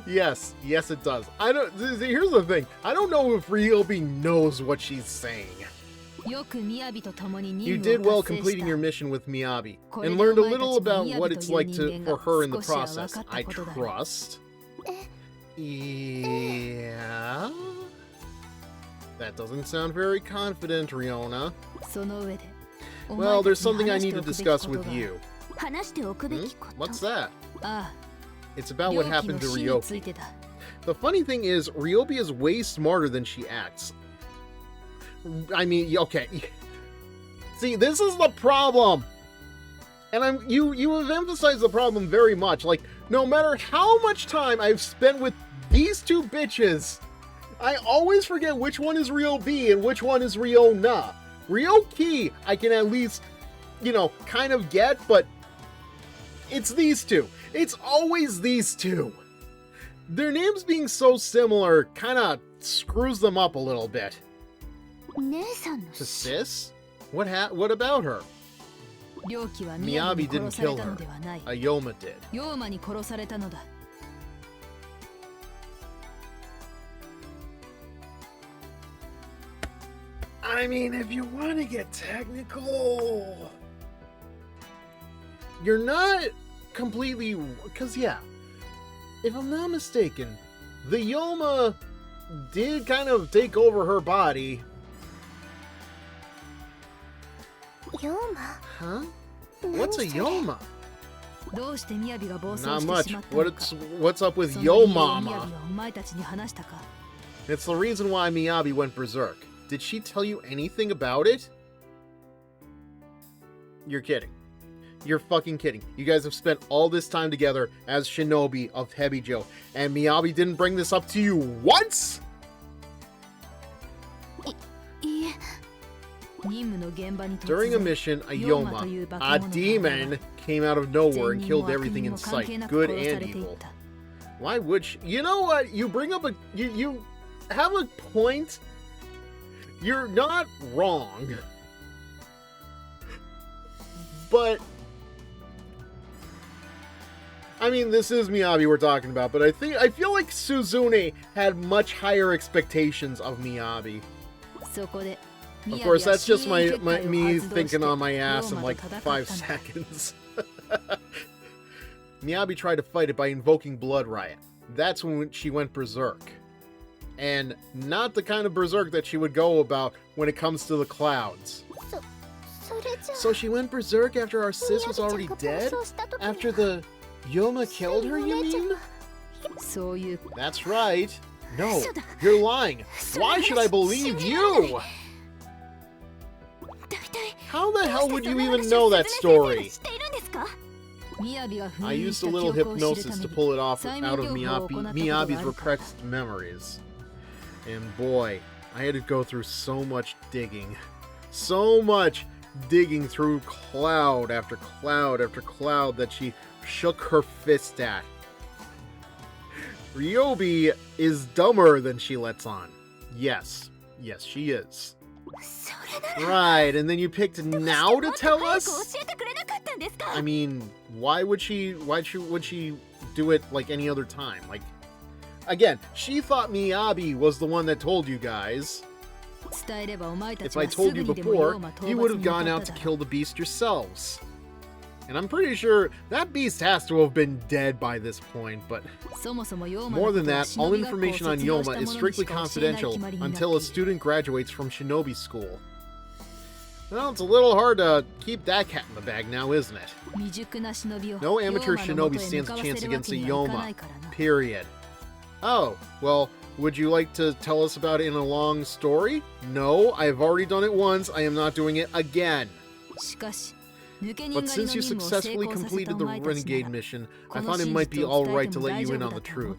Yes, it does. I don't. Here's the thing. I don't know if Ryobi knows what she's saying. よくみやびと共に You 任 did 務 well を達成 completing し your た。 mission with Miyabi これ and で learned a お前たち little も about みやび what と it's いう like 人 to 間 for が her in the 少しは分 process. かった I ことだろう。 trust. Yeah. That doesn't sound very confident, Riona. その上で、お Well, 前 there's たちに something I 話し need て to おくべき discuss こと with が。 you. 話しておくべ Hmm? きこと。 What's that? あ It's あ、 about 良 what き happened の to 死につい Ryobi. てだ。 The funny thing is, Ryobi is way smarter than she acts. I mean, okay. See, this is the problem. And you have emphasized the problem very much. Like, no matter how much time I've spent with these two bitches, I always forget which one is Ryobi and which one is Riona. Ryoki, I can at least, kind of get, but it's these two. It's always these two. Their names being so similar kind of screws them up a little bit. 姉さんの To Sis? What about her? 良きはみやび Miyabi に didn't 殺され kill た her. のではない。 Ayoma did. ヨーマに殺されたのだ。 I mean, if you want to get technical, you're not completely... Because, yeah, if I'm not mistaken, the Yoma did kind of take over her body. ヨーマ。 Huh? What's a Yoma? どうしてみやびが暴走 Not して much. しまったのか。 What's up with その理由を Yo みやび Mama? はお前たちに話したか。 It's the reason why Miyabi went berserk. Did she tell you anything about it? You're kidding. You're fucking kidding. You guys have spent all this time together as Shinobi of Hebijo, and Miyabi didn't bring this up to you once? いえ、任務の現場に突 During a 然 mission, a ヨーマという Yoma, 化 a け物が demon, came out of nowhere 善 and 人 killed も悪 everything 人 in も関係 sight, なく good 殺さ and れていっ evil. た。 Why would she? You know what? You bring up a... You have a point. You're not wrong. But... I mean, this is Miyabi we're talking about, but I feel like Suzune had much higher expectations of Miyabi. そこで Of course, that's just ミヤビは me 深い結界 thinking を発動して on my ass in ヨーマ like と戦った 5 んだ。 seconds. Miyabi tried to fight it by invoking Blood Riot. That's when she went berserk. And not the kind of berserk that she would go about when it comes to the clouds. それじゃあ。 So she went berserk after our sis was already みやびちゃんが暴 dead? 走した時には After the Yoma killed her, you お姉ちゃん mean? がそういう That's right. No, そうだ。 you're lying. それは Why should I believe 信じられ you? ない。大体 How the ど hell う would して you その even 話 know を that 鈴音先生 story? が知っているんですか？ミヤビが封 I 印 used し a た記 little 憶を知るた hypnosis め to に pull it off 催 out 眠 of 療法を行ったことが Miyabi's あるか。 repressed memories. And boy, I had to go through so much digging. So much digging through cloud after cloud after cloud that she shook her fist at. Ryobi is dumber than she lets on. Yes, she is. それなら Right, and then you picked now to tell もっと早く us? 教えてくれなかったんですか？ I mean, why would she do it like any other time? Like, again, she thought Miyabi was the one that told you guys. If I told you before, you would have gone out to kill the beast yourselves. And I'm pretty sure that beast has to have been dead by this point, but more than that, all information on Yoma is strictly confidential until a student graduates from Shinobi school. Well, it's a little hard to keep that cat in the bag now, isn't it? No amateur shinobi stands a chance against a Yoma. Period. Oh, well, would you like to tell us about it in a long story? No, I've already done it once. I am not doing it again. But since you successfully completed the Renegade mission, I thought it might be alright to let you in on the truth.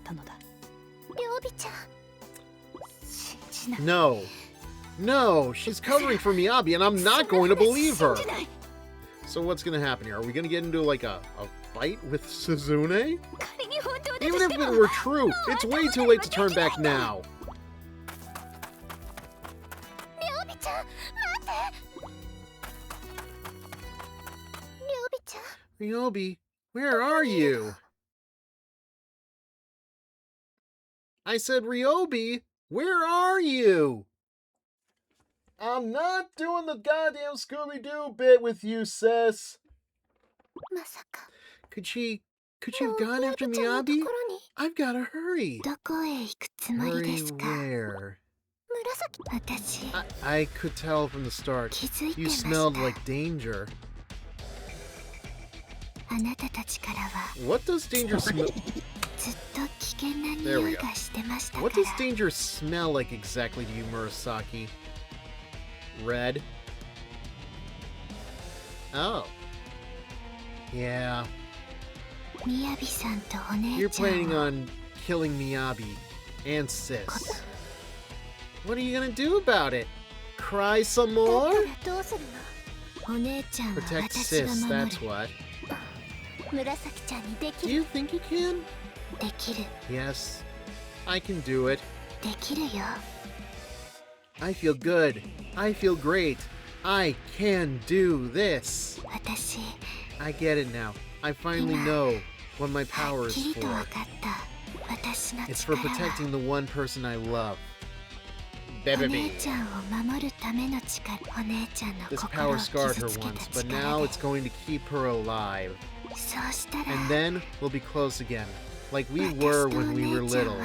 No. No, she's covering for Miyabi, and I'm not going to believe her. So what's going to happen here? Are we going to get into like a fight with Suzune? Even if it were true, it's way too late to turn back now. Ryobi, where are you? I said, Ryobi, where are you? I'm not doing the goddamn Scooby-Doo bit with you, sis. Could she have gone after Miyabi? I've gotta hurry. Hurry where? I could tell from the start. You smelled like danger. What does danger smell? There we go. What does danger smell like exactly to you, Murasaki? Red? Oh. Yeah. You're planning on killing Miyabi and Sis. What are you gonna do about it? Cry some more? Protect Sis, that's what. Do you think you can? Yes, I can do it. I feel good. I feel great. I can do this. I get it now. I finally know what my power is for. It's for protecting the one person I love. Baby. This power scarred her once, but now it's going to keep her alive. And then we'll be close again, like we were when we were little.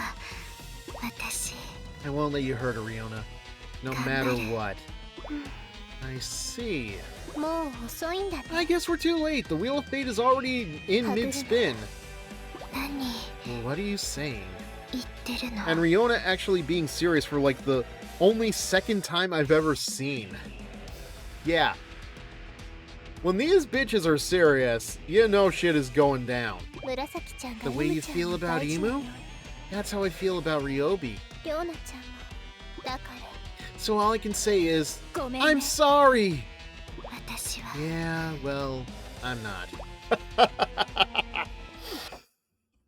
I won't let you hurt her, Riona, no matter what. I see. I guess we're too late. The Wheel of Fate is already in mid-spin. What are you saying? And Riona actually being serious for like the only second time I've ever seen. Yeah. When these bitches are serious, you know shit is going down. The way you feel about Imu? That's how I feel about Ryobi. So all I can say is, I'm sorry! Yeah, well, I'm not.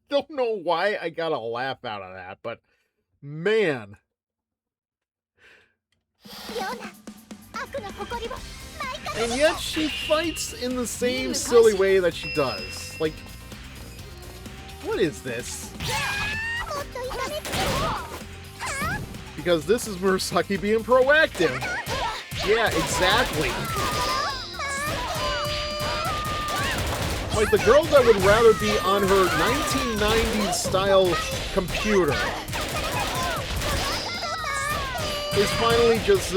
Don't know why I got a laugh out of that, but man. And yet she fights in the same silly way that she does. Like, what is this? Because this is Murasaki being proactive. Yeah, exactly. Like the girl that would rather be on her 1990s style computer is finally just,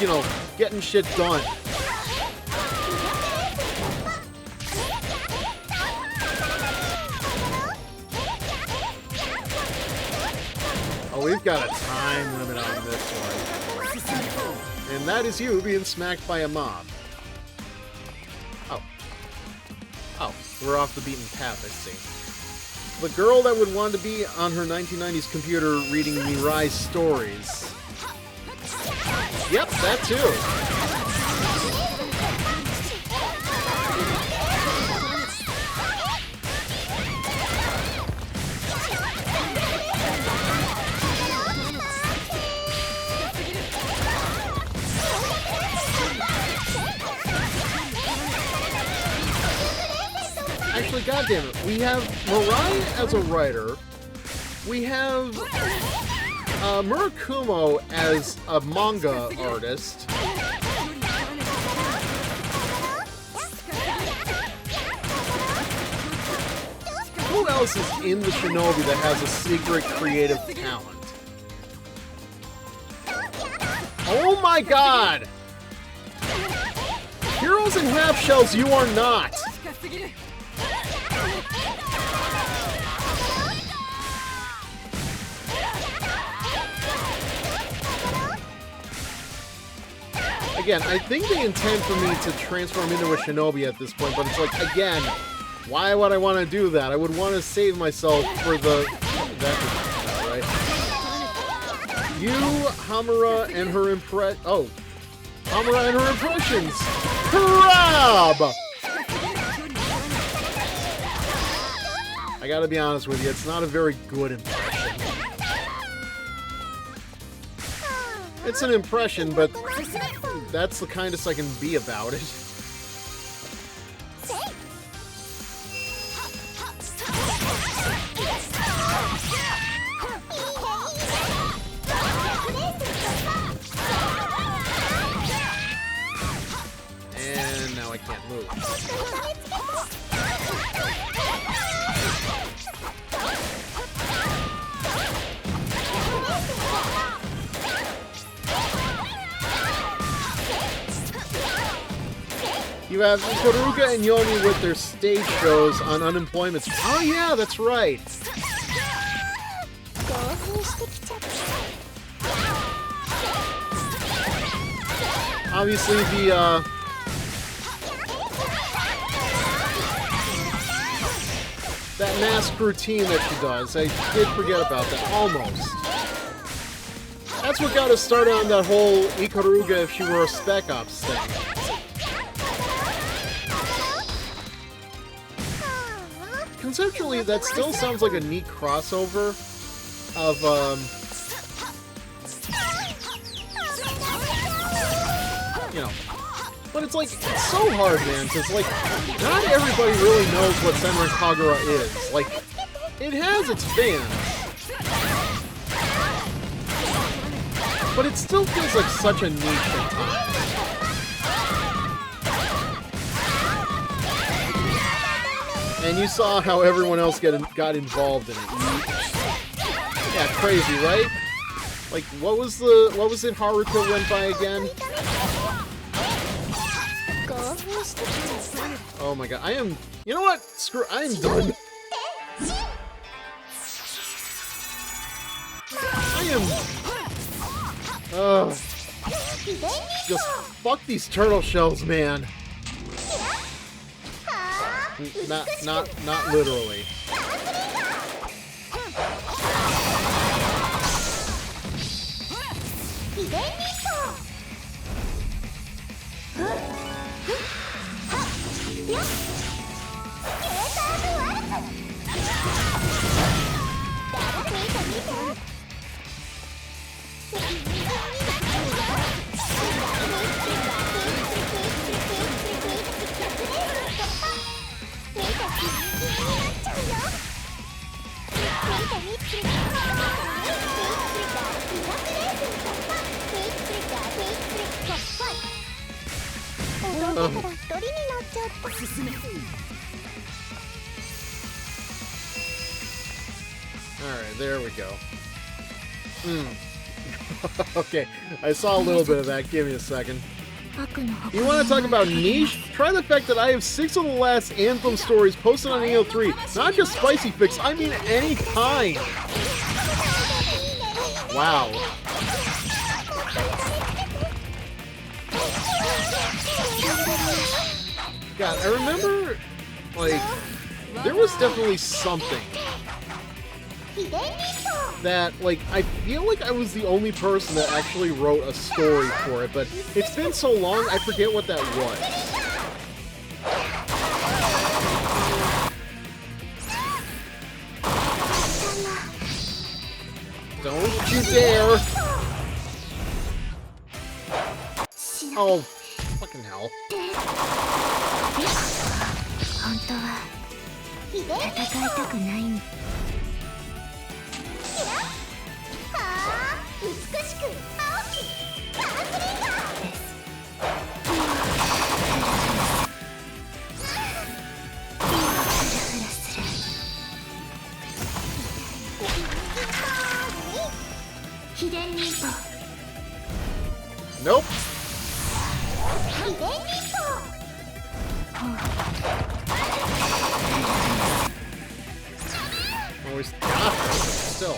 you know, getting shit done. Oh, we've got a time limit on this one. And that is you being smacked by a mob. Oh. Oh, we're off the beaten path, I see. The girl that would want to be on her 1990s computer reading Mirai's stories. Yep, that too. Actually, goddammit, we have Mirai as a writer. We have Murakumo as a manga artist. Who else is in the Shinobi that has a secret creative talent? Oh my god! Heroes and half shells, you are not! Again, I think they intend for me to transform into a Shinobi at this point, but it's like, again, why would I want to do that? I would want to save myself for the... right? You, Hamura, and her Hamura and her impressions! Crab! I gotta be honest with you, it's not a very good impression. It's an impression, but that's the kindest I can be about it. And now I can't move. You have Kagura and Yoni with their stage shows on unemployment. Oh yeah, that's right. Obviously that mask routine that she does, I did forget about that, almost. That's what got us started on that whole Ikaruga if she were a Spec Ops thing. Conceptually, that still sounds like a neat crossover of, you know, but it's like, it's so hard, man, because, like, not everybody really knows what Senran Kagura is. Like, it has its fans, but it still feels like such a niche at times. And you saw how everyone else got involved in it. Yeah, crazy, right? Like, what was it Haruka went by again? Oh my god, you know what? Screw, I am done. Just fuck these turtle shells, man. Not literally. Alright, there we go. Okay, I saw a little bit of that. Give me a second. You want to talk about niche? Try the fact that I have 6 of the last Anthem stories posted on AO3. Not just spicy fix, I mean any kind. Wow. God, I remember, like, there was definitely something that, like, I feel like I was the only person that actually wrote a story for it, but it's been so long, I forget what that was. Don't you dare! Oh, fucking hell. still.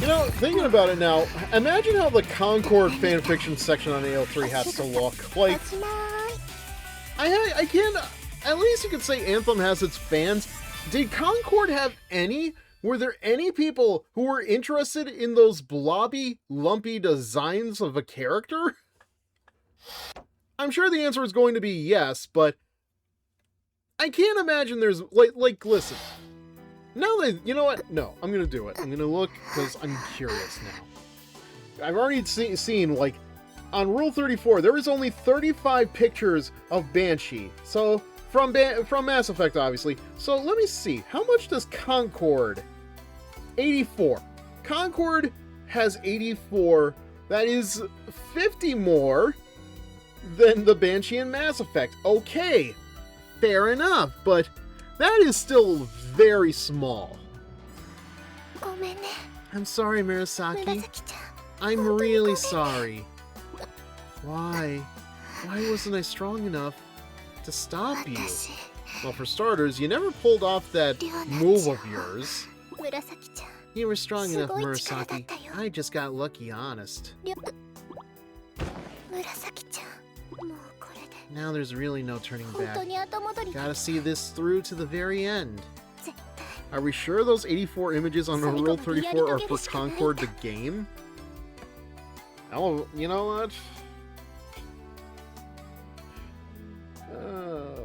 You know, thinking about it now, imagine how the Concord fanfiction section on AO3 has to look. Like, I can't, at least you could say Anthem has its fans. Did Concord have any? Were there any people who were interested in those blobby, lumpy designs of a character? I'm sure the answer is going to be yes, but I can't imagine there's, like, listen. Now that, you know what? No, I'm gonna do it. I'm gonna look, because I'm curious now. I've already seen, like, on Rule 34, there was only 35 pictures of Banshee. So, from Mass Effect, obviously. So, let me see. How much does Concord? 84. Concord has 84. That is 50 more than the Banshee in Mass Effect. Okay, fair enough, but that is still very small. I'm sorry, Murasaki. I'm really sorry. Why? Why wasn't I strong enough to stop you? Well, for starters, you never pulled off that move of yours. You were strong enough, Murasaki. I just got lucky, honest. Now there's really no turning back. Gotta see this through to the very end. Are we sure those 84 images on the Rule 34 are for Concord the game? Oh, you know what?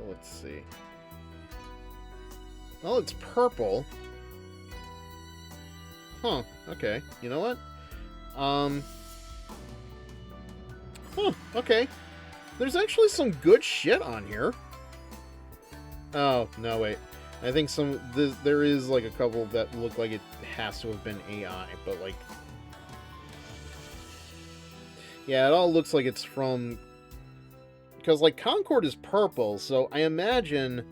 Let's see. Well, it's purple. Huh, okay. You know what? Okay. There's actually some good shit on here. Oh, no, wait. I think there is, like, a couple that look like it has to have been AI, but, like... Yeah, it all looks like it's from... Because, like, Concord is purple, so I imagine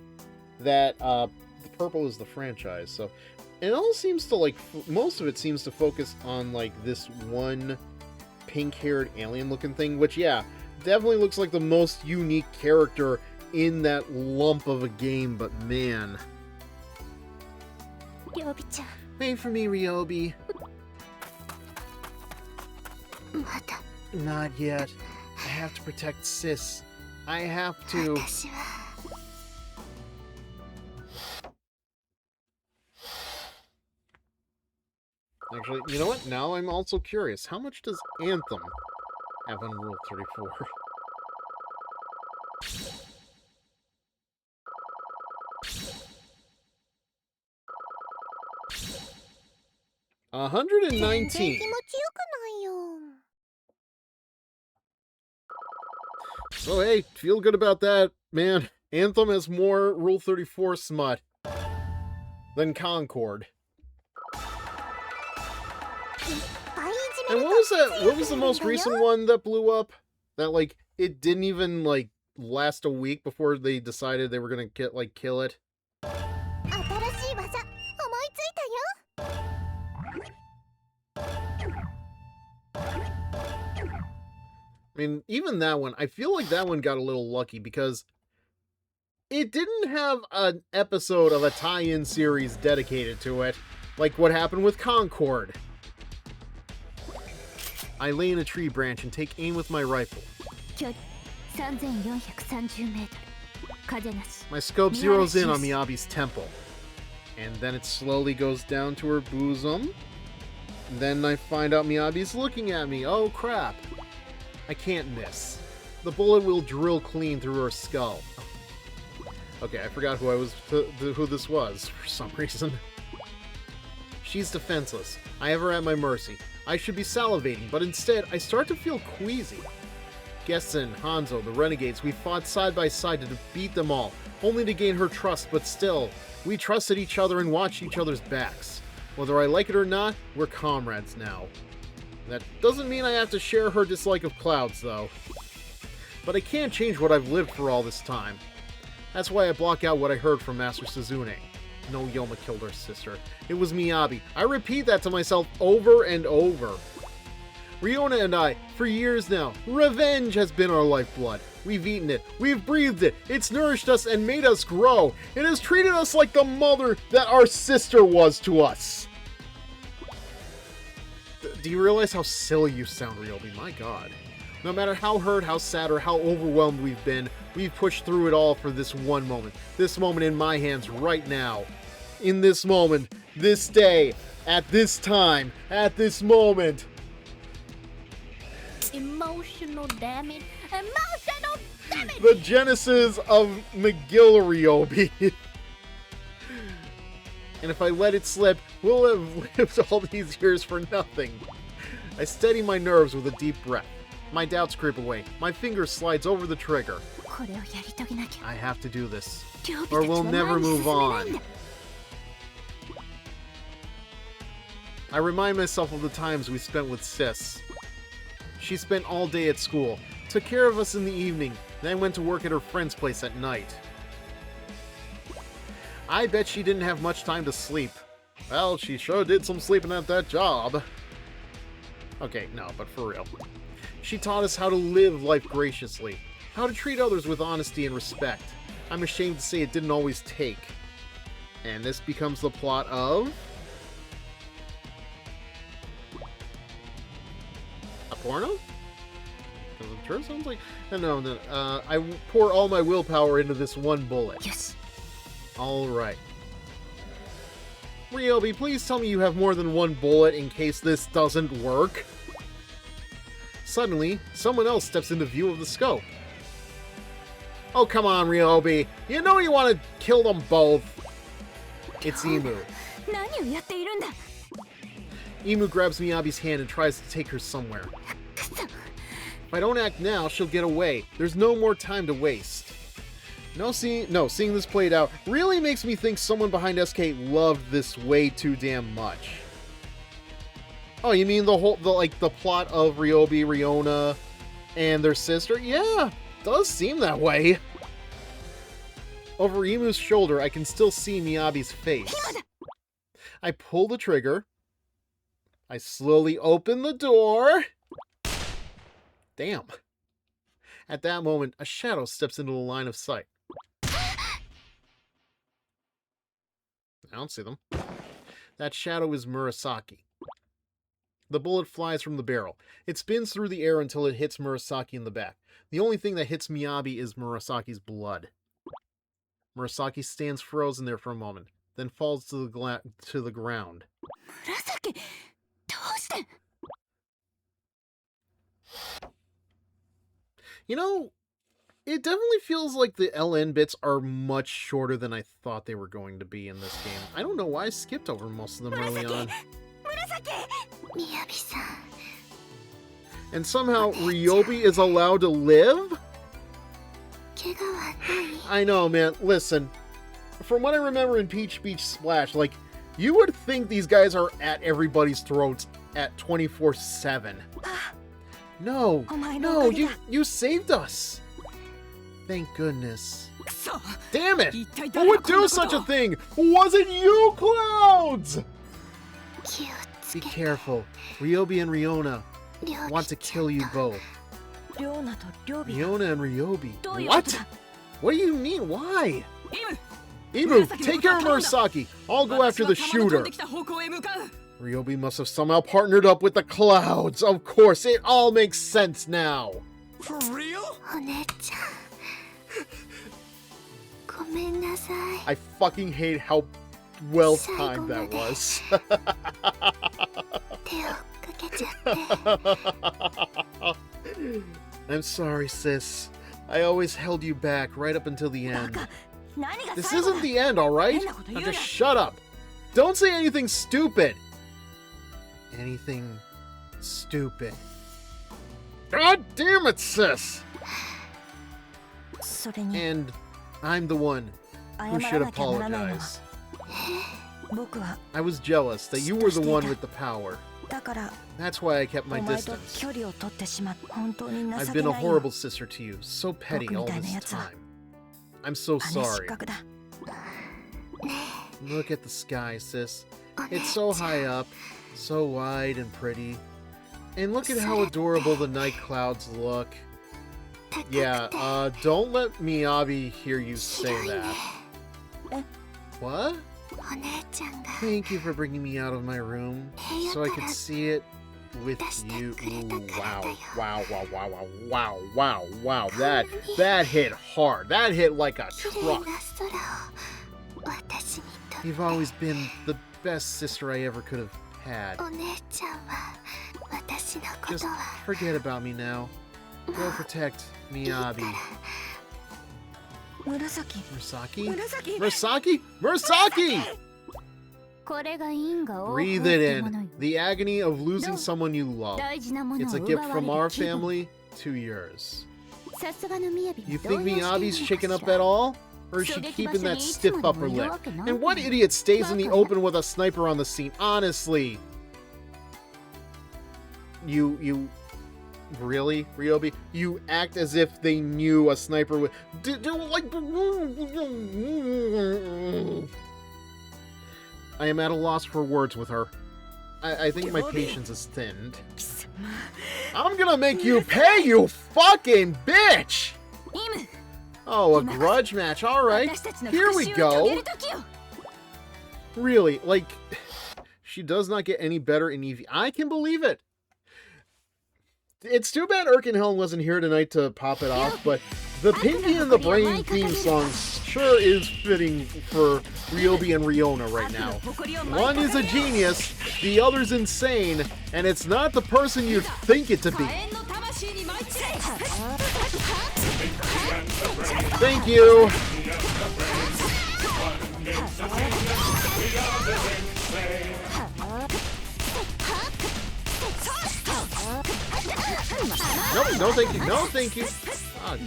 that, the purple is the franchise, so... It all seems to, like, most of it seems to focus on, like, this one pink-haired alien-looking thing, which, yeah, definitely looks like the most unique character in that lump of a game, but man. Wait for me, Ryobi. Not yet. I have to protect Sis. I have to. Actually, you know what? Now I'm also curious. How much does Anthem have on Rule 34? $119. So hey, feel good about that, man. Anthem has more Rule 34 smut than Concord. And what was that? What was the most recent one that blew up? That, like, it didn't even, like, last a week before they decided they were gonna kill it. I mean, even that one, I feel like that one got a little lucky because it didn't have an episode of a tie-in series dedicated to it, like what happened with Concord. I lay in a tree branch and take aim with my rifle. My scope zeroes in on Miyabi's temple. And then it slowly goes down to her bosom. And then I find out Miyabi's looking at me. Oh crap. I can't miss. The bullet will drill clean through her skull. Okay, I forgot who this was for some reason. She's defenseless. I have her at my mercy. I should be salivating, but instead, I start to feel queasy. Gessen, Hanzo, the renegades, we fought side by side to defeat them all, only to gain her trust, but still, we trusted each other and watched each other's backs. Whether I like it or not, we're comrades now. That doesn't mean I have to share her dislike of clouds, though. But I can't change what I've lived for all this time. That's why I block out what I heard from Master Suzune. No Yoma killed her sister. It was Miyabi. I repeat that to myself over and over. Riona and I, for years now, revenge has been our lifeblood. We've eaten it. We've breathed it. It's nourished us and made us grow. It has treated us like the mother that our sister was to us. Do you realize how silly you sound, Ryobi? My god. No matter how hurt, how sad, or how overwhelmed we've been, we've pushed through it all for this one moment. This moment in my hands right now. In this moment, this day, at this time, at this moment. Emotional damage. Emotional damage! The genesis of McGill Ryobi. And if I let it slip, we'll have lived all these years for nothing. I steady my nerves with a deep breath. My doubts creep away. My finger slides over the trigger. I have to do this, or we'll never move on. I remind myself of the times we spent with Sis. She spent all day at school, took care of us in the evening, then went to work at her friend's place at night. I bet she didn't have much time to sleep. Well, she sure did some sleeping at that job. Okay, no, but for real. She taught us how to live life graciously, how to treat others with honesty and respect. I'm ashamed to say it didn't always take. And this becomes the plot of... a porno? Does it sure sounds like... No. I pour all my willpower into this one bullet. Yes. Alright. Ryobi, please tell me you have more than one bullet in case this doesn't work. Suddenly, someone else steps into view of the scope. Oh, come on, Ryobi. You know you want to kill them both. It's Imu. Imu grabs Miyabi's hand and tries to take her somewhere. If I don't act now, she'll get away. There's no more time to waste. Seeing this played out really makes me think someone behind SK loved this way too damn much. Oh, you mean the plot of Ryobi, Riona, and their sister? Yeah, does seem that way. Over Imu's shoulder, I can still see Miyabi's face. I pull the trigger. I slowly open the door. Damn. At that moment, a shadow steps into the line of sight. I don't see them. That shadow is Murasaki. The bullet flies from the barrel. It spins through the air until it hits Murasaki in the back. The only thing that hits Miyabi is Murasaki's blood. Murasaki stands frozen there for a moment, then falls to the ground. Murasaki! You know, it definitely feels like the LN bits are much shorter than I thought they were going to be in this game. I don't know why I skipped over most of them early on. And somehow Ryobi is allowed to live? I know, man. Listen, from what I remember in Peach Beach Splash, like, you would think these guys are at everybody's throats at 24/7. No, you saved us. Thank goodness. Damn it! Who would do such a thing? Was it you, Clouds? Be careful. Ryobi and Riona want to kill you both. Riona and Ryobi. What? What do you mean? Why? Imu, take care of Murasaki. I'll go after the shooter. Ryobi must have somehow partnered up with the Clouds. Of course, it all makes sense now. For real? I fucking hate how well timed that was. I'm sorry, sis. I always held you back right up until the end. This isn't the end, alright? Now just shut up. Don't say anything stupid. Anything stupid. God damn it, sis! And I'm the one who should apologize. I was jealous that you were the one with the power. That's why I kept my distance. I've been a horrible sister to you, so petty all this time. I'm so sorry. Look at the sky, sis. It's so high up, so wide and pretty. And look at how adorable the night clouds look. Yeah, don't let Miyabi hear you say that. What? Thank you for bringing me out of my room so I could see it with you. Ooh, wow, wow, wow, wow, wow, wow, wow, wow. That hit hard. That hit like a truck. You've always been the best sister I ever could have had. Just forget about me now. Go protect Miyabi. Murasaki. Murasaki? Murasaki! Breathe it in. The agony of losing someone you love. It's a gift from our family to yours. You think Miyabi's shaken up at all? Or is she keeping that stiff upper lip? And what idiot stays in the open with a sniper on the scene? Honestly. You... Really, Ryobi? You act as if they knew a sniper would... I am at a loss for words with her. I think my patience is thinned. I'm gonna make you pay, you fucking bitch! Oh, a grudge match, alright. Here we go. Really, like, she does not get any better in Eevee. I can believe it. It's too bad Erkenhelm wasn't here tonight to pop it off, but the Pinky and the Brain theme song sure is fitting for Ryobi and Riona right now. One is a genius, the other's insane, and it's not the person you'd think it to be. Thank you! Nope, no thank you, no thank you. Ah.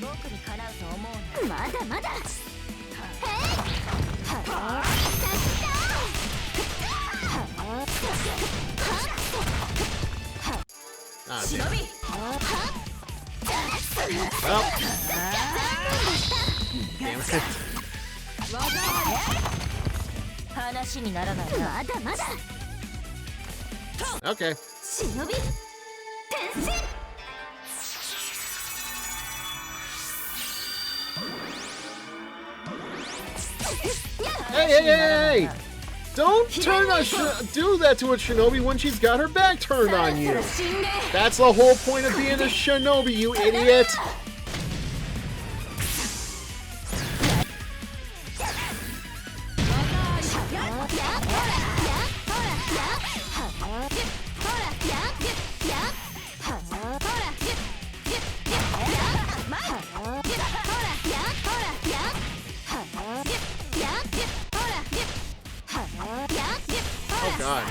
Ah, damn. Well. Damn it. Okay. Hey! Don't turn on do that to a Shinobi when she's got her back turned on you. That's the whole point of being a Shinobi, you idiot. Oh god.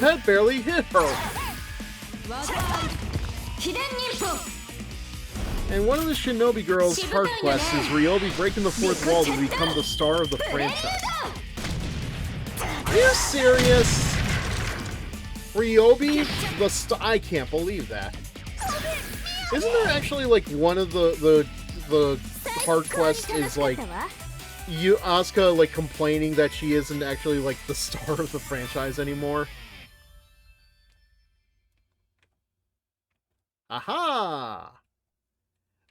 That barely hit her. And one of the Shinobi girls' heart quests is Ryobi breaking the fourth wall to become the star of the franchise. Are you serious? Ryobi? I can't believe that. Isn't there actually like one of the heart quest is like Asuka like complaining that she isn't actually like the star of the franchise anymore? Aha!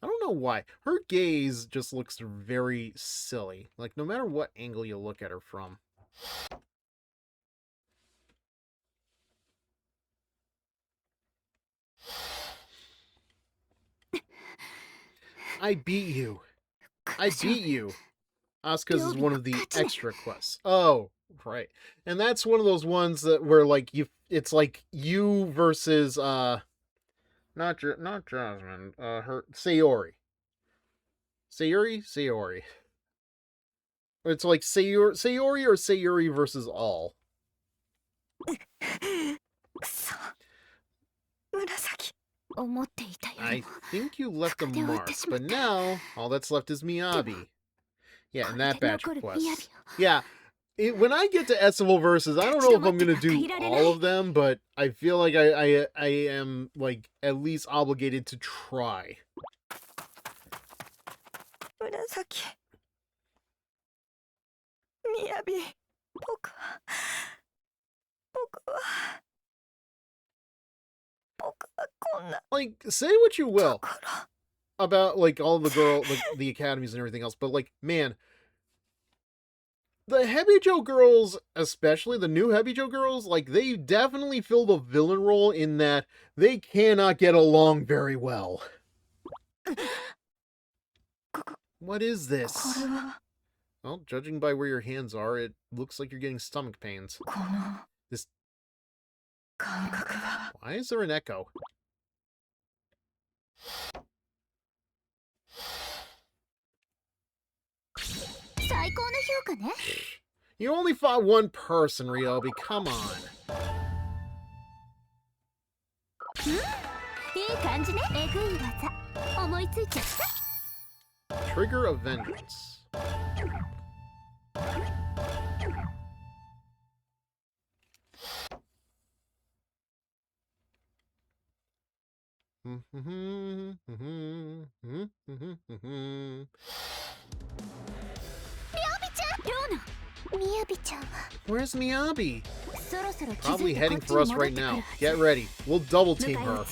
I don't know why. Her gaze just looks very silly. Like, no matter what angle you look at her from. I beat you. I beat you. Asuka's is one of the extra quests. Oh, right. And that's one of those ones that where like it's like you versus not Jasmine, her Sayori. Sayori. It's like Sayori or Sayuri versus all. I think you left a mark, but now all that's left is Miyabi. Yeah, and that batch of quests. Yeah, when I get to Estival versus, I don't know if I'm gonna do all of them, but I feel like I am like at least obligated to try. Like, say what you will about, like, all the the academies and everything else, but, like, man, the Hebijo girls, especially the new Hebijo girls, like, they definitely fill the villain role in that they cannot get along very well. What is this? Well, judging by where your hands are, it looks like you're getting stomach pains. This... Why is there an echo? You only fought one person, Ryobi. Come on. Trigger of Vengeance. Where's Miyabi? Probably heading for us right now. Get ready. We'll double team her.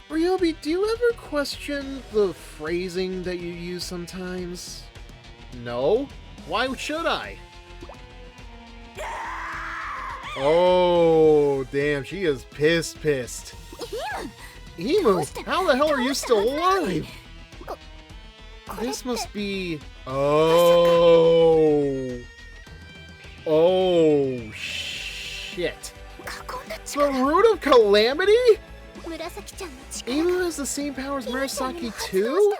Ryobi, do you ever question the phrasing that you use sometimes? No? Why should I? Oh, damn, she is pissed. Emu, how the hell are you still alive? This must be... Oh, shit. The Root of Calamity? Emu has the same power as Murasaki too?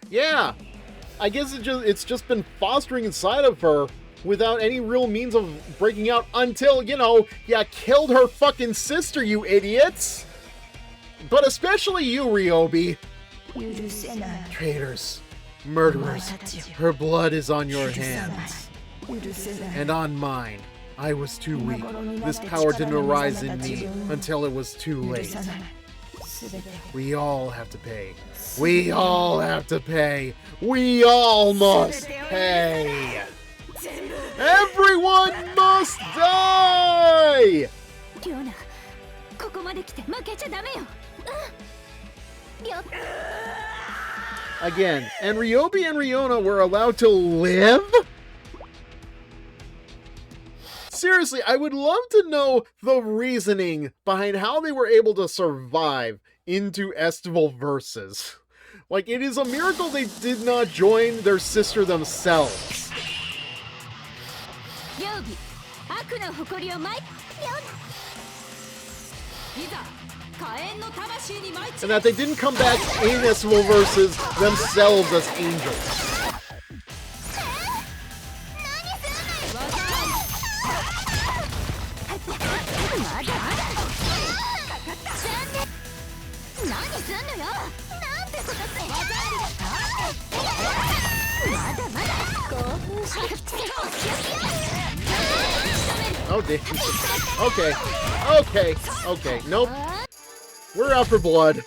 Yeah. I guess it's just been fostering inside of her without any real means of breaking out until, you know, you killed her fucking sister, you idiots! But especially you, Ryobi. Traitors. Murderers. Her blood is on your hands. And on mine. I was too weak. This power didn't arise in me until it was too late. We all have to pay. We all have to pay. We all must pay. Everyone must die! Again, and Ryobi and Ryona were allowed to live? Seriously, I would love to know the reasoning behind how they were able to survive into Estival Versus. Like, it is a miracle they did not join their sister themselves. And that they didn't come back in Estival Versus themselves as angels. Oh, damn. Okay. Nope. We're out for blood.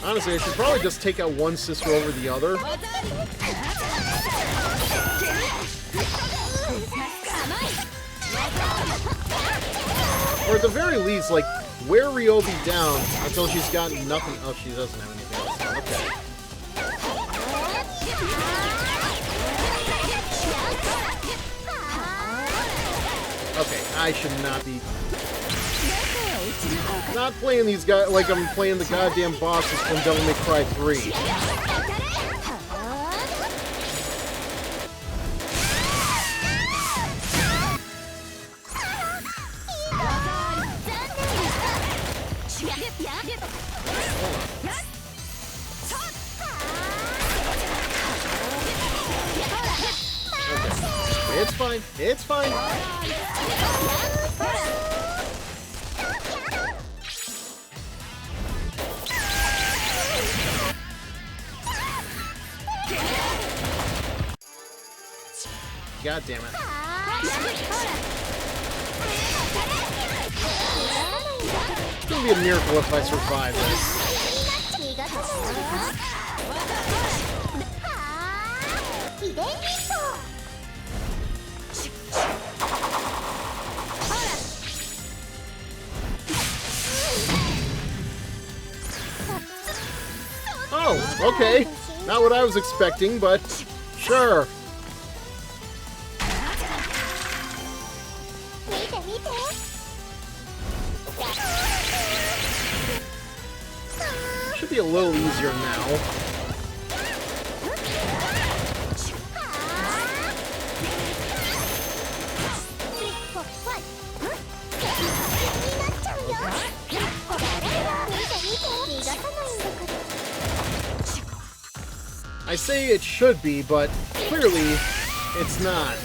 Honestly, I should probably just take out one sister over the other. Or at the very least, like, wear Ryobi down until she's got nothing. Oh, she doesn't have anything else. Okay. Okay, I should not be... not playing these guys like I'm playing the goddamn bosses from Devil May Cry 3. Okay. It's fine. It's fine. God damn it. It's gonna be a miracle if I survive this. Oh, okay. Not what I was expecting, but sure. Should be a little easier now. I say it should be, but clearly it's not.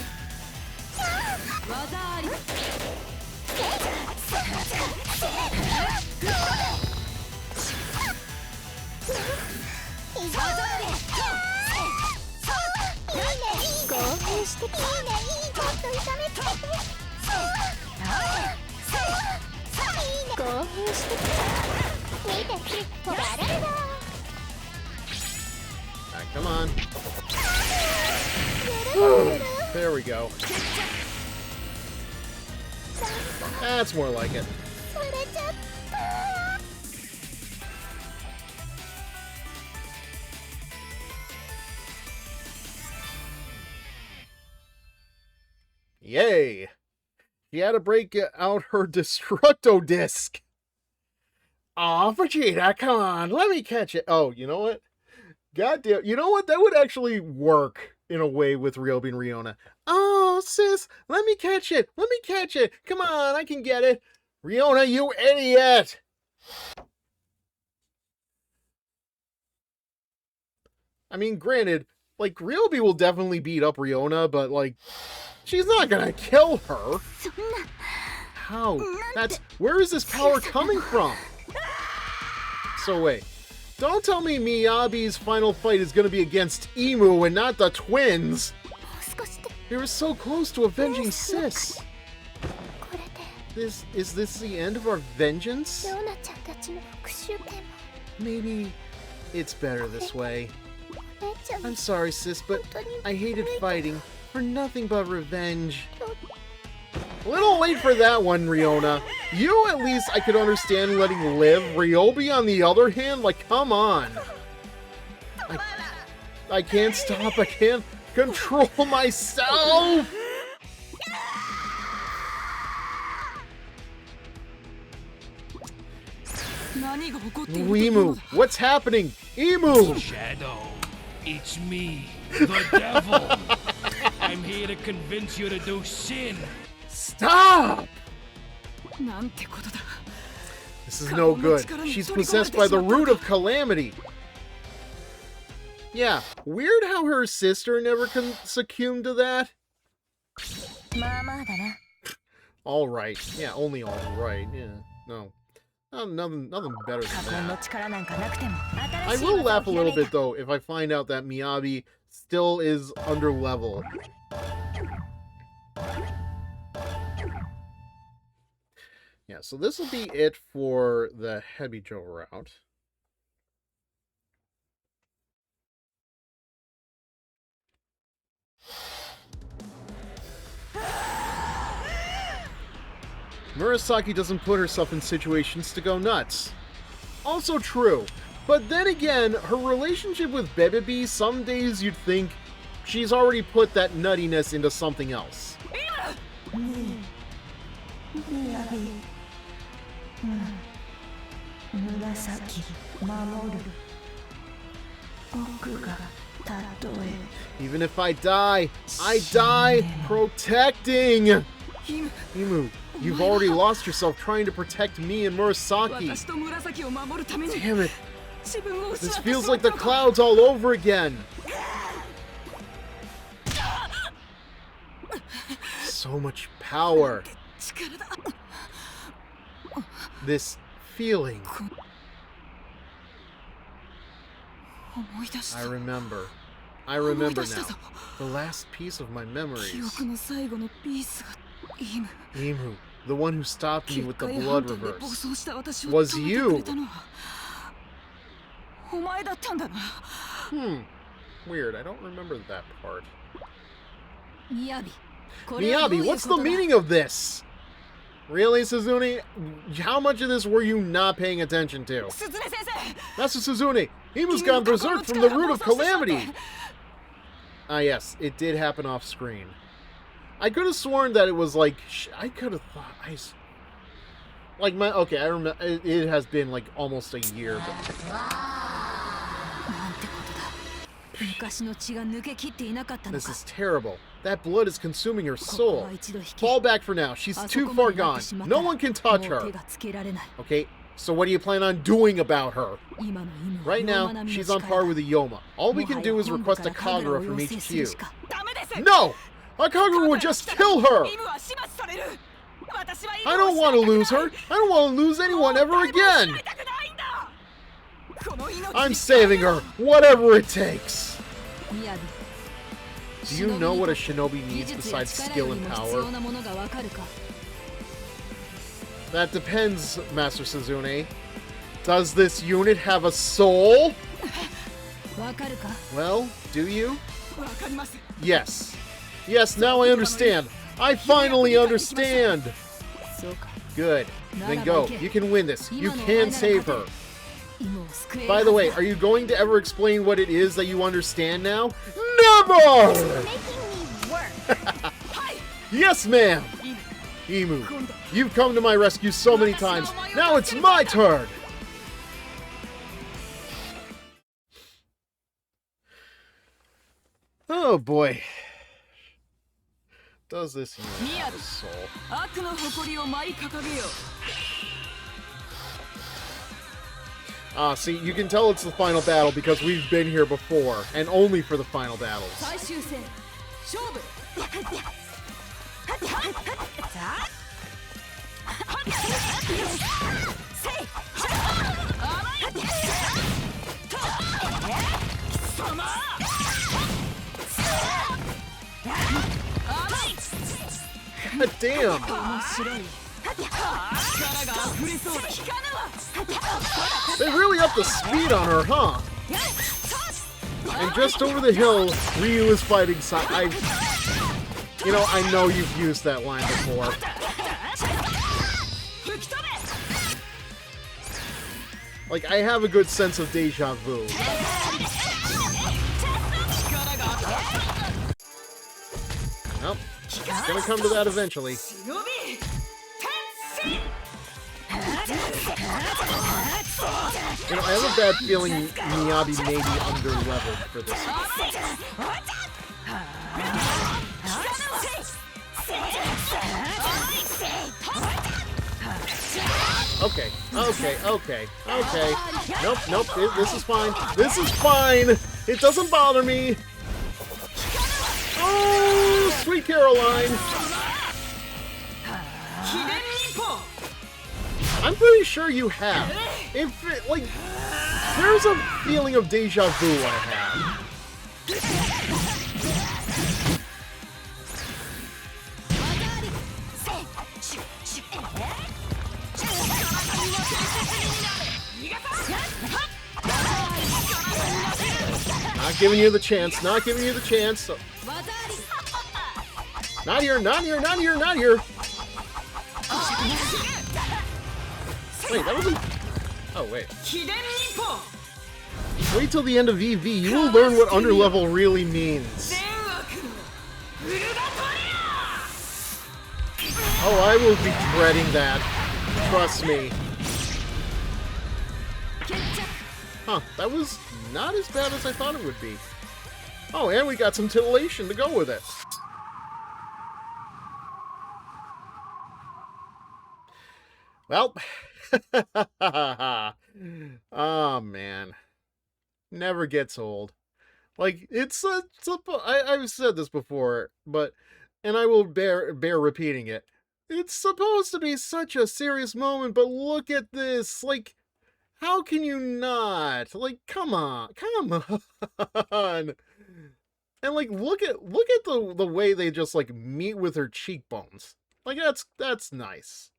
Alright, come on. There we go. That's more like it. Yay! She had to break out her Destructo Disc. Aw, Vegeta, come on, let me catch it. Oh, you know what? Goddamn, you know what? That would actually work in a way with Ryobi and Riona. Oh, sis, let me catch it. Let me catch it. Come on, I can get it. Riona, you idiot! I mean, granted, like, Ryobi will definitely beat up Riona, but, like, she's not gonna kill her. How? Where is this power coming from? So wait, don't tell me Miyabi's final fight is gonna be against Emu and not the twins! They were so close to avenging Sis! Is this the end of our vengeance? Maybe it's better this way. I'm sorry, Sis, but I hated fighting for nothing but revenge. A little late for that one, Riona. You, at least, I could understand letting live. Ryobi, on the other hand, like, come on. I can't stop. I can't control myself. Emu, what's happening? Emu! Shadow, it's me, the devil. I'm here to convince you to do sin. Stop! This is no good. She's possessed by the root of calamity. Yeah, weird how her sister never succumbed to that. Alright. Yeah, only alright. Yeah, no. Nothing better than that. I will laugh a little bit, though, if I find out that Miyabi still is under level. Yeah, so this will be it for the Hebijo route. Murasaki doesn't put herself in situations to go nuts. Also true. But then again, her relationship with Bebebi, some days you'd think she's already put that nuttiness into something else. Even if I die protecting! Imu, you've already lost yourself trying to protect me and Murasaki. Damn it. This feels like the clouds all over again. So much power. This feeling. I remember. I remember now. The last piece of my 記 memories. 憶の最後のピースがイム Imu, the one who stopped me 結 with the 界 blood 判定で暴 reverse. 走した私を Was 止めて you. くれたのはお前だったんだな Weird, I don't remember that part. みやびこれはどう Miyabi, いう what's こ the とだ meaning of this? Really, Suzune? How much of this were you not paying attention to? 鈴音先生 Master Suzune, Imu's gone berserk from the root of calamity! Ah, yes, it did happen off screen. I could have sworn that it was like... I could have thought... Like, okay, I remember... It has been, like, almost a year, but... なんてことだ昔の血が抜けきっていなかったの This か is terrible. That blood is consuming her ここ soul. は一度引き Fall back for now. She's あそ too こま far でなっ gone. てしまった No ら one can も touch う手 her. がつけられない Okay? So what do you plan on doing about her? 今のイムは Right ヨー now, マ並みの she's on 力 par with だ the Yoma. All we もは can や do is 本部 request か a らカグラ Kagura を from 要請する HQ. しかダメです No! A Kagura would just kill her! イムは始末される私はイム I を don't want to 失い lose たく her. ない I don't want to lose anyone ever 誰も again. 失いたくないんだこの命 I'm saving her, whatever it takes. みやび Do you know what a shinobi 技 needs 術や besides 力 skill より and も必要 power? なものがわかるか That depends, Master Suzune. Does this unit have a soul? わかるか Well, do you? わかります Yes. Yes, now I understand. I finally understand. そうか Good. Then go. You can win this. You can save her. イムを救える By the way, はず are you going to ever explain what it is that you understand now? Never! Making me work. Yes, ma'am! Imu, you've come to my rescue so many times. Now it's my turn! Oh boy. Does this unit have a soul? 悪の誇りを舞い掲げよ Ah, see, you can tell it's the final battle because we've been here before, and only for the final battles. 最終戦勝負 God damn! 面白い力が溢れそうだ They really upped the speed on her, huh? And just over the hill, Ryu is fighting You know, I know you've used that line before. Like, I have a good sense of deja vu. Well, it's gonna come to that eventually. 忍び You know, I have a bad feeling Miyabi may be under-leveled for this. Okay. Nope, this is fine. This is fine! It doesn't bother me! Oh, sweet Caroline! I'm pretty sure you have. If it, like, there's a feeling of deja vu I have. Not giving you the chance, not giving you the chance. Not here, not here, not here, not here. Wait, that wasn't... Oh, wait. 秘伝日本 Wait till the end of EV, you will learn what underlevel really means. 善悪のウルガトリ Oh, I will be dreading that. Trust me. Huh, that was not as bad as I thought it would be. Oh, and we got some titillation to go with it. Well, oh man, never gets old. Like I've said this before, and I will bear repeating it. It's supposed to be such a serious moment, but look at this. Like, how can you not? Like, come on, come on. And like, look at the way they just like meet with her cheekbones. Like that's nice.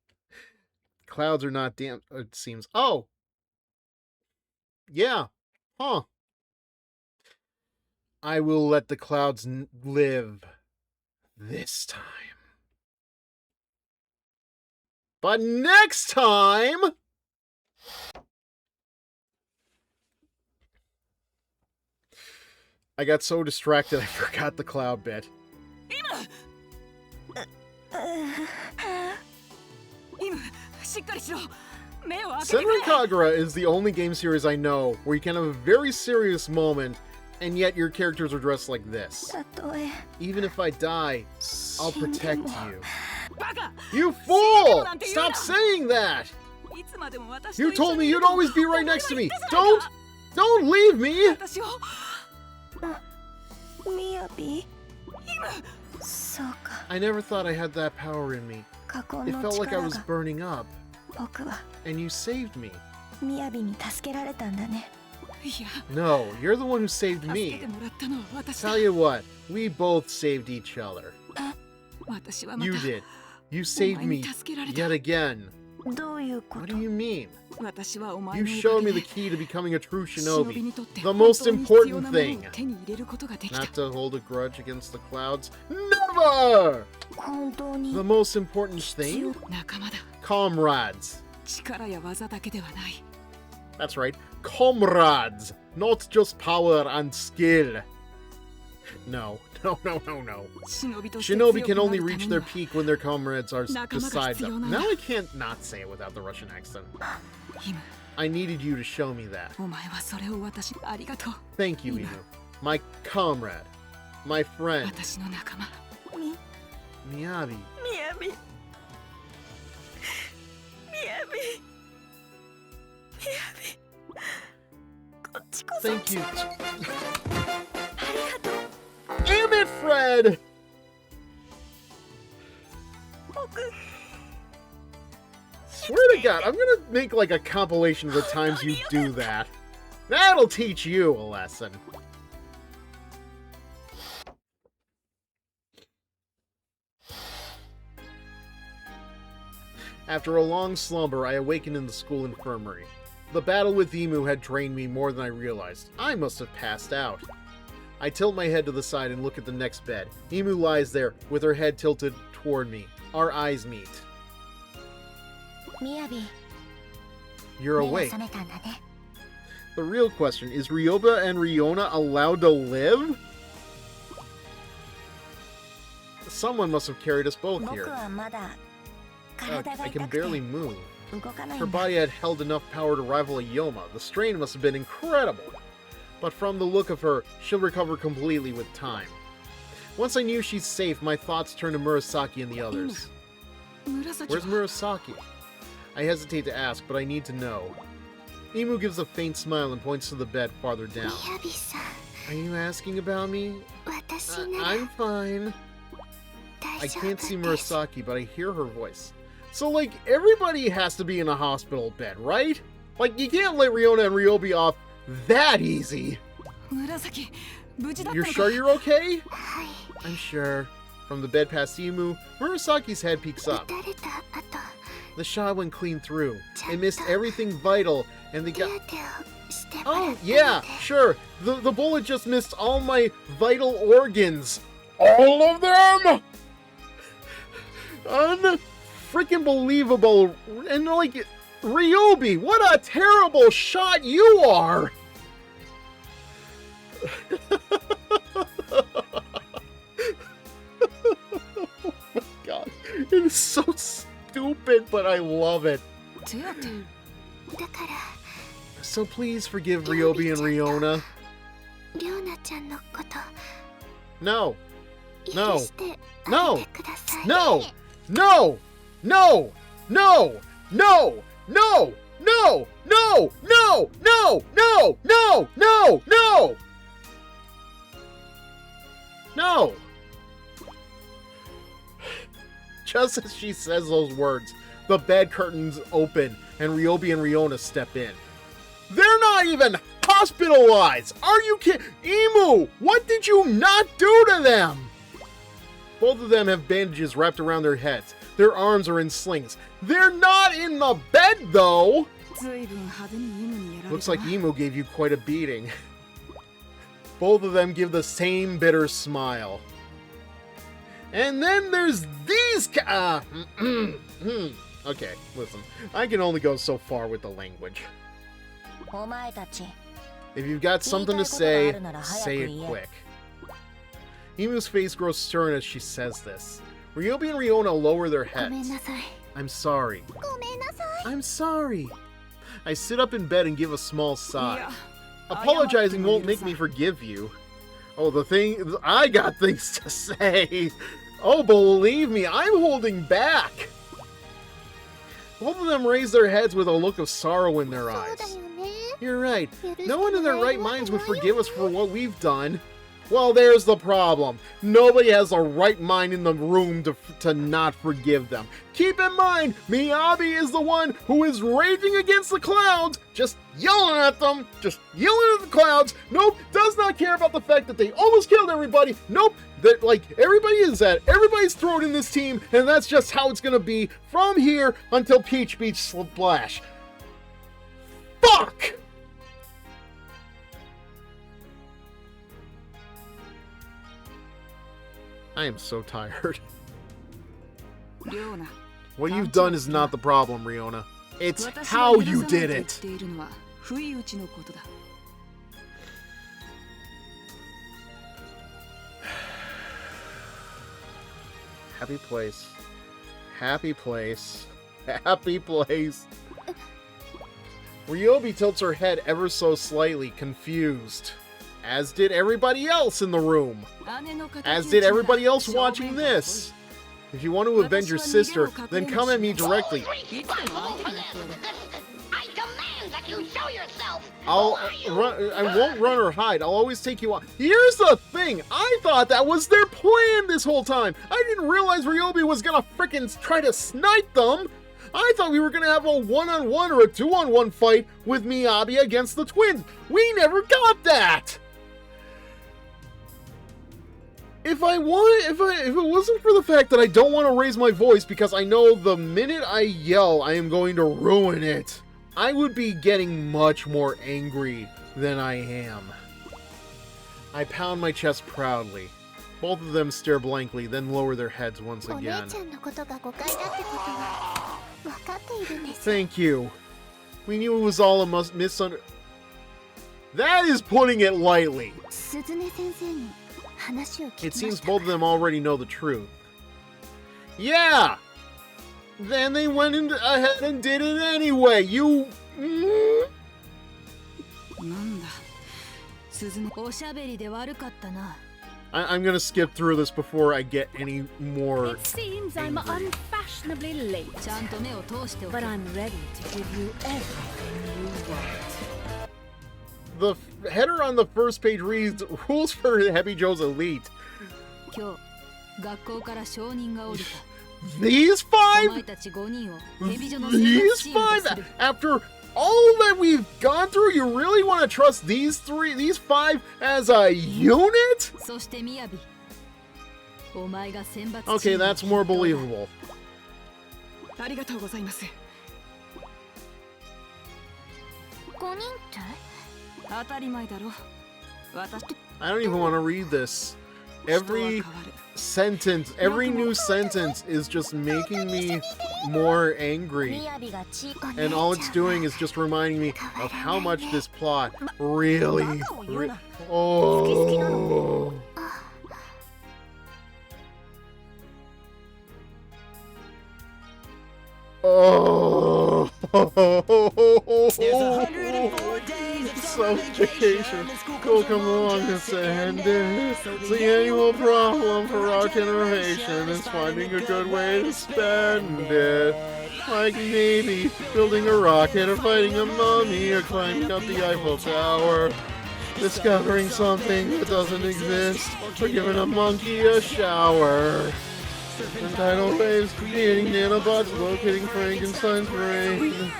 Clouds are not damn. It seems. Oh, yeah, huh? I will let the clouds live this time. But next time. I got so distracted I forgot the cloud bit. Senran Kagura is the only game series I know where you can have a very serious moment, and yet your characters are dressed like this. Even if I die, I'll protect you. You fool! Stop saying that! You told me you'd always be right next to me! Don't leave me! I never thought I had that power in me. It felt like I was burning up. And you saved me. No, you're the one who saved me. Tell you what, we both saved each other. You did. You saved me yet again. What do you mean? You showed me the key to becoming a true shinobi. The most important thing. Not to hold a grudge against the clouds. Never! The most important thing? Comrades. That's right. Comrades. Not just power and skill. No. Shinobi can only reach their peak when their comrades are beside them. Now I can't not say it without the Russian accent. I needed you to show me that. Thank you, Inu. My comrade. My friend. Miyabi. Thank you. Damn it, Fred! Swear to God, I'm gonna make like a compilation of the times you do that. That'll teach you a lesson. After a long slumber, I awakened in the school infirmary. The battle with Emu had drained me more than I realized. I must have passed out. I tilt my head to the side and look at the next bed. Emu lies there, with her head tilted toward me. Our eyes meet. You're awake. The real question, is Ryoba and Riona allowed to live? Someone must have carried us both here. I can barely move. Her body had held enough power to rival a Yoma. The strain must have been incredible. But from the look of her, she'll recover completely with time. Once I knew she's safe, my thoughts turned to Murasaki and the others. Where's Murasaki? I hesitate to ask, but I need to know. Emu gives a faint smile and points to the bed farther down. Are you asking about me? I'm fine. I can't see Murasaki, but I hear her voice. So, like, everybody has to be in a hospital bed, right? Like, you can't let Riona and Ryobi off that easy. You're sure you're okay? I'm sure. From the bed past Emu, Murasaki's head peeks up. The shot went clean through. It missed everything vital, and they got... Oh, yeah, sure. The bullet just missed all my vital organs. All of them? Unfreaking believable. And like... Ryobi, what a terrible shot you are! Oh my God, it is so stupid, but I love it. So please forgive Ryobi and Riona. No. No. No. No. No. No. No. No. No! No! No! No! No! No! No! No! No! No! Just as she says those words, the bed curtains open and Ryobi and Riona step in. They're not even hospitalized! Are you kidding? Emu, what did you not do to them? Both of them have bandages wrapped around their heads. Their arms are in slings. They're not in the bed, though! Looks like Emu gave you quite a beating. Both of them give the same bitter smile. And then there's these okay, listen. I can only go so far with the language. If you've got something to say, say it quick. Emu's face grows stern as she says this. Ryobi and Riona lower their heads. I'm sorry. I'm sorry. I sit up in bed and give a small sigh. Apologizing won't make me forgive you. Oh, I got things to say. Oh, believe me, I'm holding back. Both of them raise their heads with a look of sorrow in their eyes. You're right. No one in their right minds would forgive us for what we've done. Well, there's the problem. Nobody has the right mind in the room to not forgive them. Keep in mind, Miyabi is the one who is raging against the clouds, just yelling at them, just yelling at the clouds. Nope, does not care about the fact that they almost killed everybody. Nope, that everybody's thrown in this team, and that's just how it's gonna be from here until Peach Beach Splash. Fuck! I am so tired. What you've done is not the problem, Riona. It's how you did it! Happy place. Happy place. Happy place. Ryobi tilts her head ever so slightly, confused. As did everybody else in the room. As did everybody else watching this. If you want to avenge your sister, then come at me directly. I demand that you show yourself. I won't run or hide. I'll always take you on. Here's the thing. I thought that was their plan this whole time. I didn't realize Ryobi was gonna frickin' try to snipe them. I thought we were gonna have a one-on-one or a two-on-one fight with Miyabi against the twins. We never got that. If it wasn't for the fact that I don't want to raise my voice because I know the minute I yell, I am going to ruin it, I would be getting much more angry than I am. I pound my chest proudly. Both of them stare blankly, then lower their heads once again. Thank you. We knew it was all a misunderstanding. That is putting it lightly. It seems both of them already know the truth. Yeah! Then they went ahead and did it anyway. You... I'm gonna skip through this before I get any more. It seems I'm unfashionably late, but I'm ready to give you everything you want. The header on the first page reads, Rules for Hebijo's Elite. These five? These five? After all that we've gone through, you really want to trust these five as a unit? Okay, that's more believable. I don't even want to read this. Every sentence, every new sentence is just making me more angry. And all it's doing is just reminding me of how much this plot really... Oh... Oh, There's 104 days of summer vacation. School come along and ended. The annual problem for our generation is finding a good way to spend it. Like maybe building a rocket or fighting a mummy or climbing up the Eiffel Tower. Discovering something that doesn't exist or giving a monkey a shower. And tidal waves creating nanobots locating Frankenstein's brain.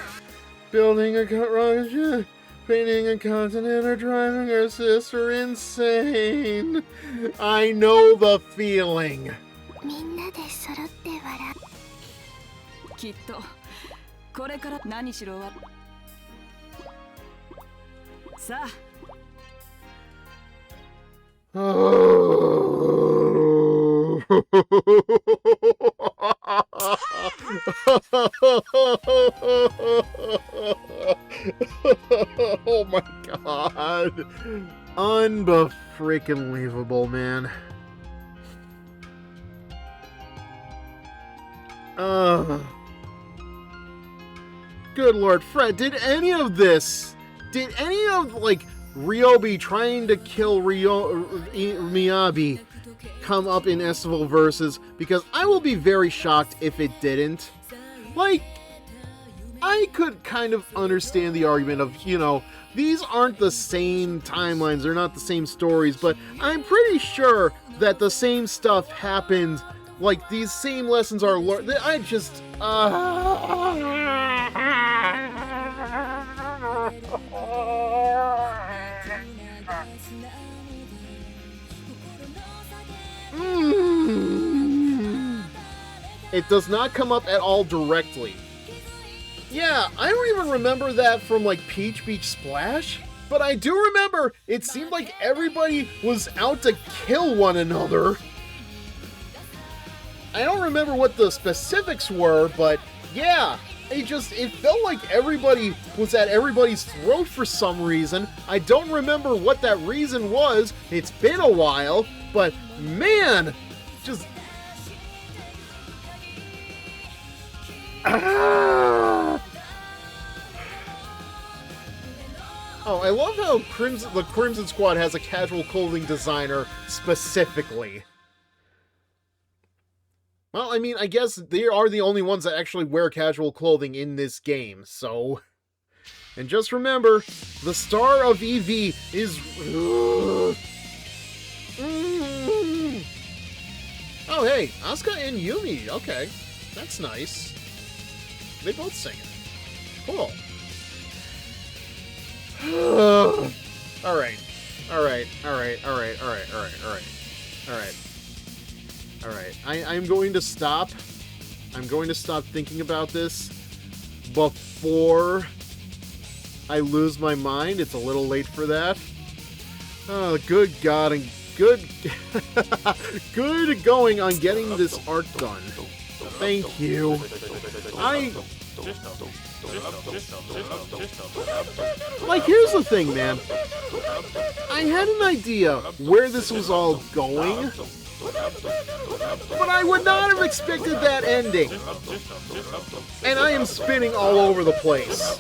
Building a rocket painting a continent or driving her sister insane. I know the feeling. みんなで揃って笑う。きっとこれから何しろはさあ Oh my god. Unbefreaking-believable, man. Good Lord, Fred, did any of, like, Ryobi trying to kill Miyabi come up in Estival Versus? Because I will be very shocked if it didn't. Like, I could kind of understand the argument of, you know, these aren't the same timelines, they're not the same stories, but I'm pretty sure that the same stuff happened, like, these same lessons are learned. I just, It does not come up at all directly. Yeah, I don't even remember that from, like, Peach Beach Splash, but I do remember it seemed like everybody was out to kill one another. I don't remember what the specifics were, but yeah, it felt like everybody was at everybody's throat for some reason. I don't remember what that reason was. It's been a while, but man, just... Oh, I love how the Crimson Squad has a casual clothing designer specifically. Well, I mean, I guess they are the only ones that actually wear casual clothing in this game, so... And just remember, the star of EV is... Oh, hey, Asuka and Yumi. Okay, that's nice. They both sing it. Cool. Alright. I'm going to stop. I'm going to stop thinking about this before I lose my mind. It's a little late for that. Oh, good God, and good going on getting this art done. Thank you. Like, here's the thing, man. I had an idea where this was all going, but I would not have expected that ending. And I am spinning all over the place.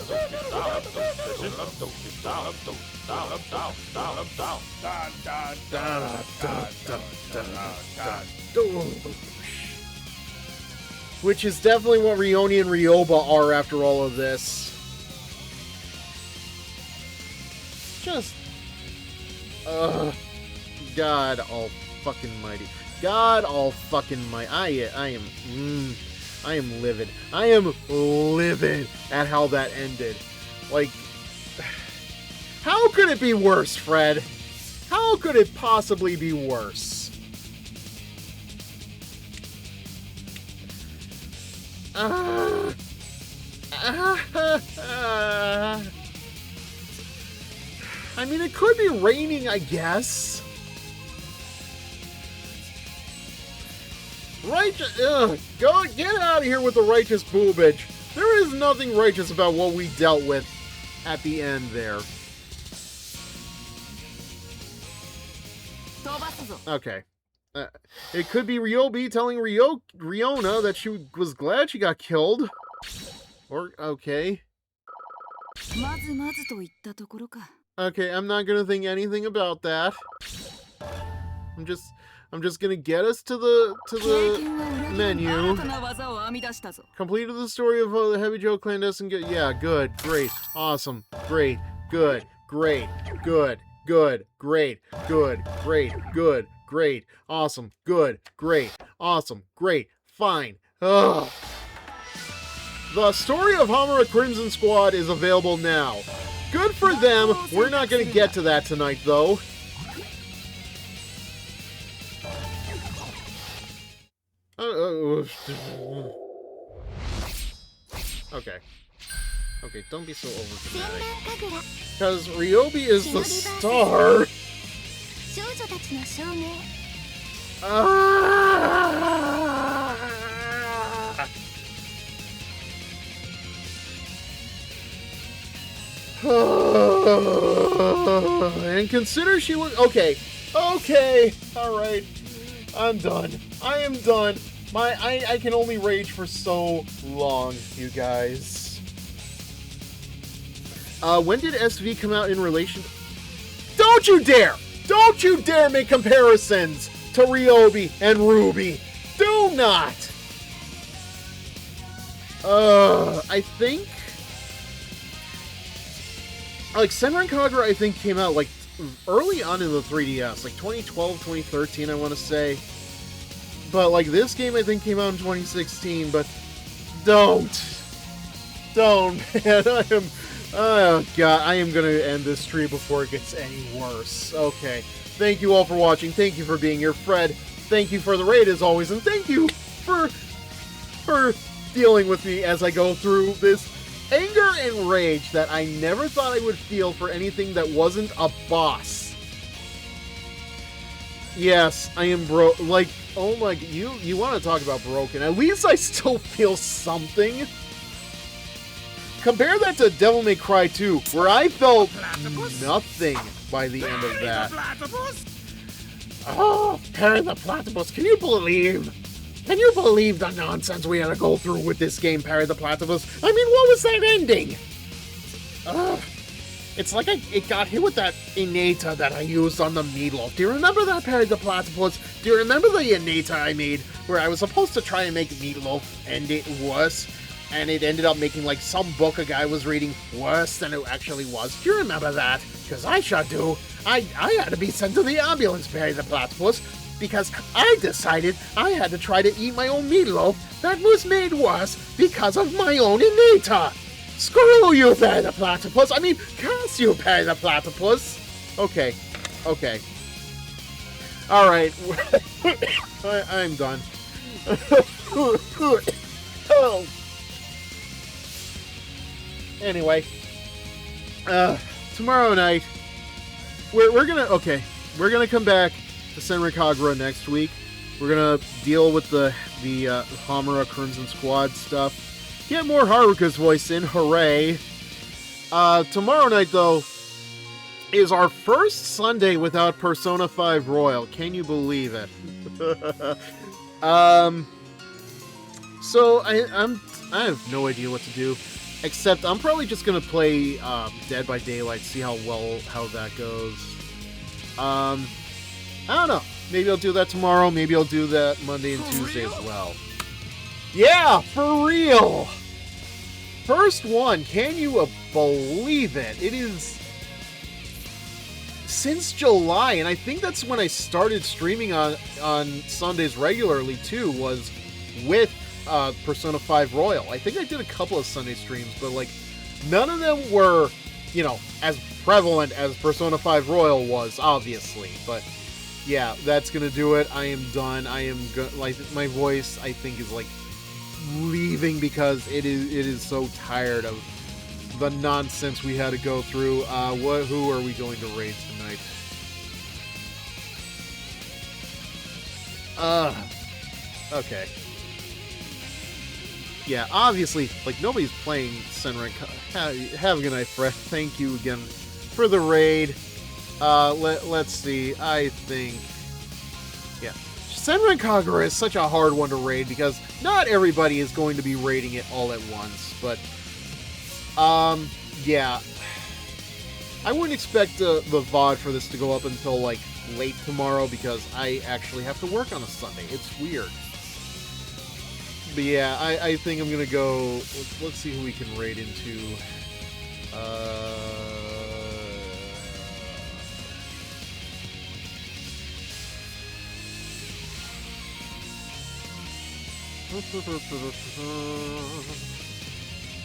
Which is definitely what Rioni and Ryoba are after all of this. Just... God all fucking mighty. God all fucking mighty. I am livid. I am livid at how that ended. Like... How could it be worse, Fred? How could it possibly be worse? I mean, it could be raining, I guess. Righteous, go get out of here with the righteous boobage. There is nothing righteous about what we dealt with at the end there. Okay. It could be Ryobi telling Riona that she was glad she got killed. Or, okay. Okay, I'm not gonna think anything about that. I'm just gonna get us to the menu. Completed the story of the Hebijo clandestine. Yeah, good, great, awesome, great, good, great, good, good, great, good, great, good, great, awesome, good, great, awesome, great, fine. Ugh. The story of Hamura Crimson Squad is available now. Good for them. We're not going to get to that tonight, though. Okay. Okay, don't be so overdramatic. Because Ryobi is the star. 少女たちの証明 And consider she was okay. Okay, all right. I'm done. I am done. I can only rage for so long, you guys. When did SV come out in relation? Don't you dare! Don't you dare make comparisons to Ryobi and Ruby. Do not. I think like Senran Kagura, I think, came out like early on in the 3DS, like 2012, 2013, I want to say. But like this game, I think, came out in 2016. But don't, man. Oh god, I am gonna end this stream before it gets any worse. Okay, thank you all for watching. Thank you for being here, Fred. Thank you for the raid as always, and thank you for dealing with me as I go through this anger and rage that I never thought I would feel for anything that wasn't a boss. Yes, I am broke. Like, oh my, you want to talk about broken? At least I still feel something. Compare that to Devil May Cry 2, where I felt nothing by the end of that. Oh, Parry the Platypus, can you believe? Can you believe the nonsense we had to go through with this game, Parry the Platypus? I mean, what was that ending? It's like it got hit with that Innata that I used on the meatloaf. Do you remember that, Parry the Platypus? Do you remember the Innata I made where I was supposed to try and make meatloaf and it was? And it ended up making like some book a guy was reading worse than it actually was. Do you remember that? Because I sure do. I had to be sent to the ambulance, Parry the Platypus, because I decided I had to try to eat my own meatloaf that was made worse because of my own Innata. Screw you, Parry the Platypus. I mean, curse you, Parry the Platypus. Okay. Okay. Alright. I'm done. Oh. Anyway. Tomorrow night, we're gonna come back to Senran Kagura next week. We're gonna deal with the Hamura Crimson Squad stuff. Get more Haruka's voice in, hooray! Tomorrow night, though, is our first Sunday without Persona 5 Royal. Can you believe it? So I have no idea what to do, except I'm probably just gonna play Dead by Daylight, see how that goes. I don't know. Maybe I'll do that tomorrow. Maybe I'll do that Monday and Tuesday as well. Yeah, for real! First one, can you believe it? It is since July, and I think that's when I started streaming on Sundays regularly too, was with Persona 5 Royal. I think I did a couple of Sunday streams, but like none of them were, you know, as prevalent as Persona 5 Royal was, obviously, but yeah, that's gonna do it. I am done. I am like, my voice, I think, is like leaving because it is so tired of the nonsense we had to go through. Who are we going to raid tonight? Okay. Yeah, obviously, like, nobody's playing Senran. Have a good night, Fred. Thank you again for the raid. Let's see. I think, yeah, Senran Kagura is such a hard one to raid because not everybody is going to be raiding it all at once. But, yeah, I wouldn't expect the VOD for this to go up until like late tomorrow because I actually have to work on a Sunday. It's weird. But yeah, I think I'm gonna go. Let's see who we can raid into.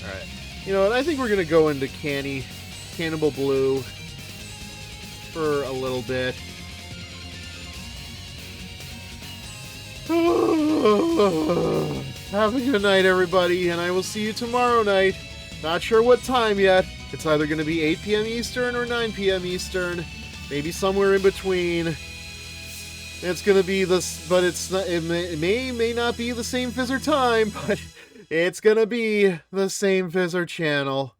Alright. You know what? I think we're gonna go into Canny. Cannibal Blue for a little bit. Have a good night, everybody, and I will see you tomorrow night. Not sure what time yet. It's either going to be 8 p.m. Eastern or 9 p.m. Eastern. Maybe somewhere in between. It's going to be this, but it's not, it may not be the same Fizzer time, but it's going to be the same Fizzer channel.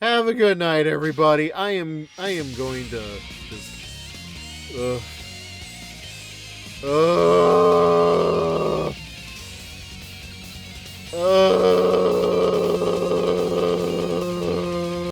Have a good night, everybody. I am going to just Uh,